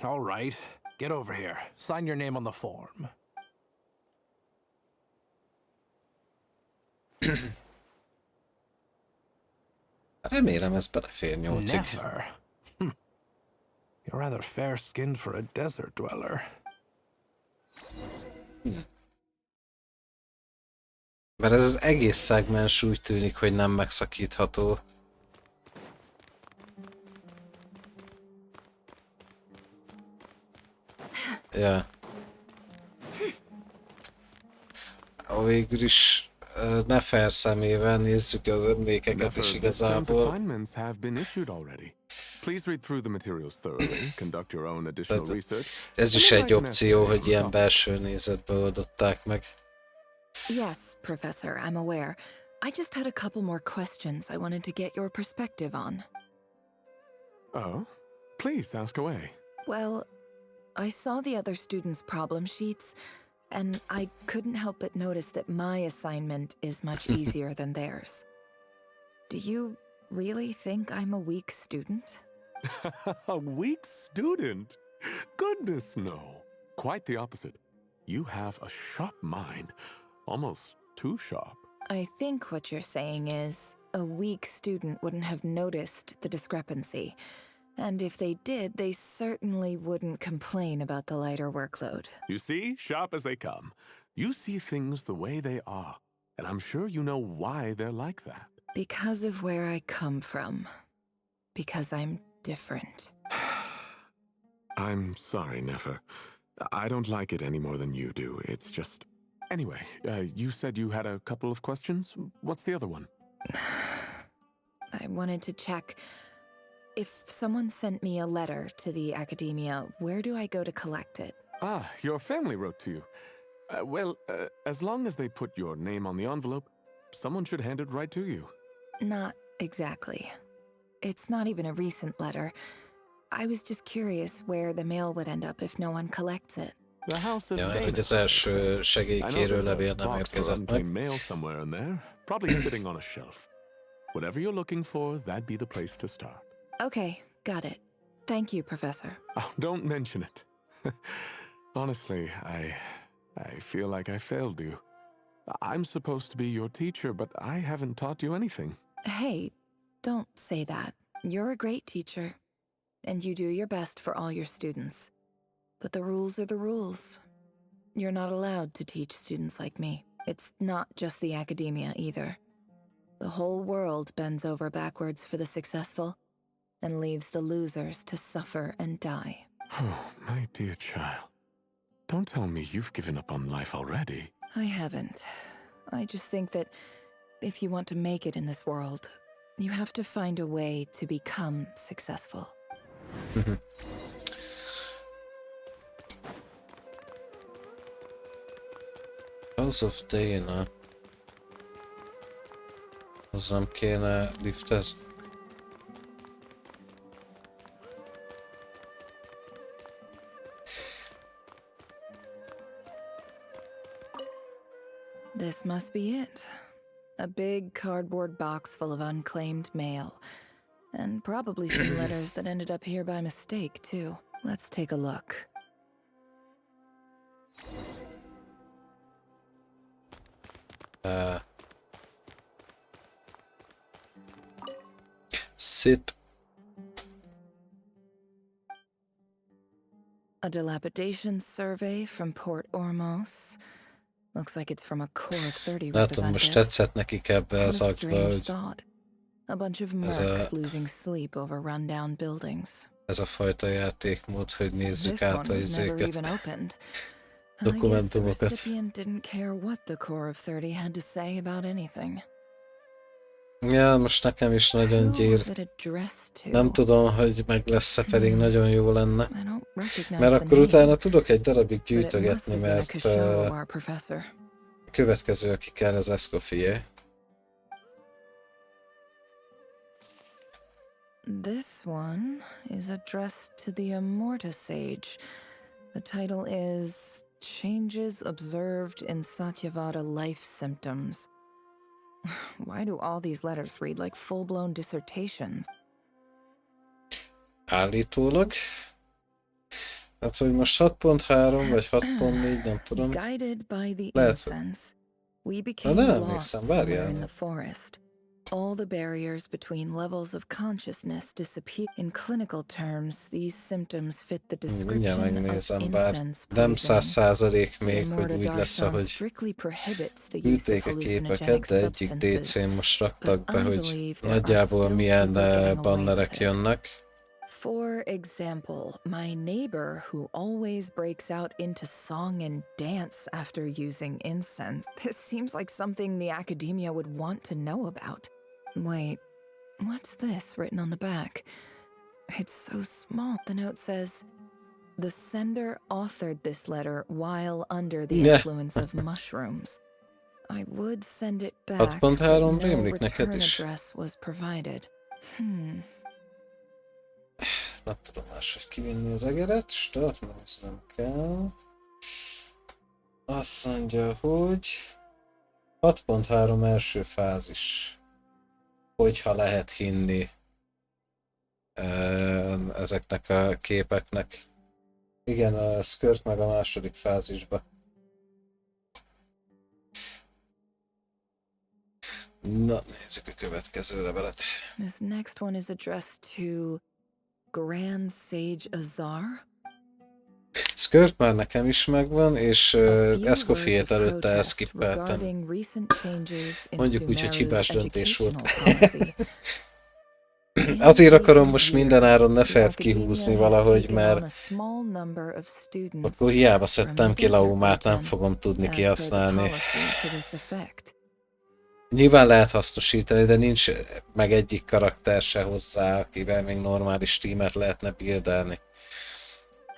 All right. Get over here. Sign your name on the form. Remélem ez belefér 8-ig. Never. You're rather fair-skinned for a desert dweller. Mert ez az egész szegmens úgy tűnik, hogy nem megszakítható. Ja. Végül is Nefer szemével nézzük az emlékeket, és igazából... Please read through the materials thoroughly, conduct your own additional research. Ez is egy opció, hogy ilyen belső nézetbe oldották meg. Yes, Professor, I'm aware. I just had a couple more questions I wanted to get your perspective on. Oh? Please, ask away. Well, I saw the other students' problem sheets, and I couldn't help but notice that my assignment is much easier than theirs. Do you really think I'm a weak student? A weak student? Goodness, no. Quite the opposite. You have a sharp mind. Almost too sharp. I think what you're saying is, a weak student wouldn't have noticed the discrepancy. And if they did, they certainly wouldn't complain about the lighter workload. You see, sharp as they come. You see things the way they are. And I'm sure you know why they're like that. Because of where I come from. Because I'm different. I'm sorry, Nefer. I don't like it any more than you do. It's just... Anyway, you said you had a couple of questions? What's the other one? I wanted to check... If someone sent me a letter to the academia, where do I go to collect it? Ah, your family wrote to you. Well, as long as they put your name on the envelope, someone should hand it right to you. Not exactly. It's not even a recent letter. I was just curious where the mail would end up if no one collects it. The house of Ja, hogy az első segélykérő levél nem érkezett meg. Mail somewhere in there, probably sitting on a shelf. Whatever you're looking for, that'd be the place to start. Okay, got it. Thank you, Professor. Oh, don't mention it. Honestly, I feel like I failed you. I'm supposed to be your teacher, but I haven't taught you anything. Hey, don't say that. You're a great teacher, and you do your best for all your students. But the rules are the rules. You're not allowed to teach students like me. It's not just the academia either. The whole world bends over backwards for the successful, and leaves the losers to suffer and die. Oh, my dear child. Don't tell me you've given up on life already. I haven't. I just think that if you want to make it in this world, you have to find a way to become successful. House of Dana. Az nem kéne liftezni. This must be it. A big cardboard box full of unclaimed mail. And probably some letters that ended up here by mistake, too. Let's take a look. Sit. A dilapidation survey from Port Ormos. Looks like it's from a core of 30 Látom, most tetszett nekik ebbe az akba, hogy a bunch of mercs losing sleep over rundown buildings. Ez a fajta játékmód, hogy nézzük át a izéket. The recipient didn't care what the core of 30 had to say about anything. Ja, most nekem is nagyon gyír. Nem tudom, hogy meg lesz-e, pedig nagyon jó lenne. Mert akkor utána tudok egy darabig gyűjtögetni, mert a következő, aki kell, az Escoffier. This one is addressed to the Immorta Sage. The title is Changes Observed in Satyavada Life Symptoms. Why do all these letters read like full-blown dissertations? Állítólag. Hát, hogy most 6.3 vagy 6.4, nem tudom. Guided by the Lehet, incense, we became lost somewhere in the forest. All the barriers between levels of consciousness disappear. In clinical terms, these symptoms fit the description of incense nem poisoning. 100% még, hogy úgy lesz, ahogy küldték a képeket, de egyik DC-n most raktak be, hogy nagyjából milyen bannerek jönnek. For example, my neighbor who always breaks out into song and dance after using incense. This seems like something the academia would want to know about. Wait, what's this written on the back? It's so small. The note says, the sender authored this letter while under the influence of mushrooms. I would send it back, but 6.3 no rémlik neked return is? address was provided. Nem tudom máshogy kivinni az egeret, start, nem kell. Azt mondja, hogy 6.3 első fázis. Hogyha lehet hinni ezeknek a képeknek. Igen, a Skirt meg a második fázisba. Na, nézzük a következő levelet. This next one is addressed to Grand Sage Azar. Skirt már nekem is megvan, és Escoffiét előtte elskippeltem. Mondjuk úgy, hogy hibás döntés volt. Azért akarom most mindenáron Nefert kihúzni valahogy, mert akkor hiába szedtem ki Laumát, nem fogom tudni kihasználni. Nyilván lehet hasznosítani, de nincs meg egyik karakter se hozzá, akivel még normális tímet lehetne buildelni.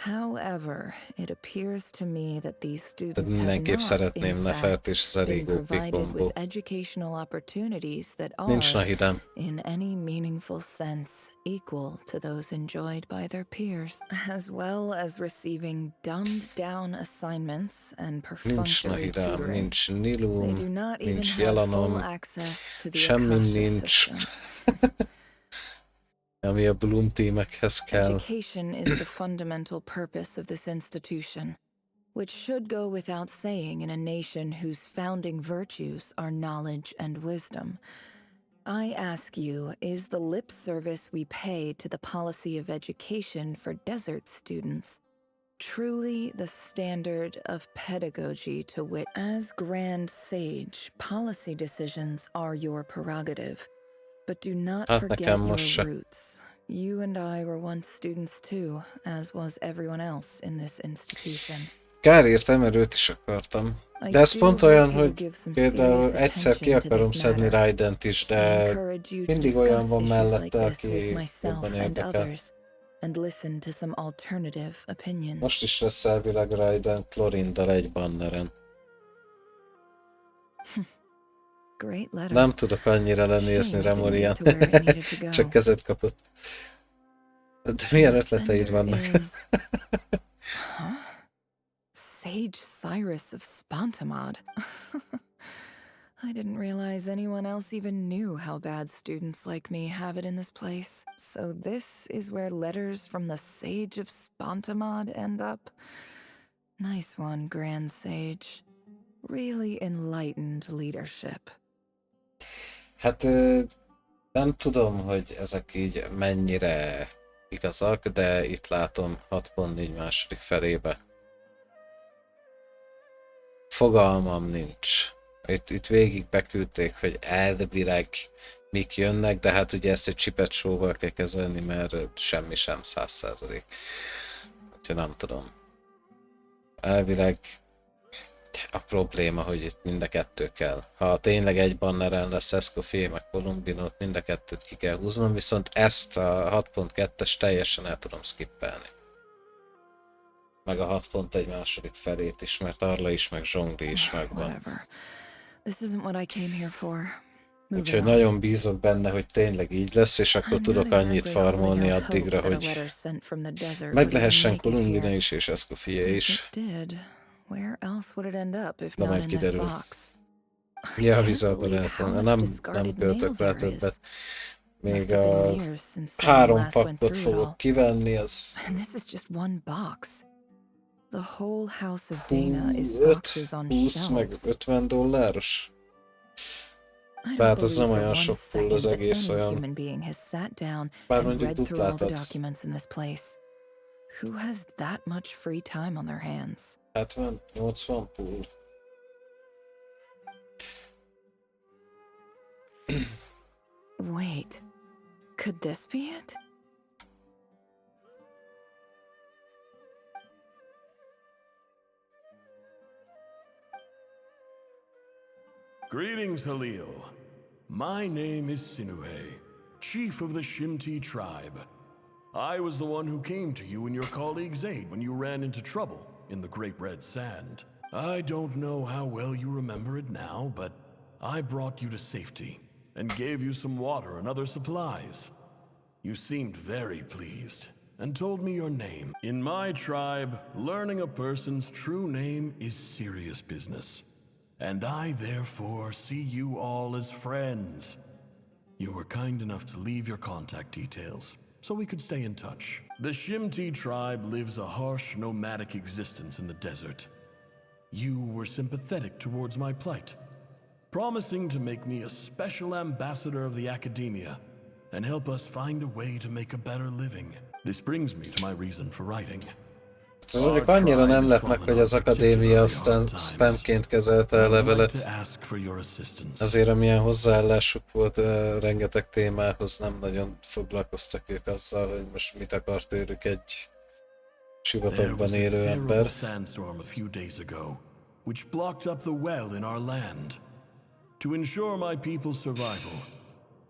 However, it appears to me that these students mindenképp have not, szeretném in Nefert, és ez fact, elég been OP provided kombó. with educational opportunities that Nincs are, Nahidám. in any meaningful sense, equal to those enjoyed by their peers, as well as receiving dumbed-down assignments and Nincs perfunctory Nahidám, tutoring. nincs They Nilum, do not even nincs have full Jelanom, access to the semmi Akasha nincs. system. Ami a Bloom tímekhez kell. Education is the fundamental purpose of this institution, which should go without saying in a nation whose founding virtues are knowledge and wisdom. I ask you, is the lip service we pay to the policy of education for desert students truly the standard of pedagogy to which, as Grand Sage, policy decisions are your prerogative? But do not forget your roots. You and I were once students too, as was everyone else in this institution. Kár értem, mert őt is akartam. De ez pont olyan, hogy például egyszer ki akarom szedni Raident is, de mindig olyan van mellette, aki jobban érdekel. Most is lesz elvileg Raiden Clorindal egy banneren. Nem tudok annyira lenézni Remorian, csak kezet kapott. De milyen ötleteid vannak? Sage Cyrus of Spantamod. I didn't realize anyone else even knew how bad students like me have it in this place. So this is where letters from the Sage of Spantamod end up? Nice one, Grand Sage. Really enlightened leadership. Hát nem tudom, hogy ezek így mennyire igazak, de itt látom 6.4 második felébe. Fogalmam nincs. Itt végig beküldték, hogy elvileg mik jönnek, de hát ugye ezt egy chipet show-val kell kezelni, mert semmi sem 100%. Úgyhogy nem tudom. Elvileg a probléma, hogy itt mind a kettő kell. Ha tényleg egy banneren lesz Escoffier meg Columbinot, mind a kettőt ki kell húznom, viszont ezt a 6.2-es teljesen el tudom skippelni. Meg a 6.1 második felét is, mert Arla is, meg Zsongli is megvan. Úgyhogy nagyon bízok benne, hogy tényleg így lesz, és akkor tudok annyit farmolni addigra, hogy meg lehessen Columbina is és Escoffier is. De majd kiderül. Ja, Vizelbarátom, nem költök rá többet. Még a 3 pakkot fogok kivenni, az... The whole house of Dana is boxes on 20 meg shelves. $50. Tehát az nem olyan sok full, az egész olyan. Bár mondjuk duplát adsz. Who has that much free time on their hands? 70-80 pull. Wait, could this be it? Greetings, Halil. My name is Sinuhe, chief of the Shimti tribe. I was the one who came to you and your colleague's aid when you ran into trouble in the Great Red Sand. I don't know how well you remember it now, but I brought you to safety and gave you some water and other supplies. You seemed very pleased and told me your name. In my tribe, learning a person's true name is serious business. And I therefore see you all as friends. You were kind enough to leave your contact details, so we could stay in touch. The Shimti tribe lives a harsh, nomadic existence in the desert. You were sympathetic towards my plight, promising to make me a special ambassador of the academia and help us find a way to make a better living. This brings me to my reason for writing. Ez mondjuk annyira nem lepnek, hogy az akadémia aztán spamként kezelte a levelet. Azért amilyen hozzáállásuk volt rengeteg témához, nem nagyon foglalkoztak ők azzal, hogy most mit akar tőlük egy sivatagban élő ember. Which blocked up the well in our land. To ensure my people's survival,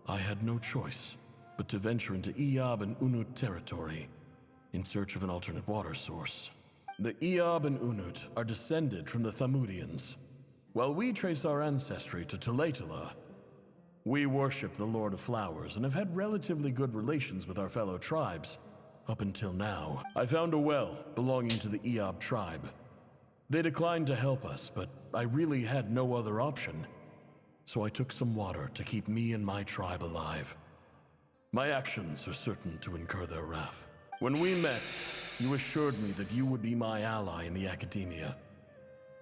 I had no choice but to venture into Eob and Unut territory in search of an alternate water source. The Eob and Unut are descended from the Thamudians. While we trace our ancestry to Tulatala, we worship the Lord of Flowers and have had relatively good relations with our fellow tribes up until now. I found a well belonging to the Eob tribe. They declined to help us, but I really had no other option. So I took some water to keep me and my tribe alive. My actions are certain to incur their wrath. When we met, you assured me that you would be my ally in the academia.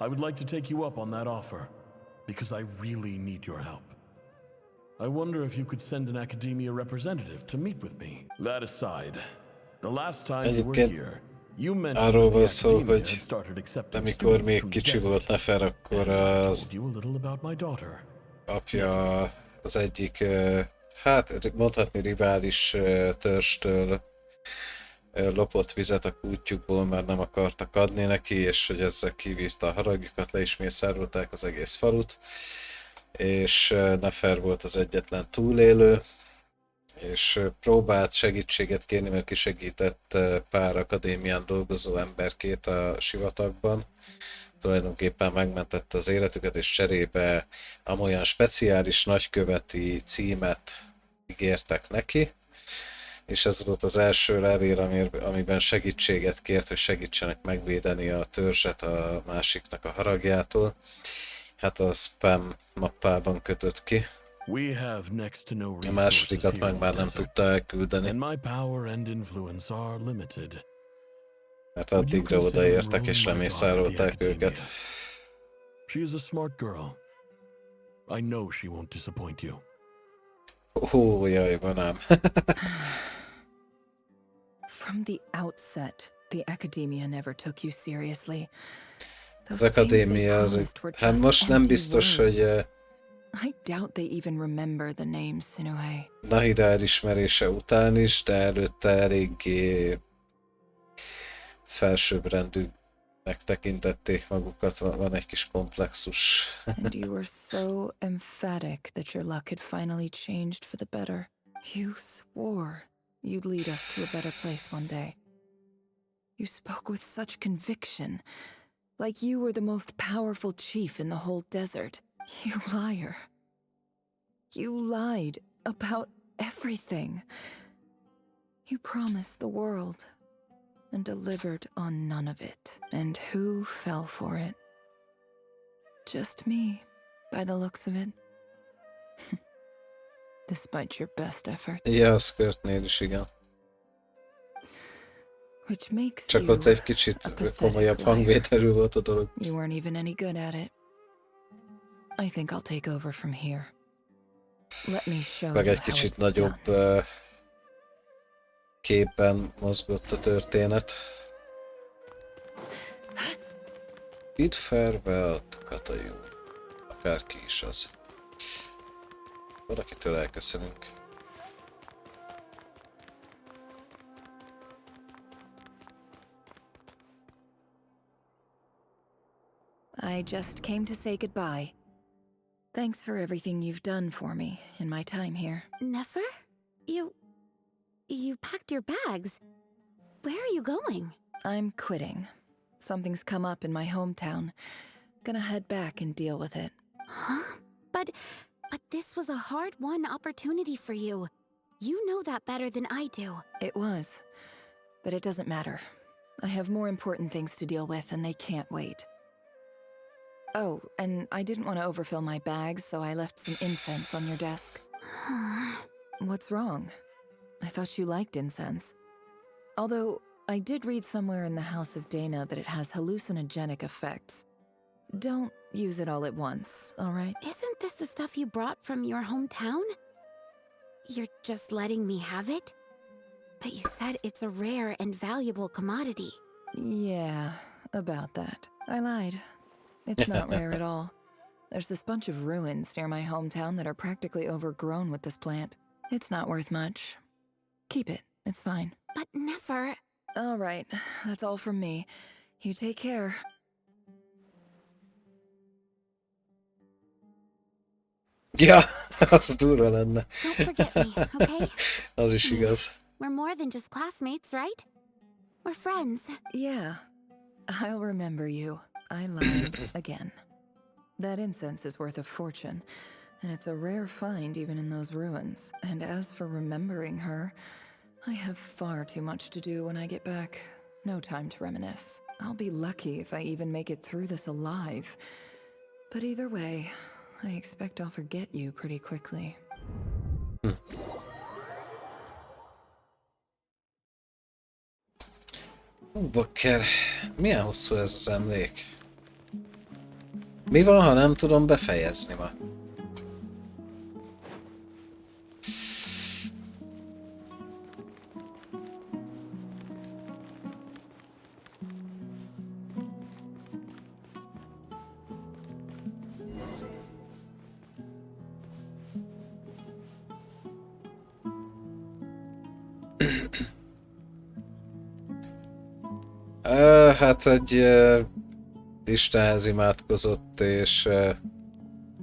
I would like to take you up on that offer, because I really need your help. I wonder if you could send an academia representative to meet with me. That aside, the last time you were here, you mentioned arról that van the szó, academia had hogy started accepting amikor students még from kicsi the volt desert. Nefer, akkor az Told you a little about my daughter. apja az egyik, hát mondhatni rivális törstől lopott vizet a kútjukból, mert nem akartak adni neki, és hogy ezzel kivírta a haragjukat, le is mészárolták az egész falut, és Nefer volt az egyetlen túlélő, és próbált segítséget kérni, mert kisegített pár akadémián dolgozó emberkét a sivatagban. Tulajdonképpen megmentette az életüket, és cserébe amolyan speciális nagyköveti címet ígértek neki, és ez volt az első levél, amiben segítséget kért, hogy segítsenek megvédeni a törzset a másiknak a haragjától. Hát a spam mappában kötött ki. A másodikat meg már nem tudta elküldeni. Mert addigra odaértek és lemészárolták őket. She is a smart girl. I know she won't disappoint you. Ó, jaj, van ám. From the outset, the academia never took you seriously. Az akadémia az, hát most nem biztos, hogy I doubt they even remember the name Sinuhe. Nahida elismerése után is, de előtte eléggé felsőbbrendűnek tekintették magukat, van egy kis komplexus. And you were so emphatic that your luck had finally changed for the better. You swore you'd lead us to a better place one day. You spoke with such conviction, like you were the most powerful chief in the whole desert. You liar. You lied about everything. You promised the world and delivered on none of it. And who fell for it? Just me, by the looks of it. Despite your best efforts. Ja, Skirtnél is, igen. Which makes Csak ott egy kicsit komolyabb hangvételű volt a dolog. You weren't even any good at it. I think I'll take over from here. Let me show Meg you egy how kicsit it's nagyobb képben mozgott a történet. Bid farewell to Katajú. Akárki is az. Valakitől elköszönünk. I just came to say goodbye. Thanks for everything you've done for me in my time here. Nefer? you packed your bags. Where are you going? I'm quitting. Something's come up in my hometown. Gonna head back and deal with it. Huh? But this was a hard-won opportunity for you. You know that better than I do. It was. But it doesn't matter. I have more important things to deal with and they can't wait. Oh, and I didn't want to overfill my bags, so I left some incense on your desk. What's wrong? I thought you liked incense. Although, I did read somewhere in the House of Dana that it has hallucinogenic effects. Don't use it all at once, alright? Isn't this the stuff you brought from your hometown? You're just letting me have it? But you said it's a rare and valuable commodity. Yeah, about that. I lied. It's not rare at all. There's this bunch of ruins near my hometown that are practically overgrown with this plant. It's not worth much. Keep it. It's fine. But never... Alright, that's all from me. You take care. Ja, az durva lenne. Don't forget me, okay? Az is igaz. We're more than just classmates, right? We're friends. Yeah, I'll remember you. I lied again. That incense is worth a fortune, and it's a rare find even in those ruins. And as for remembering her, I have far too much to do when I get back. No time to reminisce. I'll be lucky if I even make it through this alive. But either way, I expect I'll forget you pretty quickly. Bakker, milyen hosszú ez az emlék? Mi van, ha nem tudom befejezni ma? Hát egy Istenhez imádkozott, és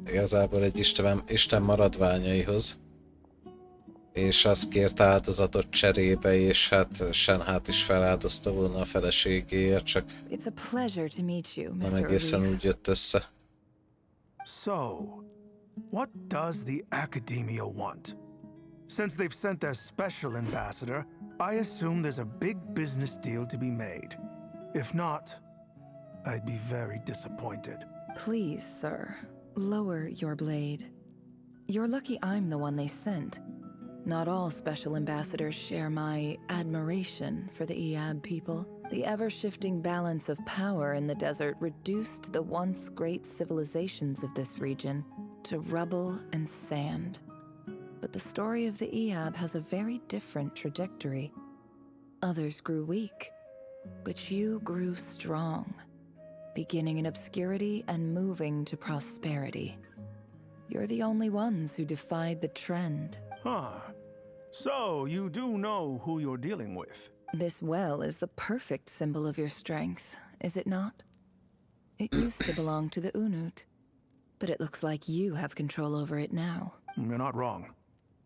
igazából egy Isten maradványaihoz. És azt kért áldozatot cserébe, és hát Senhát is feláldozta volna a feleségéért, csak nem egészen úgy jött össze. So, what does the Academia want? Since they've sent their special ambassador, I assume there's a big business deal to be made. If not, I'd be very disappointed. Please, sir, lower your blade. You're lucky I'm the one they sent. Not all special ambassadors share my admiration for the Eab people. The ever-shifting balance of power in the desert reduced the once great civilizations of this region to rubble and sand. But the story of the Eab has a very different trajectory. Others grew weak, but you grew strong, beginning in obscurity and moving to prosperity. You're the only ones who defied the trend. Huh. So, you do know who you're dealing with? This well is the perfect symbol of your strength, is it not? It used to belong to the Unut, but it looks like you have control over it now. You're not wrong.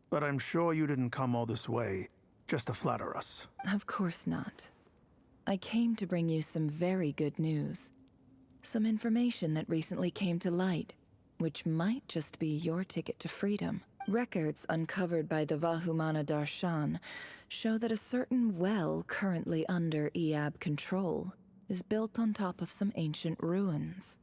But I'm sure you didn't come all this way just to flatter us. Of course not. I came to bring you some very good news. Some information that recently came to light, which might just be your ticket to freedom. Records uncovered by the Vahumana Darshan show that a certain well currently under Eab control is built on top of some ancient ruins.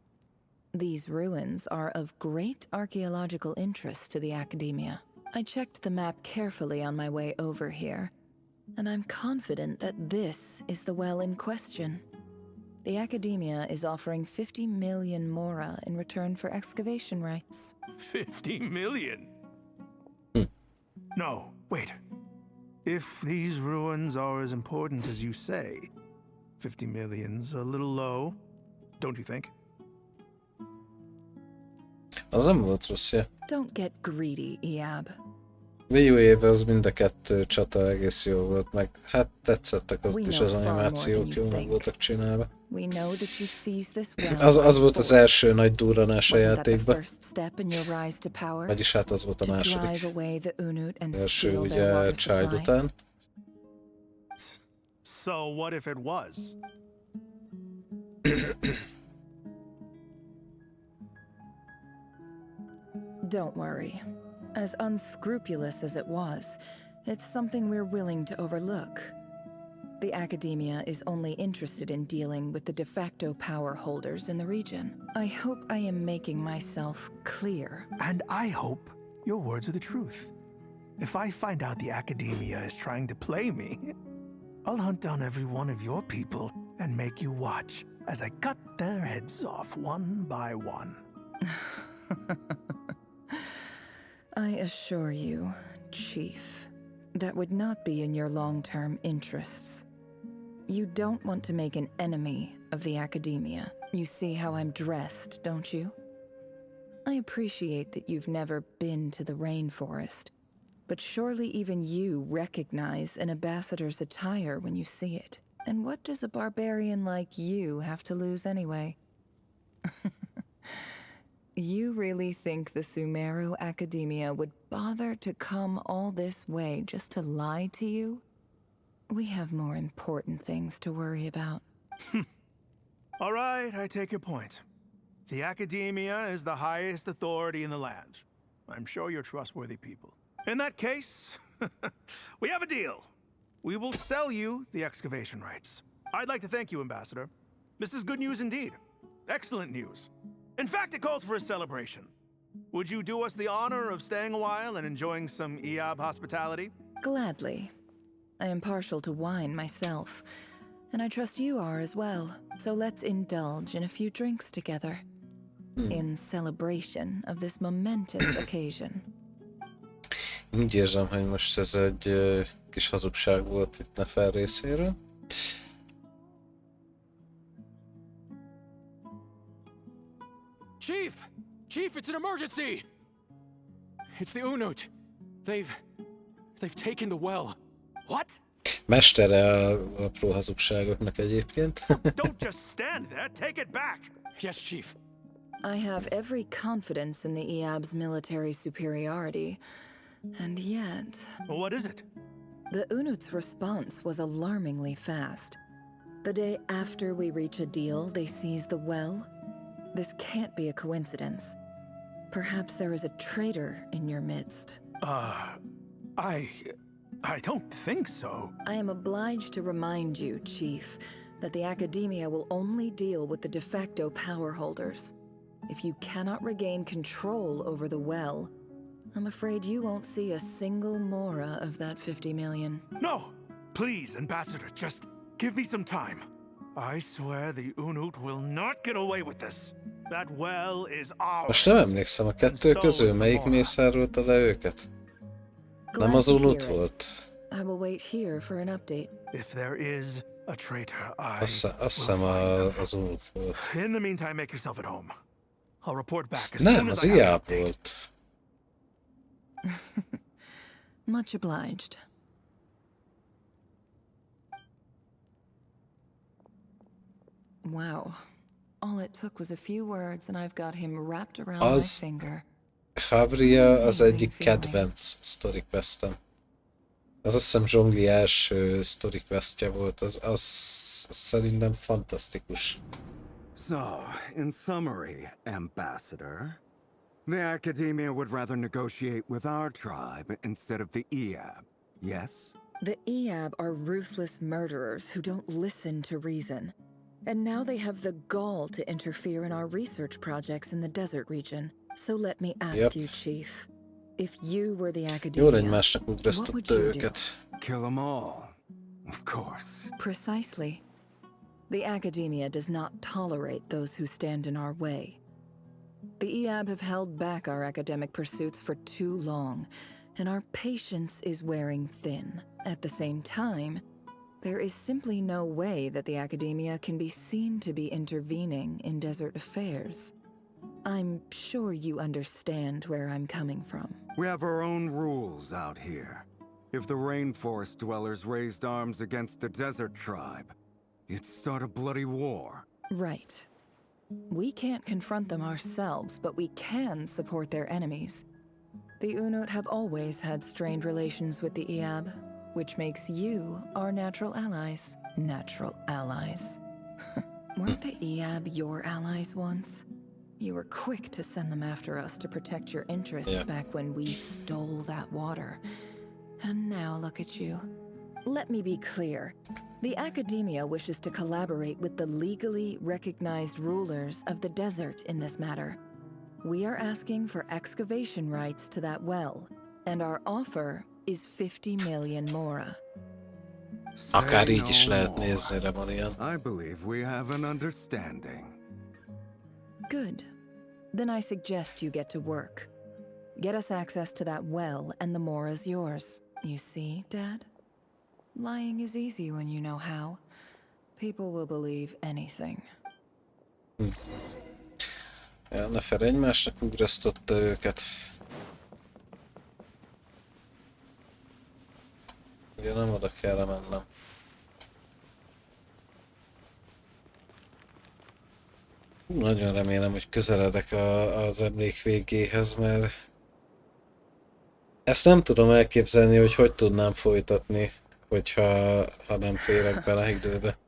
These ruins are of great archaeological interest to the Academia. I checked the map carefully on my way over here, and I'm confident that this is the well in question. The Academia is offering 50 million mora in return for excavation rights. 50 million? No, wait. If these ruins are as important as you say, 50 million's a little low, don't you think? Az nem volt rossz, ja. Don't get greedy, Eab. Jó évben az mind a kettő csata egész jó volt, meg hát tetszettek ott is az animációk, jól meg voltak csinálva. Az volt az első nagy durranás a játékban. Vagyis hát az volt a második. Első ugye Child után. So what if it was? Don't worry. As unscrupulous as it was, it's something we're willing to overlook. The Academia is only interested in dealing with the de facto power holders in the region. I hope I am making myself clear. And I hope your words are the truth. If I find out the Academia is trying to play me, I'll hunt down every one of your people and make you watch as I cut their heads off one by one. I assure you, Chief, that would not be in your long-term interests. You don't want to make an enemy of the Academia. You see how I'm dressed, don't you? I appreciate that you've never been to the rainforest, but surely even you recognize an ambassador's attire when you see it. And what does a barbarian like you have to lose anyway? You really think the Sumeru Academia would bother to come all this way just to lie to you? We have more important things to worry about. All right, I take your point. The Academia is the highest authority in the land. I'm sure you're trustworthy people. In that case, we have a deal. We will sell you the excavation rights. I'd like to thank you, Ambassador. This is good news indeed. Excellent news. In fact, it calls for a celebration. Would you do us the honor of staying a while and enjoying some Eab hospitality? Gladly. I am partial to wine myself, and I trust you are as well. So let's indulge in a few drinks together, in celebration of this momentous occasion. Úgy érzem, hogy most ez egy kis hazugság volt itt Nefer részéről. Chief! Chief, it's an emergency! It's the Unut. They've taken the well. What? Mestere a apró hazugságoknak egyébként. Don't just stand there, take it back! Yes, Chief. I have every confidence in the Eab's military superiority, and yet... What is it? The Unut's response was alarmingly fast. The day after we reach a deal, they seize the well. This can't be a coincidence. Perhaps there is a traitor in your midst. I don't think so. I am obliged to remind you, Chief, that the Academia will only deal with the de facto power holders. If you cannot regain control over the well, I'm afraid you won't see a single mora of that 50 million. No! Please, Ambassador, just give me some time. I swear the Unut will not get away with this. That well is ours. Most nem emlékszem, a kettő közül melyik mészárolta le őket? Nem az Unut volt? I will wait here for an update. If there is a traitor, Azt hiszem az Unut volt. In the meantime, make yourself at home. I'll report back as Nem, soon as az I have an Iab update. volt. Much obliged. Wow. All it took was a few words and I've got him wrapped around my finger. Havria az egyik kedvenc story questem. Az azt hiszem Zsongli első story questje volt, az szerintem fantasztikus. So, in summary, Ambassador, the Academia would rather negotiate with our tribe instead of the Eab, yes? The Eab are ruthless murderers who don't listen to reason. And now they have the gall to interfere in our research projects in the desert region. So let me ask you, Chief, if you were the Academia, what would you do? Kill them all, of course. Precisely. The Academia does not tolerate those who stand in our way. The Eab have held back our academic pursuits for too long, and our patience is wearing thin. At the same time, there is simply no way that the Academia can be seen to be intervening in desert affairs. I'm sure you understand where I'm coming from. We have our own rules out here. If the rainforest dwellers raised arms against a desert tribe, you'd start a bloody war. Right. We can't confront them ourselves, but we can support their enemies. The Unut have always had strained relations with the Eab, which makes you our natural allies. natural allies. Weren't the Eab your allies once? You were quick to send them after us to protect your interests back when we stole that water. And now look at you. Let me be clear. The Academia wishes to collaborate with the legally recognized rulers of the desert in this matter. We are asking for excavation rights to that well, and our offer is 50 million mora. Akár így is lehet nézni, Remonian. I believe we have an understanding. Good. Then I suggest you get to work. Get us access to that well, and the mora's yours. You see, Dad? Lying is easy when you know how. People will believe anything. Ja, Nefer egymásnak ugrasztotta őket. Ugye nem oda kell mennem. Nagyon remélem, hogy közeledek az emlék végéhez, mert ezt nem tudom elképzelni, hogy tudnám folytatni, hogyha nem férek bele időbe.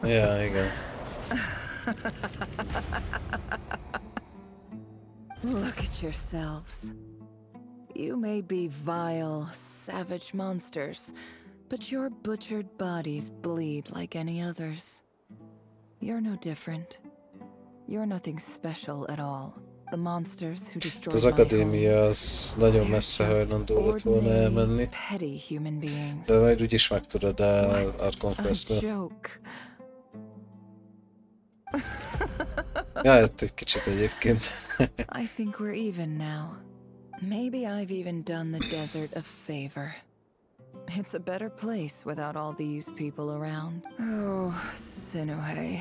Ja, igen. Look at yourselves. You may be vile, savage monsters, but your butchered bodies bleed like any others. You're no different. You're nothing special at all. The monsters who destroyed Az akadémia az nagyon messze hajlandó lett volna elmenni. De majd úgyis megtudod a Conquest-ből. Jött egy kicsit egyébként. I think we're even now. Maybe I've even done the desert a favor. It's a better place without all these people around. Oh, Sinuhe,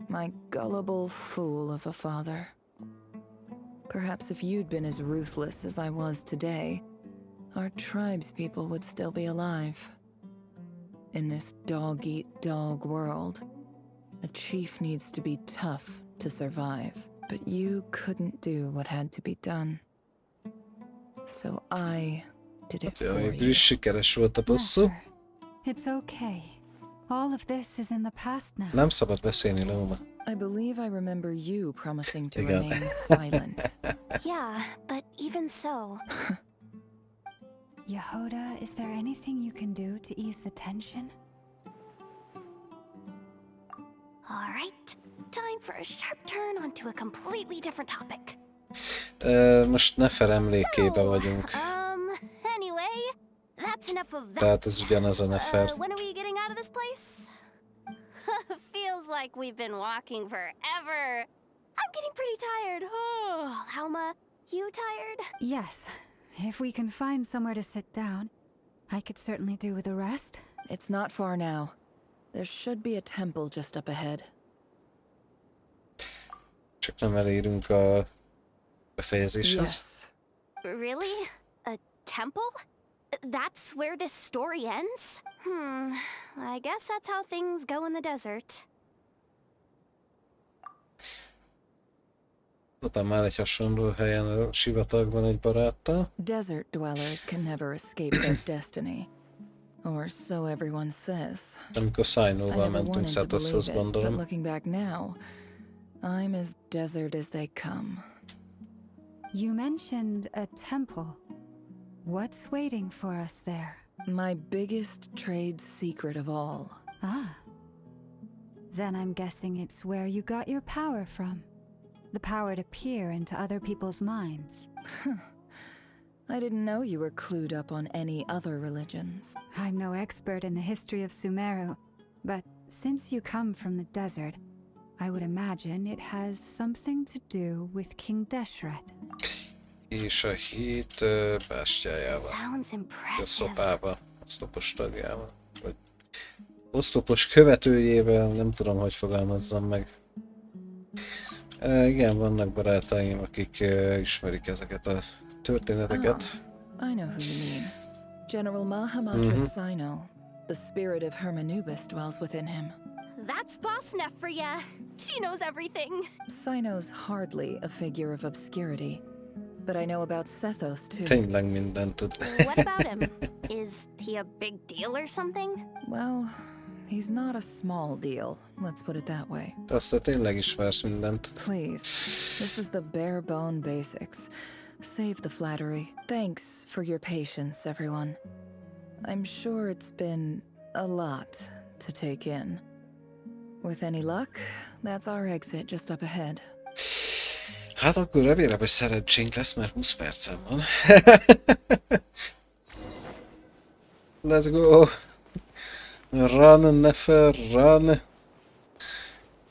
my gullible fool of a father. Perhaps if you'd been as ruthless as I was today, our tribespeople would still be alive. In this dog-eat-dog world, a chief needs to be tough to survive. But you couldn't do what had to be done. So I did it for you. Sikeres volt a bosszú. It's okay. All of this is in the past now. Nem szabad beszélni, Loma. I believe I remember you promising to remain silent. Yeah, but even so... Yehoda, is there anything you can do to ease the tension? All right. Time for a sharp turn onto a completely different topic. Most Nefer emlékébe vagyunk. Anyway, that's enough of that. Tehát ez ugyanaz a Nefer. When are we getting out of this place? Feels like we've been walking forever. I'm getting pretty tired. Oh, Lauma, you tired? Yes. If we can find somewhere to sit down, I could certainly do with a rest. It's not far now. There should be a temple just up ahead. Csak nem elérünk a befejezéshez. Yes. Really? A temple? That's where this story ends? I guess that's how things go in the desert. Voltam már egy hasonló helyen a sivatagban egy baráttal. Desert dwellers can never escape their destiny. Or so everyone says. Amikor Sainóval mentünk Szatoszhoz, But gondolom. looking back now, I'm as desert as they come. You mentioned a temple. What's waiting for us there? My biggest trade secret of all. Ah. Then I'm guessing it's where you got your power from. The power to peer into other people's minds. I didn't know you were clued up on any other religions. I'm no expert in the history of Sumeru, but since you come from the desert, I would imagine it has something to do with King Deshret. És a hét bástyájával. Sounds A impressive. szopával, oszlopos tagjával. Vagy oszlopos követőjével, nem tudom, hogy fogalmazzam meg. Igen, vannak barátaim, akik ismerik ezeket a történeteket. I know who you mean. General Mahamatra Sino. The spirit of Hermanubis dwells within him. That's Boss Neff for ya. She knows everything. Sino's hardly a figure of obscurity. but I know about Sethos too. Tényleg mindent tud. What about him? Is he a big deal or something? Well, he's not a small deal, let's put it that way. Azt te tényleg ismersz mindent. Please, this is the bare bone basics. Save the flattery. Thanks for your patience, everyone. I'm sure it's been a lot to take in. With any luck, that's our exit just up ahead. Hát akkor remélem, hogy szerencsénk lesz, mert 20 percem van. Let's go! Run, Nefer, run!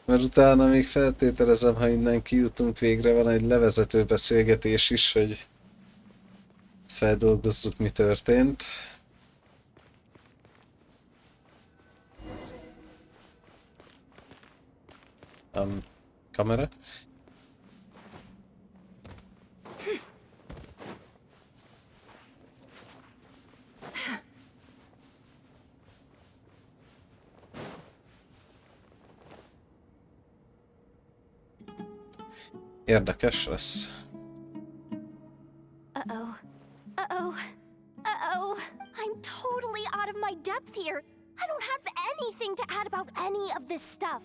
Mert utána még feltételezem, ha innen kijutunk, végre van egy levezető beszélgetés is, hogy feldolgozzuk, mi történt. Kamera? Érdekes lesz. Uh-oh. Uh-oh. Uh-oh. I'm totally out of my depth here. I don't have anything to add about any of this stuff.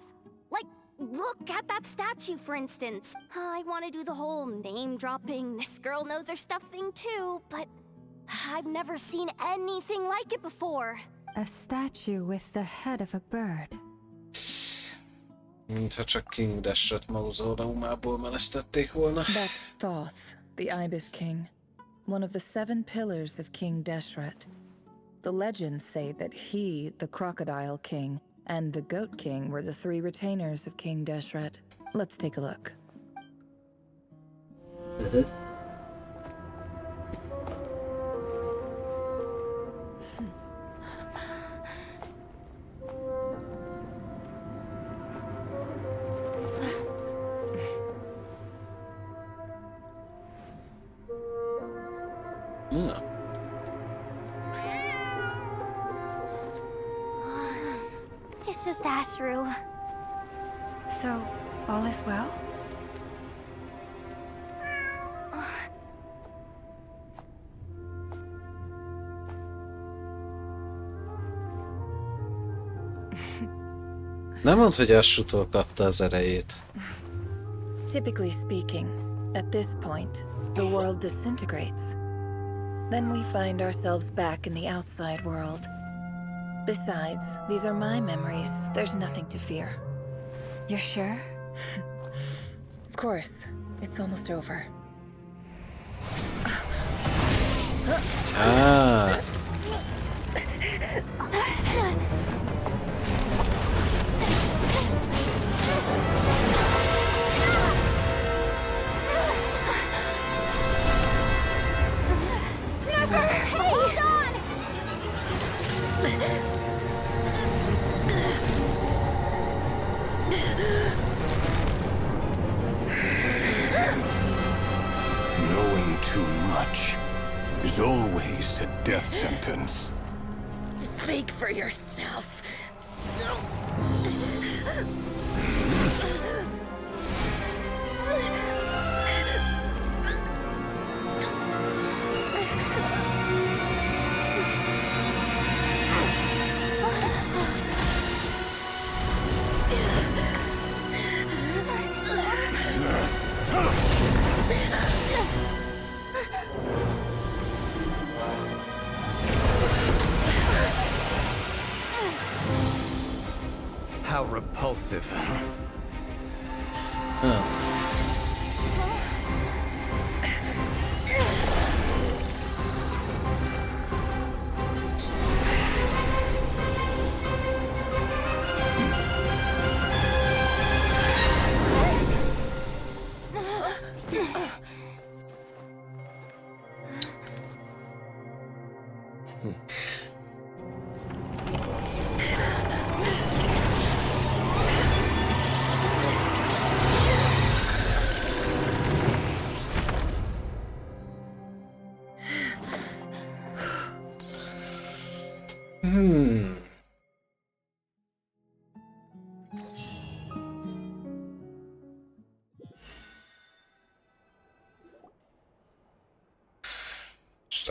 Like, look at that statue, for instance. I want to do the whole name-dropping, this girl knows her stuff thing too, but I've never seen anything like it before. A statue with the head of a bird. Mintha csak King Dashret mauzóleumából menesztették volna. That's Thoth, the Ibis King. One of the 7 pillars of King Deshret. The legends say that he, the Crocodile King, and the Goat King were the 3 retainers of King Deshret. Let's take a look. It's just Ashru. So, all is well? Nem mondd, hogy Ashru-tól kapta az erejét. Typically speaking, at this point, the world disintegrates. Then we find ourselves back in the outside world. Besides, these are my memories. There's nothing to fear. You're sure? Of course. It's almost over. Ah. Hold on! Knowing too much is always a death sentence. Speak for yourself. How repulsive.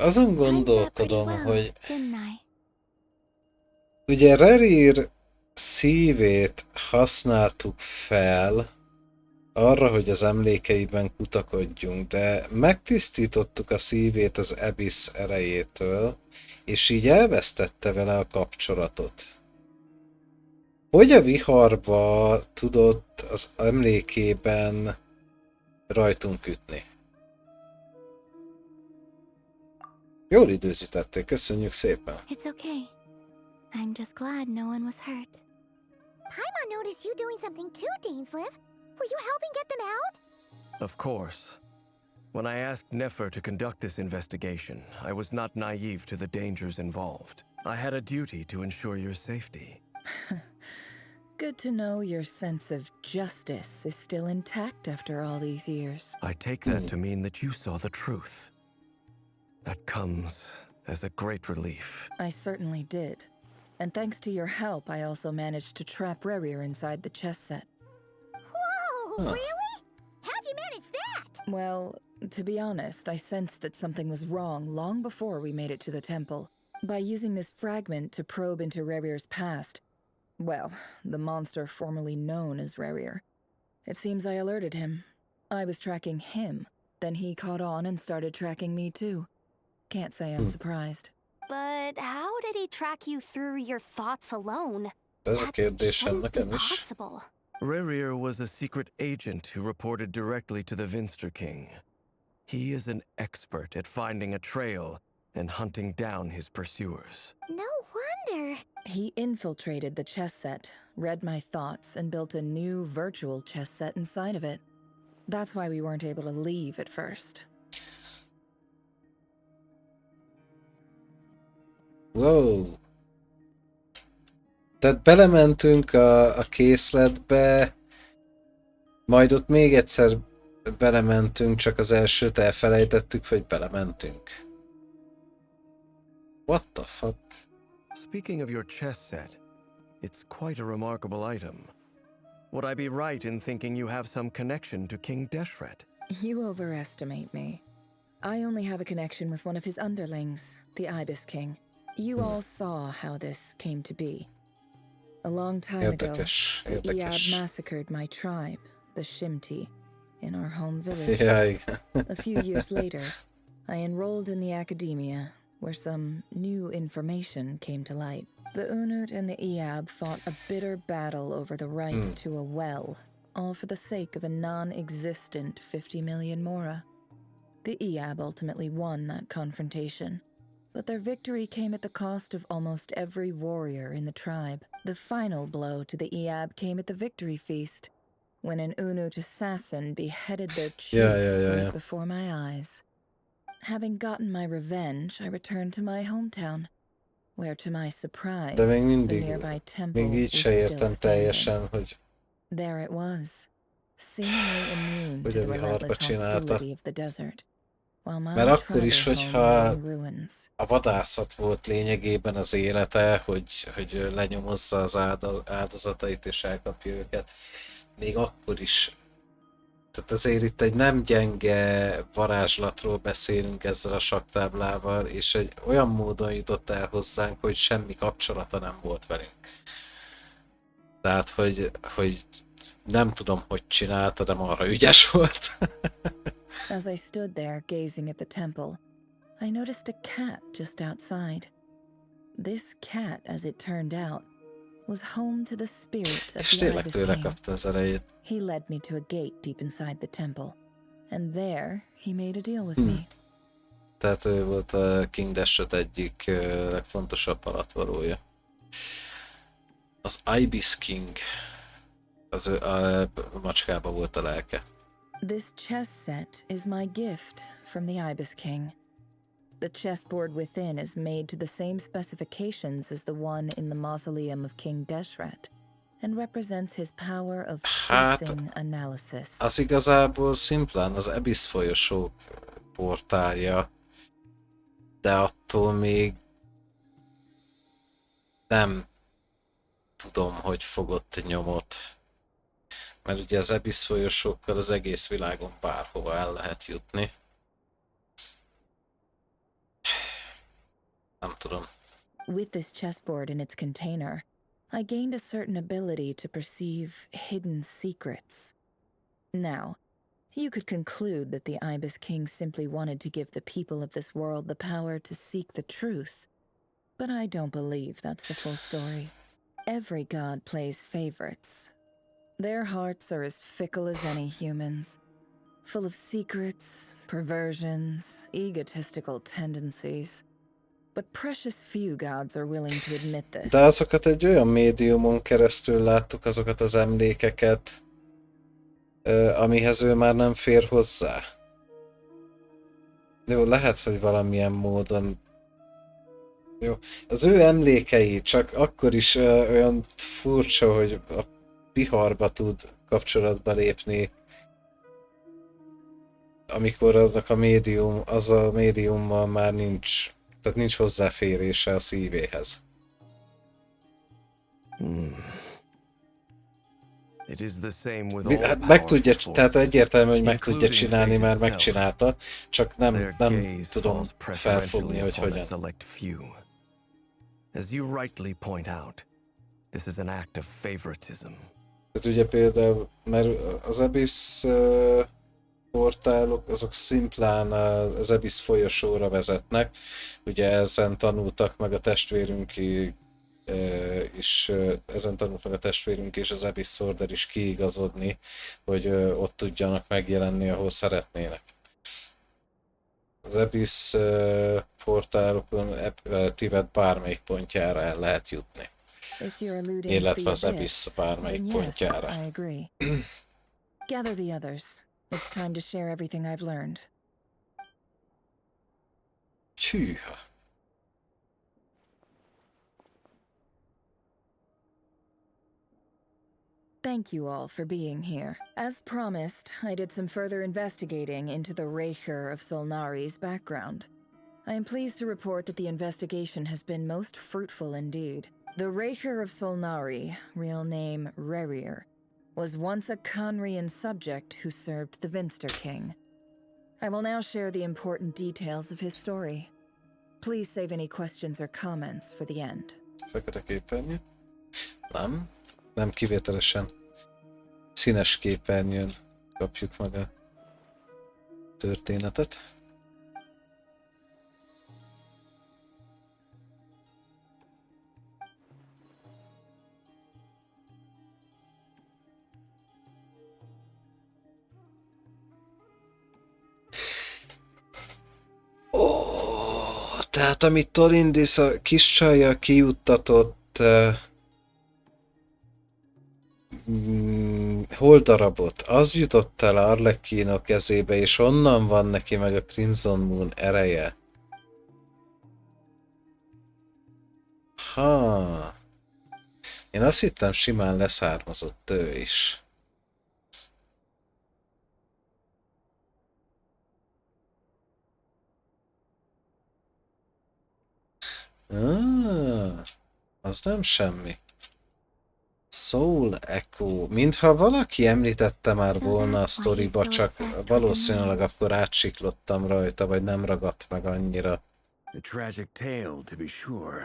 azon gondolkodom, hogy ugye Rerir szívét használtuk fel arra, hogy az emlékeiben kutakodjunk, de megtisztítottuk a szívét az Abyss erejétől, és így elvesztette vele a kapcsolatot. Hogy a viharba tudott az emlékében rajtunk ütni? Jól időzítették, köszönjük szépen! It's okay. I'm just glad no one was hurt. Paimon noticed you doing something too, Dainsleif. Were you helping get them out? Of course. When I asked Nefer to conduct this investigation, I was not naive to the dangers involved. I had a duty to ensure your safety. Good to know your sense of justice is still intact after all these years. I take that to mean that you saw the truth. That comes as a great relief. I certainly did. And thanks to your help, I also managed to trap Rerir inside the chess set. Whoa, really? How'd you manage that? Well, to be honest, I sensed that something was wrong long before we made it to the temple. By using this fragment to probe into Rerir's past, well, the monster formerly known as Rerir, it seems I alerted him. I was tracking him, then he caught on and started tracking me too. Can't say I'm surprised. But how did he track you through your thoughts alone? Ez a kérdésem Shouldn't be nekem is. possible. Rerir was a secret agent who reported directly to the Vinster King. He is an expert at finding a trail and hunting down his pursuers. No wonder. He infiltrated the chess set, read my thoughts, and built a new virtual chess set inside of it. That's why we weren't able to leave at first. Wow. Tehát belementünk a készletbe, majd ott még egyszer belementünk, csak az elsőt elfelejtettük, hogy belementünk. What the fuck? Speaking of your chess set, it's quite a remarkable item. Would I be right in thinking you have some connection to King Deshret? You overestimate me. I only have a connection with one of his underlings, the Ibis King. You all saw how this came to be. A long time ago, the Iab massacred my tribe, the Shimti, in our home village. A few years later, I enrolled in the academia, where some new information came to light. The Unut and the Iab fought a bitter battle over the rights to a well, all for the sake of a non-existent 50 million mora. The Iab ultimately won that confrontation, but their victory came at the cost of almost every warrior in the tribe. The final blow to the Iab came at the victory feast, when an Unut assassin beheaded their chief right before my eyes. Having gotten my revenge, I returned to my hometown, where to my surprise, De még the nearby temple még így was se still értem standing. teljesen, hogy There it was, seemingly immune to hogy a the viharba relentless csinálta. hostility of the desert. While my Mert akkor is, tribal home hogyha lay in ruins. a vadászat volt lényegében az élete, hogy lenyomozza az áldozatait és elkapja őket, még akkor is. Tehát azért itt egy nem gyenge varázslatról beszélünk ezzel a sakktáblával, és egy olyan módon jutott el hozzánk, hogy semmi kapcsolata nem volt velünk. Tehát, hogy nem tudom, hogy csinálta, de marha ügyes volt. As I stood there gazing at the temple, I noticed a cat just outside. This cat, as it turned out, was home to the spirit of És the tényleg Ibis tőle King. kapta az erejét. He led me to a gate deep inside the temple, and there he made a deal with me. Tehát ő volt a King Deshret egyik legfontosabb palatvalója. Az Ibis King, az ő a macskába volt a lelke. This chess set is my gift from the Ibis King. The chessboard within is made to the same specifications as the one in the mausoleum of King Deshret, and represents his power of piecing analysis. Az igazából szimplán az Abyss folyosók portálja, de attól még nem tudom, hogy fogott nyomot. Mert ugye az Abyss folyosókkal az egész világon bárhova el lehet jutni. Nem tudom. With this chessboard in its container, I gained a certain ability to perceive hidden secrets. Now, you could conclude that the Ibis King simply wanted to give the people of this world the power to seek the truth. But I don't believe that's the full story. Every god plays favorites. Their hearts are as fickle as any human's, full of secrets, perversions, egotistical tendencies. But precious few gods are willing to admit this. De azokat egy olyan médiumon keresztül láttuk, azokat az emlékeket, amihez ő már nem fér hozzá. Jó, lehet, hogy valamilyen módon... Jó, az ő emlékei csak akkor is olyan furcsa, hogy a viharba tud kapcsolatba lépni, amikor aznak a médiummal már nincs, tehát nincs hozzáférése a szívéhez. It is the same with all Hát meg tudja, powerful tehát forces, egyértelmű, hogy meg tudja including csinálni, fate mert itself. megcsinálta, csak nem Their gaze tudom falls felfogni, preferentially hogy upon a hogyan. select few. As you rightly point out, this is an act of favoritism. Tehát ugye például, mert az Abyss portálok, azok szimplán az Abyss folyosóra vezetnek, ugye ezen tanultak meg a testvérünk és az Abyss Sorder is kiigazodni, hogy ott tudjanak megjelenni, ahol szeretnének. Az Abyss portálokon Tibet bármelyik pontjára el lehet jutni. Illetve az Abyss bármelyik pontjára. I agree. Gather the others. It's time to share everything I've learned. Hűha. Thank you all for being here. As promised, I did some further investigating into the Raker of Solnari's background. I am pleased to report that the investigation has been most fruitful indeed. The Raker of Solnari, real name Rerir, was once a Conrian subject who served the Vinster King. I will now share the important details of his story. Please save any questions or comments for the end. Fekete képernyő? Nem kivételesen színes képernyőn kapjuk meg a történetet. Tehát amit Tolindis a kis csajjal kijuttatott holdarabot, az jutott el Arlecchino kezébe, és onnan van neki meg a Crimson Moon ereje. Én azt hittem, simán leszármazott ő is. Az nem semmi. Soul Echo. Mintha valaki említette már volna a sztoriba, csak valószínűleg akkor átsiklottam rajta, vagy nem ragadt meg annyira. A tragic tale, to be sure.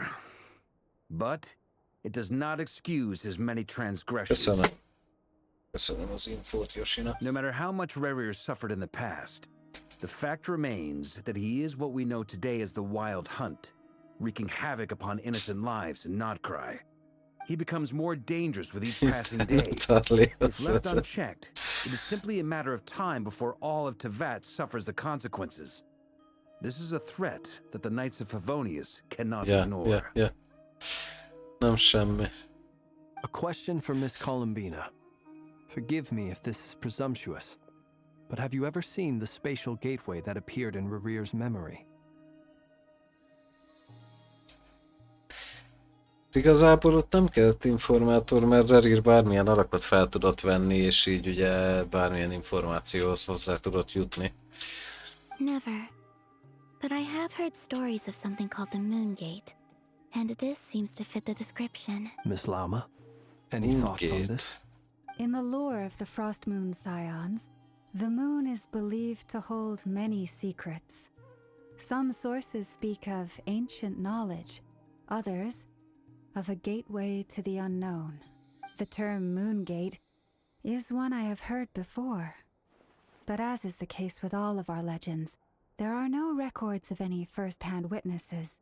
But it does not excuse his many transgressions. Köszönöm az infót, Yoshina. No matter how much Rerir suffered in the past, the fact remains that he is what we know today as the Wild Hunt, wreaking havoc upon innocent lives in Nodcry. He becomes more dangerous with each passing day. If left unchecked, it is simply a matter of time before all of Tevat suffers the consequences. This is a threat that the Knights of Favonius cannot ignore. Nem semmi. A question for Miss Columbina. Forgive me if this is presumptuous, but have you ever seen the spatial gateway that appeared in Rerir's memory? Igazából ott nem kellett informátor, mert Rerir bármilyen alakot fel tudott venni, és így ugye bármilyen információhoz hozzá tudott jutni. Never. But I have heard stories of something called the Moon Gate, and this seems to fit the description. Miss Lama, any thoughts on this? In the lore of the Frost Moon Scions, the moon is believed to hold many secrets. Some sources speak of ancient knowledge, others of a gateway to the unknown. The term Moon Gate is one I have heard before. But as is the case with all of our legends, there are no records of any first-hand witnesses.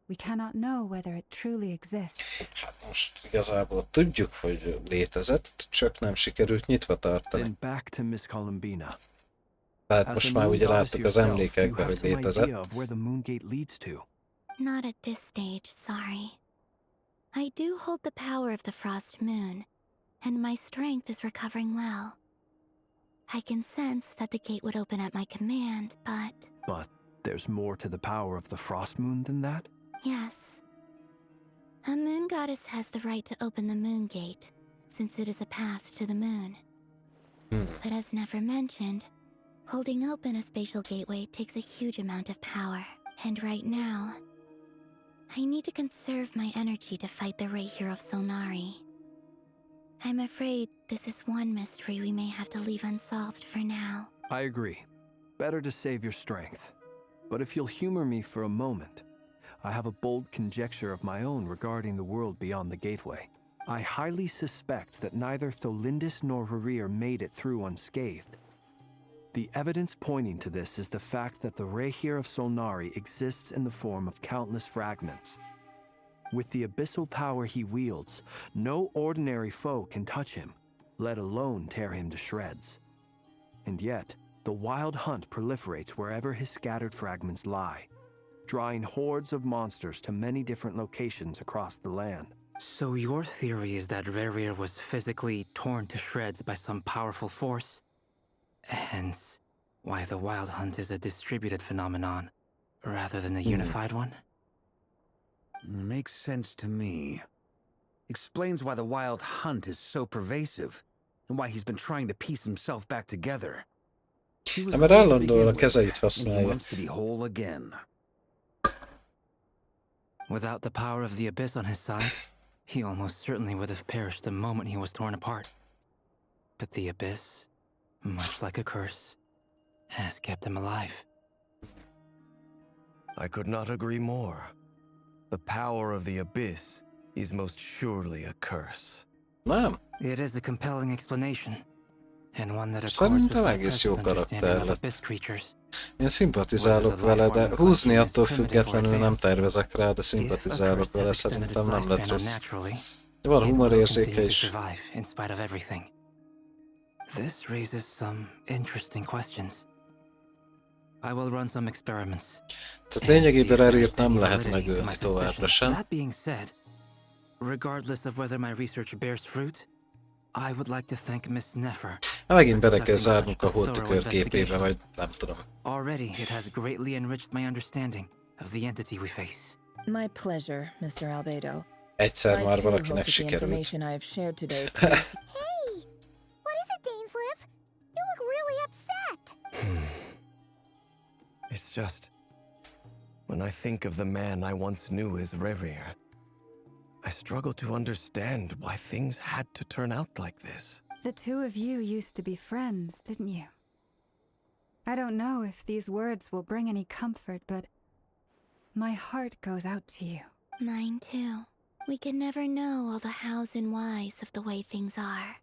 We cannot know whether it truly exists. Hát most igazából tudjuk, hogy létezett, csak nem sikerült nyitva tartani. Then back to Miss Columbina. Tehát As most a már moon ugye goddess láttuk az yourself, do you emlékekben, have hogy some létezett. idea of where the Moon Gate leads to? Not at this stage, sorry. I do hold the power of the Frost Moon, and my strength is recovering well. I can sense that the gate would open at my command, but... But there's more to the power of the Frost Moon than that? Yes. A moon goddess has the right to open the Moon Gate, since it is a path to the moon. But as Nefer mentioned, holding open a spatial gateway takes a huge amount of power. And right now, I need to conserve my energy to fight the Rahier of Solnari. I'm afraid this is one mystery we may have to leave unsolved for now. I agree. Better to save your strength. But if you'll humor me for a moment, I have a bold conjecture of my own regarding the world beyond the gateway. I highly suspect that neither Tholindis nor Rarir made it through unscathed. The evidence pointing to this is the fact that the Rahier of Solnari exists in the form of countless fragments. With the abyssal power he wields, no ordinary foe can touch him, let alone tear him to shreds. And yet, the Wild Hunt proliferates wherever his scattered fragments lie, drawing hordes of monsters to many different locations across the land. So your theory is that Rarir was physically torn to shreds by some powerful force? Hence, why the Wild Hunt is a distributed phenomenon, rather than a unified one? Makes sense to me. Explains why the Wild Hunt is so pervasive, and why he's been trying to piece himself back together. He was Mert whole to állandóan a begin with, kezeit and he használja. wants to be whole again. Without the power of the Abyss on his side, he almost certainly would have perished the moment he was torn apart. But the Abyss, much like a curse, has kept him alive. I could not agree more. The power of the Abyss is most surely a curse. Nem. It is a compelling explanation, and one that accords with Szerintem my egész jó present understanding karakter of lett. Abyss creatures. Én szimpatizálok vele, de húzni attól függetlenül nem tervezek rá, de szimpatizálok vele, szerintem nem lett rossz. Van humorérzéke is. In spite of everything. This raises some interesting questions. I will run some experiments. Tehát lényegében Rarir nem lehet megölni továbbra sem. That being said, regardless of whether my research bears fruit, I would like to thank Miss Nefer. Megint bele kell zárnunk a holttükör képébe, vagy nem tudom. Already it has greatly enriched my understanding of the entity we face. My pleasure, Mr. Albedo. Egyszer már valakinek sikerült. information I have shared today proves... Hey! What is it, Dainsleif? You look really upset! It's just... when I think of the man I once knew as Rarir, I struggle to understand why things had to turn out like this. The two of you used to be friends, didn't you? I don't know if these words will bring any comfort, but my heart goes out to you. Mine too. We can never know all the hows and whys of the way things are.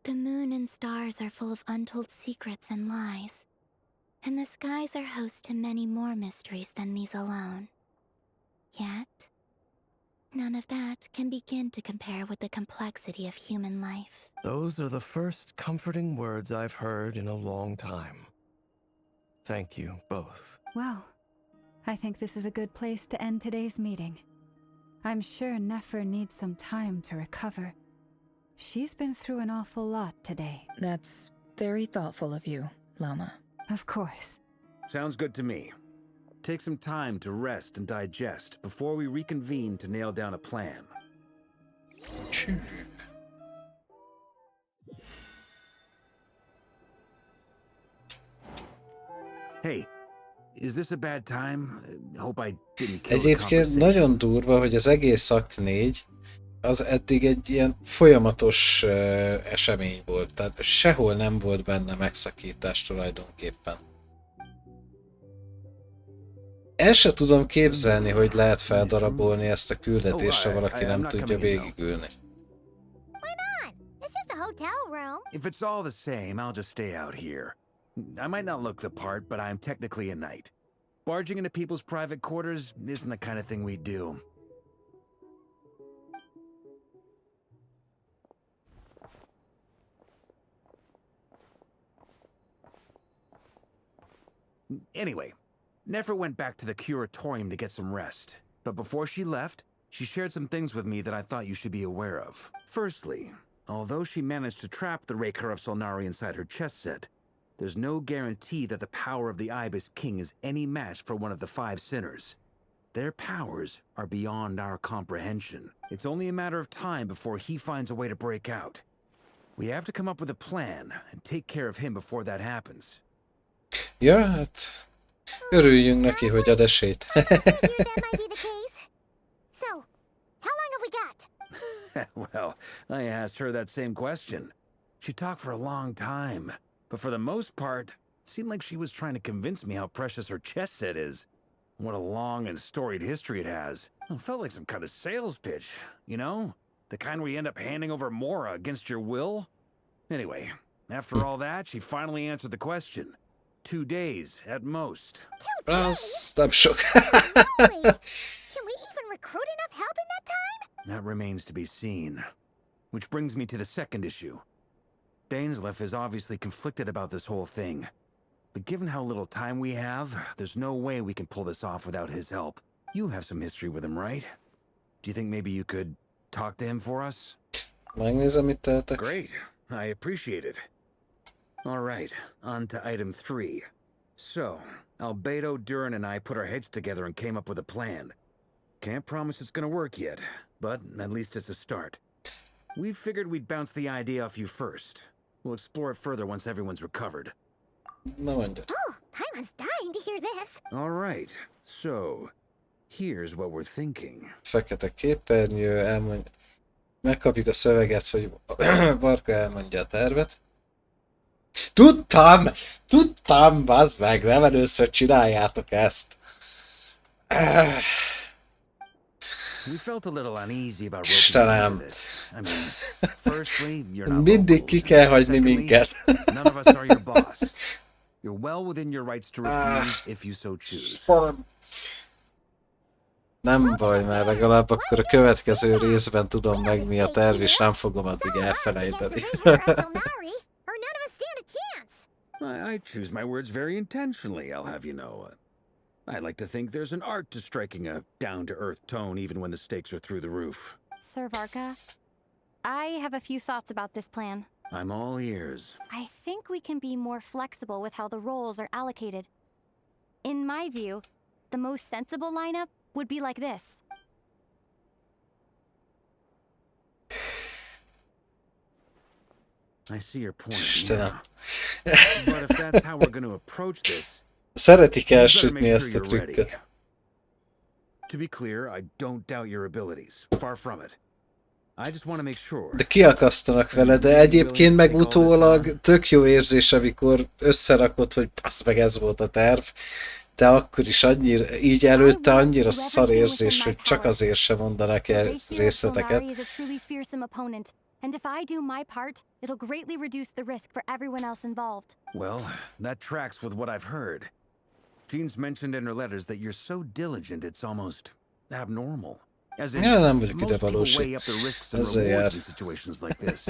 The moon and stars are full of untold secrets and lies. And the skies are host to many more mysteries than these alone. Yet, none of that can begin to compare with the complexity of human life. Those are the first comforting words I've heard in a long time. Thank you, both. Well, I think this is a good place to end today's meeting. I'm sure Nefer needs some time to recover. She's been through an awful lot today. That's very thoughtful of you, Lama. Of course. Sounds good to me. Take some time to rest and digest before we reconvene to nail down a plan. Hey, is this a bad time? Hope I didn't kill the Egyébként conversation. nagyon durva, hogy az egész akt 4 az eddig egy ilyen folyamatos esemény volt, tehát sehol nem volt benne megszakítás tulajdonképpen. El se tudom képzelni, hogy lehet feldarabolni ezt a küldetést, ha valaki nem tudja végigülni. It's just a hotel room. If it's all the same, I'll just stay out here. I might not look the part, but I'm technically a knight. Barging into people's private quarters isn't the kind of thing we do. Anyway, Nefer went back to the curatorium to get some rest. But before she left, she shared some things with me that I thought you should be aware of. Firstly, although she managed to trap the Raker of Solnari inside her chess set, there's no guarantee that the power of the Ibis King is any match for one of the 5 sinners. Their powers are beyond our comprehension. It's only a matter of time before he finds a way to break out. We have to come up with a plan and take care of him before that happens. Ja, hát örüljünk neki, hogy ad esélyt. So, how long have we got? Well, I asked her that same question. She talked for a long time, but for the most part, it seemed like she was trying to convince me how precious her chess set is. What a long and storied history it has. It felt like some kind of sales pitch, you know? The kind where you end up handing over Mora against your will? Anyway, after all that, she finally answered the question. 2 days, at most. Nem sok. Can we even recruit enough help in that time? That remains to be seen. Which brings me to the second issue. Dainsleif is obviously conflicted about this whole thing. But given how little time we have, there's no way we can pull this off without his help. You have some history with him, right? Do you think maybe you could talk to him for us? Megnézem, mit tehetek. Great. I appreciate it. All right, on to item 3. So, Albedo, Durin, and I put our heads together and came up with a plan. Can't promise it's gonna work yet, but at least it's a start. We figured we'd bounce the idea off you first. We'll explore it further once everyone's recovered. Na mondja. Oh, Paimon's dying to hear this. All right, so here's what we're thinking. Fekete képernyő, elmondja. Megkapjuk a szöveget, hogy Barka elmondja a tervet. Tudtam, bazd meg, nem először csináljátok ezt. We felt a little uneasy about Istenem. this. I mean, firstly, you're not Mindig ki kell hagyni minket. none of us are your boss. You're well within your rights to refuse if you so choose. Nem baj, mert legalább akkor a következő részben tudom meg mi a terv, és nem fogom addig elfelejteni. I choose my words very intentionally, I'll have you know. I like to think there's an art to striking a down-to-earth tone even when the stakes are through the roof. Sir Varka, I have a few thoughts about this plan. I'm all ears. I think we can be more flexible with how the roles are allocated. In my view, the most sensible lineup would be like this. I see your point, yeah. But if that's how we're going to approach this, Szeretik you better elsütni make ezt a sure you're ready. trükköt. To be clear, I don't doubt your abilities. Far from it. I just want to make sure. De kiakasztanak vele, de egyébként meg utólag tök jó érzés, amikor összerakod, hogy passz meg, ez volt a terv. De akkor is annyira, így előtte annyira szar érzés, hogy csak azért sem mondanak el részleteket. And if I do my part, it'll greatly reduce the risk for everyone else involved. Well, that tracks with what I've heard. Jean's mentioned in her letters that you're so diligent it's almost abnormal. As in, Ja, nem vagyok ide most people valósi. weigh up the risks and Ezzel rewards jár. in situations like this.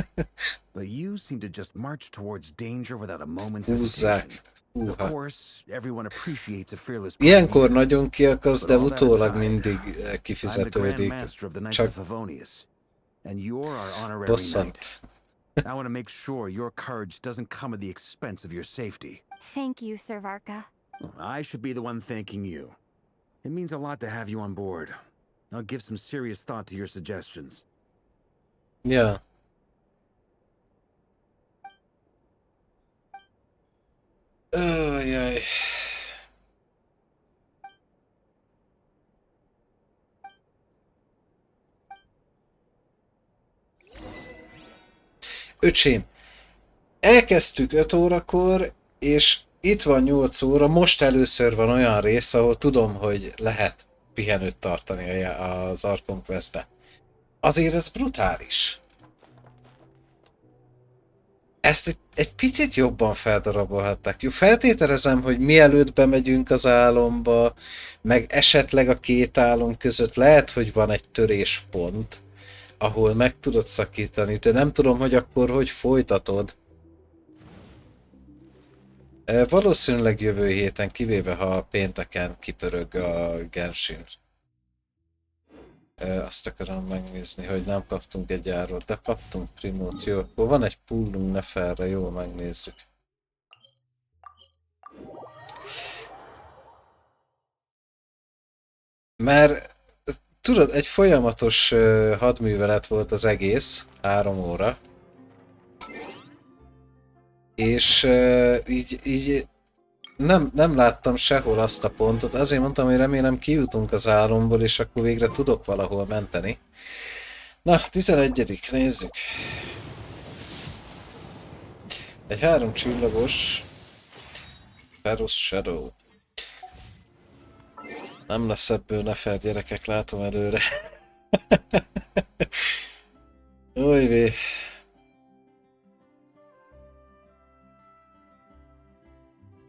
But you seem to just march towards danger without a moment's Húzzák. hesitation. Of Húha. course, everyone appreciates a fearless Ilyenkor nagyon kiakaszt, de But all that utólag aside, mindig I'm the Grand kifizetődik. Master of the Knights Csak of Favonius, and you're our honorary bosszant. knight. I want to make sure your courage doesn't come at the expense of your safety. Thank you, Sir Varka. I should be the one thanking you. It means a lot to have you on board. I'll give some serious thought to your suggestions. Ja. Ajaj. Öcsém, elkezdtük 5 órakor, és itt van 8 óra, most először van olyan rész, ahol tudom, hogy lehet pihenőt tartani az Archon Quest-be. Azért ez brutális. Ezt egy picit jobban feldarabolhatták. Jó, feltételezem, hogy mielőtt bemegyünk az álomba, meg esetleg a két álom között lehet, hogy van egy töréspont, ahol meg tudod szakítani, de nem tudom, hogy akkor hogy folytatod. Valószínűleg jövő héten, kivéve ha pénteken kipörög a Genshin. Azt akarom megnézni, hogy nem kaptunk egy áról, de kaptunk primót, jó, akkor van egy pullunk Neferre, jó, megnézzük. Mert tudod, egy folyamatos hadművelet volt az egész, 3 óra. És így nem láttam sehol azt a pontot, azért mondtam, hogy remélem kijutunk az álomból, és akkor végre tudok valahol menteni. Na, 11. Nézzük. Egy 3 csillagos Ferus Shadow. Nem lesz ebből Nefer, gyerekek, látom előre. Ojvé.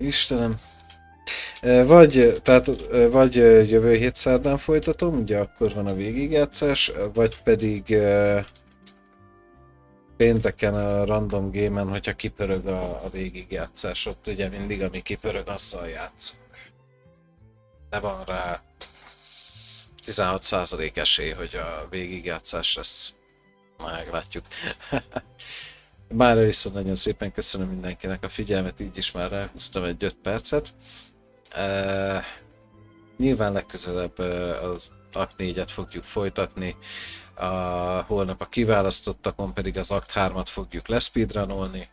Istenem. Vagy jövő hét szerdán folytatom, ugye akkor van a végigjátszás, vagy pedig pénteken a random game-en, hogyha kipörög a végigjátszás, ott ugye mindig ami kipörög, azzal játszunk. De van rá 16% esély, hogy a végigjátszás lesz. Meglátjuk. Mára viszont nagyon szépen köszönöm mindenkinek a figyelmet, így is már ráhúztam egy 5 percet. Nyilván legközelebb az Akt 4-et fogjuk folytatni, holnap a kiválasztottakon pedig az Akt 3-at fogjuk leszpeedrunolni.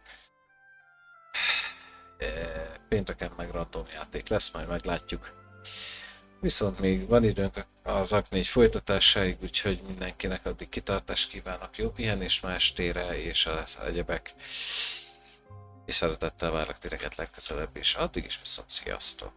Pénteken meg random játék lesz, majd meglátjuk. Viszont még van időnk az Akt 4 folytatásáig, úgyhogy mindenkinek addig kitartást kívánok, jó pihenést ma estére, és az egyebek. És szeretettel várok titeket legközelebb is. Addig is viszont sziasztok!